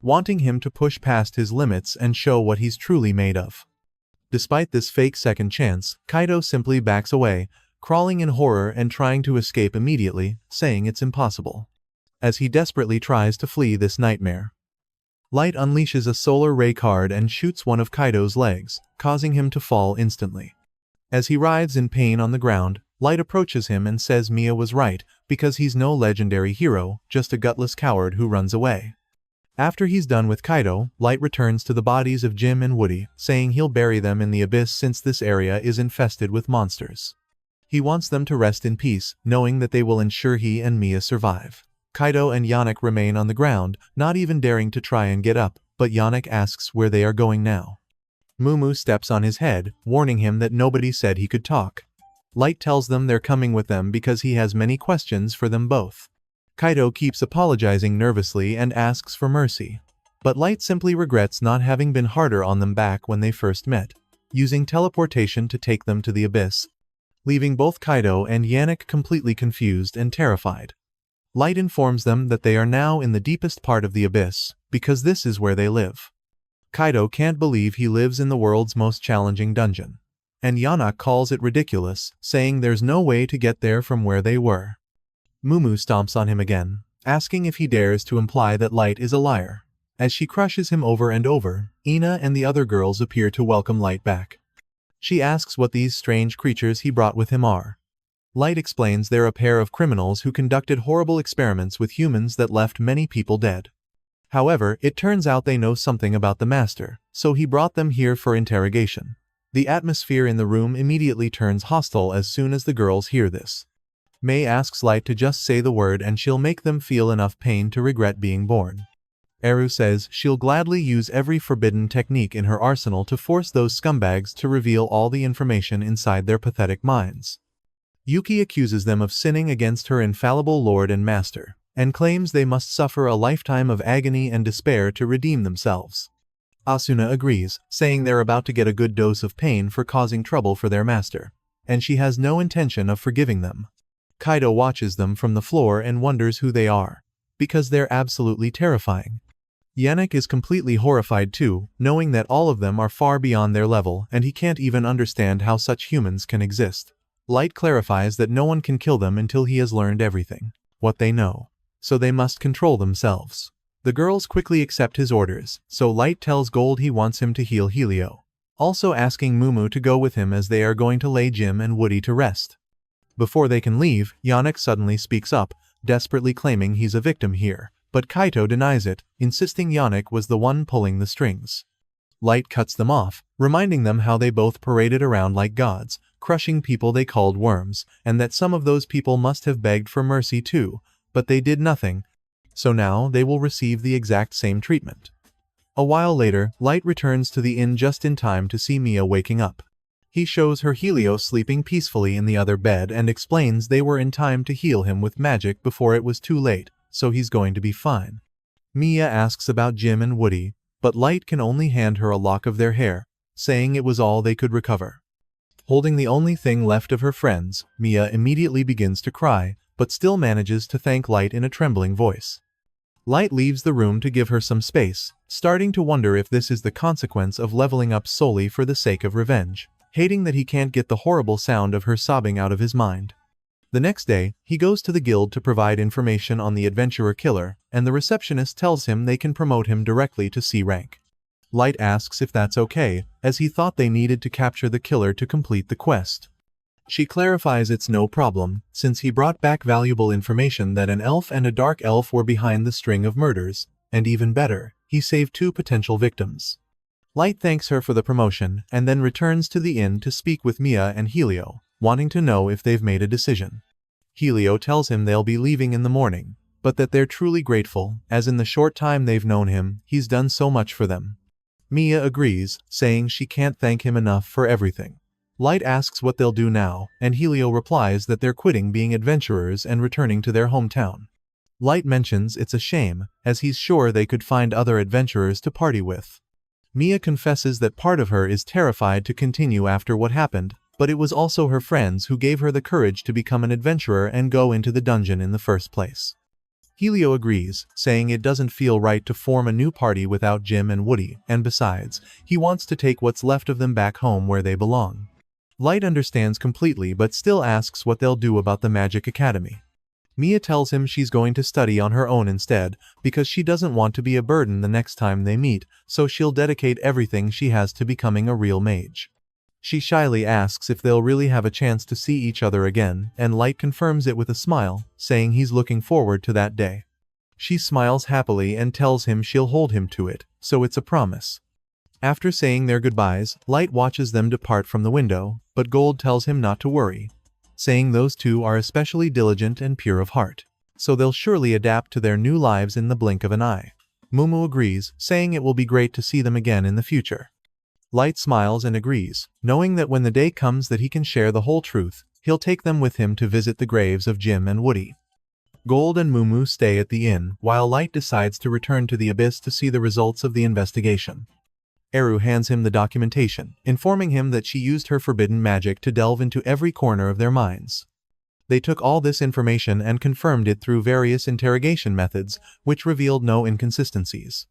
wanting him to push past his limits and show what he's truly made of. Despite this fake second chance, Kaido simply backs away, crawling in horror and trying to escape immediately, saying it's impossible, as he desperately tries to flee this nightmare. Light unleashes a solar ray card and shoots one of Kaido's legs, causing him to fall instantly. As he writhes in pain on the ground, Light approaches him and says Mia was right, because he's no legendary hero, just a gutless coward who runs away. After he's done with Kaido, Light returns to the bodies of Jim and Woody, saying he'll bury them in the abyss since this area is infested with monsters. He wants them to rest in peace, knowing that they will ensure he and Mia survive. Kaido and Yannick remain on the ground, not even daring to try and get up, but Yannick asks where they are going now. Mumu steps on his head, warning him that nobody said he could talk. Light tells them they're coming with them because he has many questions for them both. Kaido keeps apologizing nervously and asks for mercy, but Light simply regrets not having been harder on them back when they first met, using teleportation to take them to the abyss, leaving both Kaido and Yannick completely confused and terrified. Light informs them that they are now in the deepest part of the abyss, because this is where they live. Kaido can't believe he lives in the world's most challenging dungeon, and Yannick calls it ridiculous, saying there's no way to get there from where they were. Mumu stomps on him again, asking if he dares to imply that Light is a liar. As she crushes him over and over, Ina and the other girls appear to welcome Light back. She asks what these strange creatures he brought with him are. Light explains they're a pair of criminals who conducted horrible experiments with humans that left many people dead. However, it turns out they know something about the Master, so he brought them here for interrogation. The atmosphere in the room immediately turns hostile as soon as the girls hear this. May asks Light to just say the word and she'll make them feel enough pain to regret being born. Eru says she'll gladly use every forbidden technique in her arsenal to force those scumbags to reveal all the information inside their pathetic minds. Yuki accuses them of sinning against her infallible Lord and Master, and claims they must suffer a lifetime of agony and despair to redeem themselves. Asuna agrees, saying they're about to get a good dose of pain for causing trouble for their master, and she has no intention of forgiving them. Kaido watches them from the floor and wonders who they are, because they're absolutely terrifying. Yannick is completely horrified too, knowing that all of them are far beyond their level and he can't even understand how such humans can exist. Light clarifies that no one can kill them until he has learned everything, what they know, so they must control themselves. The girls quickly accept his orders, so Light tells Gold he wants him to heal Helio, also asking Mumu to go with him as they are going to lay Jim and Woody to rest. Before they can leave, Yannick suddenly speaks up, desperately claiming he's a victim here, but Kaito denies it, insisting Yannick was the one pulling the strings. Light cuts them off, reminding them how they both paraded around like gods, crushing people they called worms, and that some of those people must have begged for mercy too, but they did nothing, so now they will receive the exact same treatment. A while later, Light returns to the inn just in time to see Mia waking up. He shows her Helio sleeping peacefully in the other bed and explains they were in time to heal him with magic before it was too late, so he's going to be fine. Mia asks about Jim and Woody, but Light can only hand her a lock of their hair, saying it was all they could recover. Holding the only thing left of her friends, Mia immediately begins to cry, but still manages to thank Light in a trembling voice. Light leaves the room to give her some space, starting to wonder if this is the consequence of leveling up solely for the sake of revenge, hating that he can't get the horrible sound of her sobbing out of his mind. The next day, he goes to the guild to provide information on the adventurer killer, and the receptionist tells him they can promote him directly to C rank. Light asks if that's okay, as he thought they needed to capture the killer to complete the quest. She clarifies it's no problem, since he brought back valuable information that an elf and a dark elf were behind the string of murders, and even better, he saved 2 potential victims. Light thanks her for the promotion, and then returns to the inn to speak with Mia and Helio, wanting to know if they've made a decision. Helio tells him they'll be leaving in the morning, but that they're truly grateful, as in the short time they've known him, he's done so much for them. Mia agrees, saying she can't thank him enough for everything. Light asks what they'll do now, and Helio replies that they're quitting being adventurers and returning to their hometown. Light mentions it's a shame, as he's sure they could find other adventurers to party with. Mia confesses that part of her is terrified to continue after what happened, but it was also her friends who gave her the courage to become an adventurer and go into the dungeon in the first place. Helio agrees, saying it doesn't feel right to form a new party without Jim and Woody, and besides, he wants to take what's left of them back home where they belong. Light understands completely but still asks what they'll do about the Magic Academy. Mia tells him she's going to study on her own instead, because she doesn't want to be a burden the next time they meet, so she'll dedicate everything she has to becoming a real mage. She shyly asks if they'll really have a chance to see each other again, and Light confirms it with a smile, saying he's looking forward to that day. She smiles happily and tells him she'll hold him to it, so it's a promise. After saying their goodbyes, Light watches them depart from the window, but Gold tells him not to worry, saying those two are especially diligent and pure of heart, so they'll surely adapt to their new lives in the blink of an eye. Mumu agrees, saying it will be great to see them again in the future. Light smiles and agrees, knowing that when the day comes that he can share the whole truth, he'll take them with him to visit the graves of Jim and Woody. Gold and Mumu stay at the inn, while Light decides to return to the Abyss to see the results of the investigation. Eru hands him the documentation, informing him that she used her forbidden magic to delve into every corner of their minds. They took all this information and confirmed it through various interrogation methods, which revealed no inconsistencies.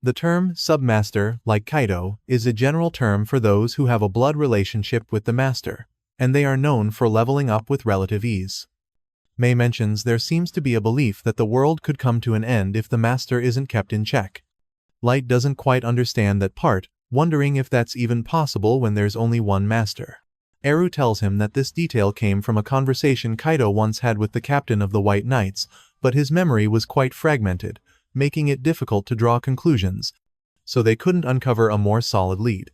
The term submaster, like Kaido, is a general term for those who have a blood relationship with the master, and they are known for leveling up with relative ease. May mentions there seems to be a belief that the world could come to an end if the master isn't kept in check. Light doesn't quite understand that part, wondering if that's even possible when there's only one master. Eru tells him that this detail came from a conversation Kaido once had with the captain of the White Knights, but his memory was quite fragmented, making it difficult to draw conclusions, so they couldn't uncover a more solid lead.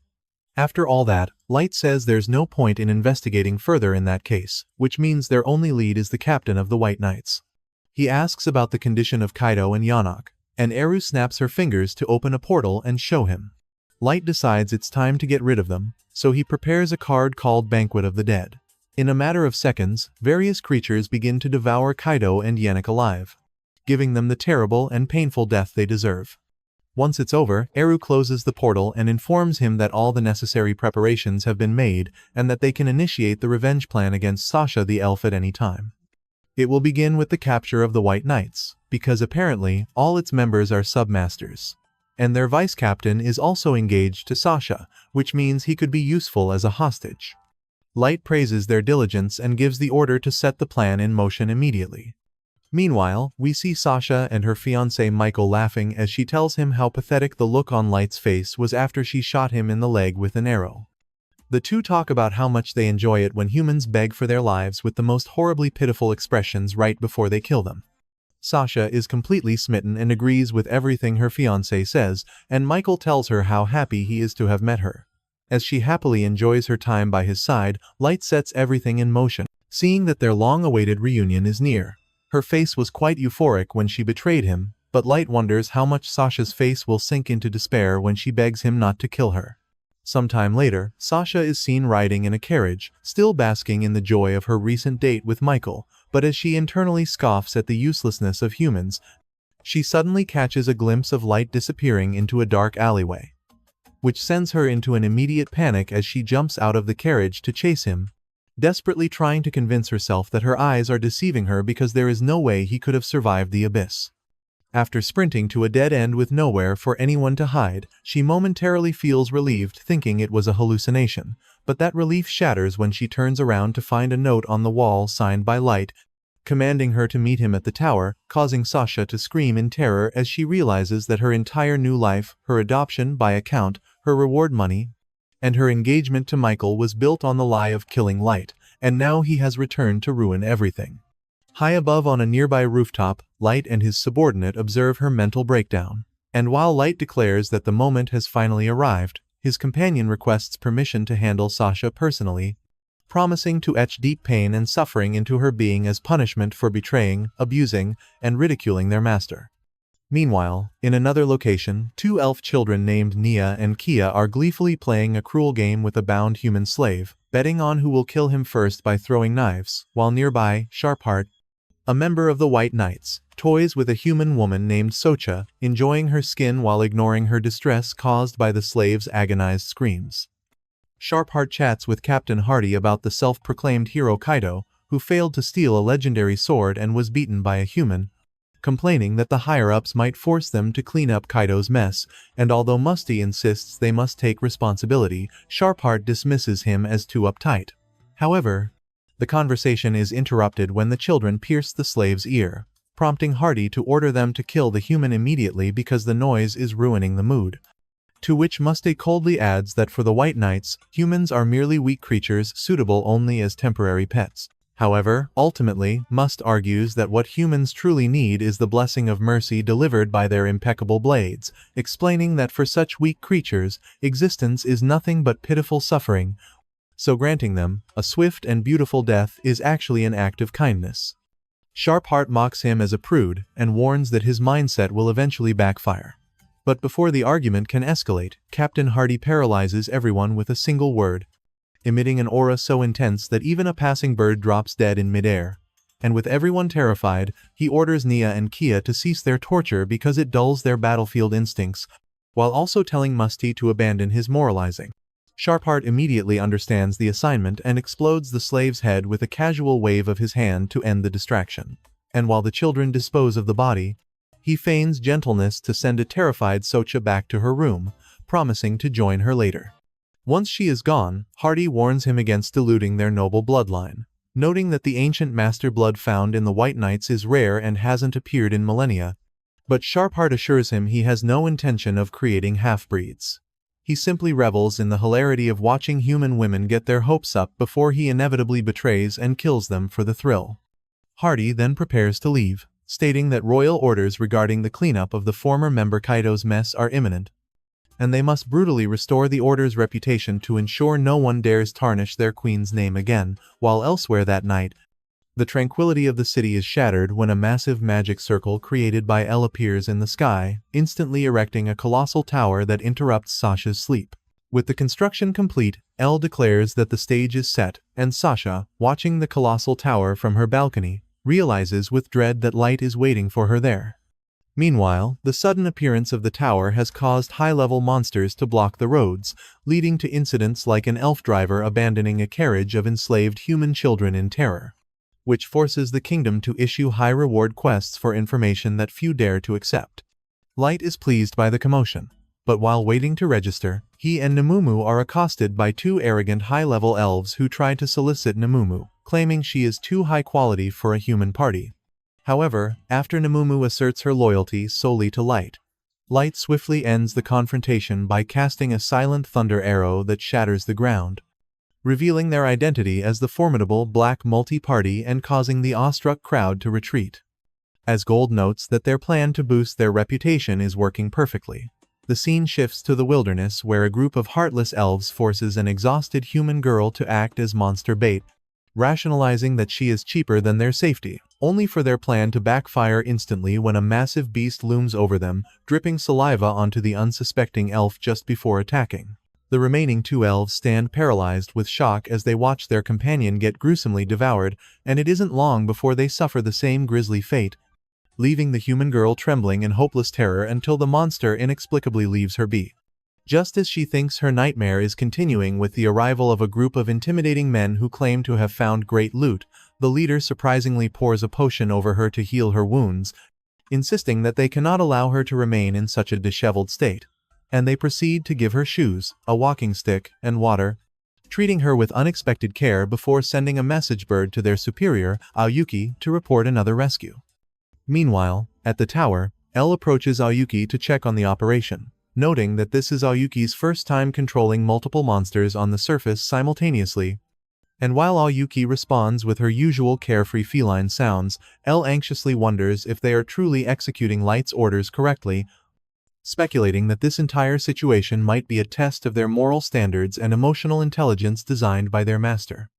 After all that, Light says there's no point in investigating further in that case, which means their only lead is the captain of the White Knights. He asks about the condition of Kaido and Yanok, and Eru snaps her fingers to open a portal and show him. Light decides it's time to get rid of them, so he prepares a card called Banquet of the Dead. In a matter of seconds, various creatures begin to devour Kaido and Yannick alive, giving them the terrible and painful death they deserve. Once it's over, Eru closes the portal and informs him that all the necessary preparations have been made and that they can initiate the revenge plan against Sasha the elf at any time. It will begin with the capture of the White Knights, because apparently all its members are submasters. And their vice-captain is also engaged to Sasha, which means he could be useful as a hostage. Light praises their diligence and gives the order to set the plan in motion immediately. Meanwhile, we see Sasha and her fiancé Michael laughing as she tells him how pathetic the look on Light's face was after she shot him in the leg with an arrow. The two talk about how much they enjoy it when humans beg for their lives with the most horribly pitiful expressions right before they kill them. Sasha is completely smitten and agrees with everything her fiancé says, and Michael tells her how happy he is to have met her. As she happily enjoys her time by his side, Light sets everything in motion, seeing that their long-awaited reunion is near. Her face was quite euphoric when she betrayed him, but Light wonders how much Sasha's face will sink into despair when she begs him not to kill her. Sometime later, Sasha is seen riding in a carriage, still basking in the joy of her recent date with Michael, but as she internally scoffs at the uselessness of humans, she suddenly catches a glimpse of Light disappearing into a dark alleyway, which sends her into an immediate panic as she jumps out of the carriage to chase him, desperately trying to convince herself that her eyes are deceiving her because there is no way he could have survived the abyss. After sprinting to a dead end with nowhere for anyone to hide, she momentarily feels relieved thinking it was a hallucination, but that relief shatters when she turns around to find a note on the wall signed by Light, commanding her to meet him at the tower, causing Sasha to scream in terror as she realizes that her entire new life, her adoption by account, her reward money, and her engagement to Michael was built on the lie of killing Light, and now he has returned to ruin everything. High above on a nearby rooftop, Light and his subordinate observe her mental breakdown, and while Light declares that the moment has finally arrived, his companion requests permission to handle Sasha personally, promising to etch deep pain and suffering into her being as punishment for betraying, abusing, and ridiculing their master. Meanwhile, in another location, two elf children named Nia and Kia are gleefully playing a cruel game with a bound human slave, betting on who will kill him first by throwing knives, while nearby, Sharpheart, a member of the White Knights, toys with a human woman named Socha, enjoying her skin while ignoring her distress caused by the slave's agonized screams. Sharpheart chats with Captain Hardy about the self-proclaimed hero Kaido, who failed to steal a legendary sword and was beaten by a human, complaining that the higher-ups might force them to clean up Kaido's mess, and although Musty insists they must take responsibility, Sharpheart dismisses him as too uptight. However, the conversation is interrupted when the children pierce the slave's ear, prompting Hardy to order them to kill the human immediately because the noise is ruining the mood. To which Musty coldly adds that for the White Knights, humans are merely weak creatures suitable only as temporary pets. However, ultimately, Must argues that what humans truly need is the blessing of mercy delivered by their impeccable blades, explaining that for such weak creatures, existence is nothing but pitiful suffering, so granting them a swift and beautiful death is actually an act of kindness. Sharpheart mocks him as a prude and warns that his mindset will eventually backfire. But before the argument can escalate, Captain Hardy paralyzes everyone with a single word, emitting an aura so intense that even a passing bird drops dead in midair. And with everyone terrified, he orders Nia and Kia to cease their torture because it dulls their battlefield instincts, while also telling Musty to abandon his moralizing. Sharpheart immediately understands the assignment and explodes the slave's head with a casual wave of his hand to end the distraction. And while the children dispose of the body, he feigns gentleness to send a terrified Socha back to her room, promising to join her later. Once she is gone, Hardy warns him against diluting their noble bloodline, noting that the ancient master blood found in the White Knights is rare and hasn't appeared in millennia. But Sharpheart assures him he has no intention of creating half-breeds. He simply revels in the hilarity of watching human women get their hopes up before he inevitably betrays and kills them for the thrill. Hardy then prepares to leave, stating that royal orders regarding the cleanup of the former member Kaido's mess are imminent, and they must brutally restore the order's reputation to ensure no one dares tarnish their queen's name again, while elsewhere that night, the tranquility of the city is shattered when a massive magic circle created by El appears in the sky, instantly erecting a colossal tower that interrupts Sasha's sleep. With the construction complete, El declares that the stage is set, and Sasha, watching the colossal tower from her balcony, realizes with dread that Light is waiting for her there. Meanwhile, the sudden appearance of the tower has caused high-level monsters to block the roads, leading to incidents like an elf driver abandoning a carriage of enslaved human children in terror, which forces the kingdom to issue high-reward quests for information that few dare to accept. Light is pleased by the commotion, but while waiting to register, he and Namumu are accosted by two arrogant high-level elves who try to solicit Namumu, claiming she is too high quality for a human party. However, after Namumu asserts her loyalty solely to Light, Light swiftly ends the confrontation by casting a silent thunder arrow that shatters the ground, revealing their identity as the formidable Black Multi-Party and causing the awestruck crowd to retreat. As Gold notes that their plan to boost their reputation is working perfectly, the scene shifts to the wilderness where a group of heartless elves forces an exhausted human girl to act as monster bait, rationalizing that she is cheaper than their safety, only for their plan to backfire instantly when a massive beast looms over them, dripping saliva onto the unsuspecting elf just before attacking. The remaining two elves stand paralyzed with shock as they watch their companion get gruesomely devoured, and it isn't long before they suffer the same grisly fate, leaving the human girl trembling in hopeless terror until the monster inexplicably leaves her be. Just as she thinks her nightmare is continuing with the arrival of a group of intimidating men who claim to have found great loot, the leader surprisingly pours a potion over her to heal her wounds, insisting that they cannot allow her to remain in such a disheveled state. And they proceed to give her shoes, a walking stick, and water, treating her with unexpected care before sending a message bird to their superior, Aoyuki, to report another rescue. Meanwhile, at the tower, El approaches Aoyuki to check on the operation, noting that this is Aoyuki's first time controlling multiple monsters on the surface simultaneously. And while Aoyuki responds with her usual carefree feline sounds, El anxiously wonders if they are truly executing Light's orders correctly, speculating that this entire situation might be a test of their moral standards and emotional intelligence designed by their master.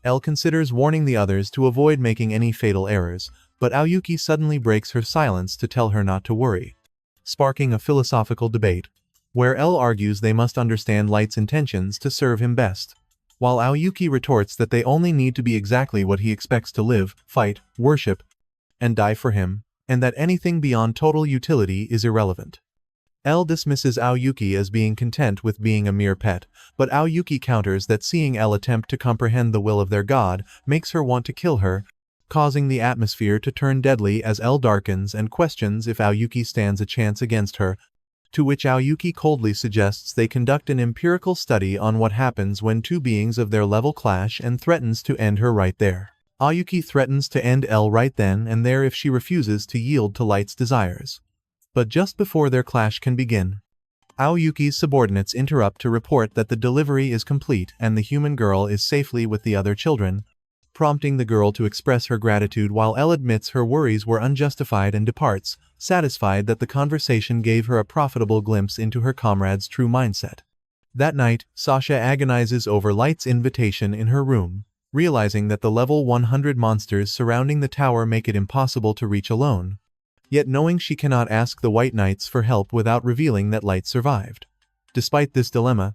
El considers warning the others to avoid making any fatal errors, but Aoyuki suddenly breaks her silence to tell her not to worry, sparking a philosophical debate, where El argues they must understand Light's intentions to serve him best, while Aoyuki retorts that they only need to be exactly what he expects to live, fight, worship, and die for him, and that anything beyond total utility is irrelevant. L dismisses Aoyuki as being content with being a mere pet, but Aoyuki counters that seeing L attempt to comprehend the will of their god makes her want to kill her, causing the atmosphere to turn deadly as L darkens and questions if Aoyuki stands a chance against her, to which Aoyuki coldly suggests they conduct an empirical study on what happens when two beings of their level clash and threatens to end her right there. Aoyuki threatens to end L right then and there if she refuses to yield to Light's desires. But just before their clash can begin, Aoyuki's subordinates interrupt to report that the delivery is complete and the human girl is safely with the other children, prompting the girl to express her gratitude while Elle admits her worries were unjustified and departs, satisfied that the conversation gave her a profitable glimpse into her comrade's true mindset. That night, Sasha agonizes over Light's invitation in her room, realizing that the level 100 monsters surrounding the tower make it impossible to reach alone. Yet knowing she cannot ask the White Knights for help without revealing that Light survived. Despite this dilemma,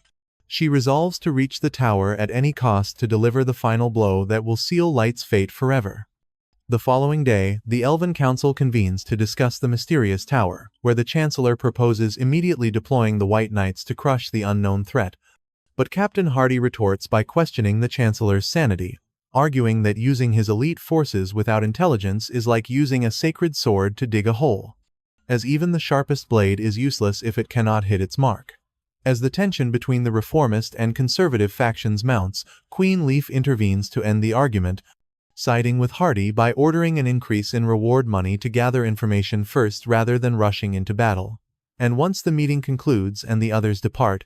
she resolves to reach the tower at any cost to deliver the final blow that will seal Light's fate forever. The following day, the Elven Council convenes to discuss the mysterious tower, where the Chancellor proposes immediately deploying the White Knights to crush the unknown threat. But Captain Hardy retorts by questioning the Chancellor's sanity, arguing that using his elite forces without intelligence is like using a sacred sword to dig a hole, as even the sharpest blade is useless if it cannot hit its mark. As the tension between the reformist and conservative factions mounts, Queen Leaf intervenes to end the argument, siding with Hardy by ordering an increase in reward money to gather information first rather than rushing into battle. And once the meeting concludes and the others depart,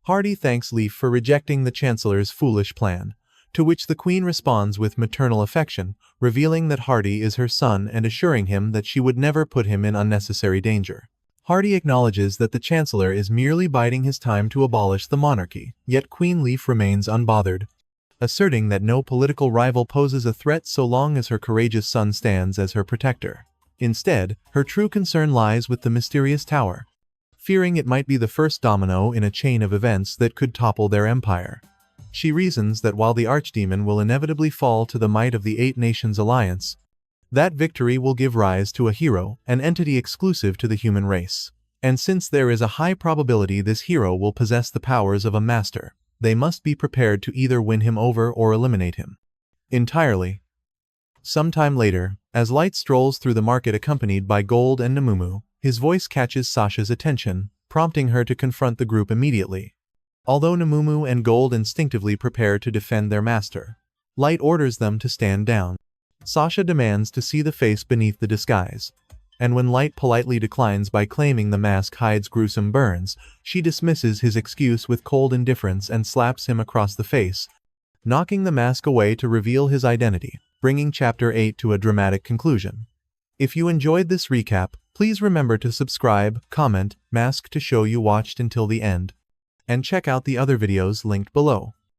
Hardy thanks Leaf for rejecting the Chancellor's foolish plan, to which the Queen responds with maternal affection, revealing that Hardy is her son and assuring him that she would never put him in unnecessary danger. Hardy acknowledges that the Chancellor is merely biding his time to abolish the monarchy, yet Queen Leaf remains unbothered, asserting that no political rival poses a threat so long as her courageous son stands as her protector. Instead, her true concern lies with the mysterious tower, fearing it might be the first domino in a chain of events that could topple their empire. She reasons that while the Archdemon will inevitably fall to the might of the Eight Nations Alliance, that victory will give rise to a hero, an entity exclusive to the human race. And since there is a high probability this hero will possess the powers of a master, they must be prepared to either win him over or eliminate him entirely. Sometime later, as Light strolls through the market accompanied by Gold and Namumu, his voice catches Sasha's attention, prompting her to confront the group immediately. Although Namumu and Gold instinctively prepare to defend their master, Light orders them to stand down. Sasha demands to see the face beneath the disguise, and when Light politely declines by claiming the mask hides gruesome burns, she dismisses his excuse with cold indifference and slaps him across the face, knocking the mask away to reveal his identity, bringing Chapter 8 to a dramatic conclusion. If you enjoyed this recap, please remember to subscribe, comment, mask to show you watched until the end, and check out the other videos linked below.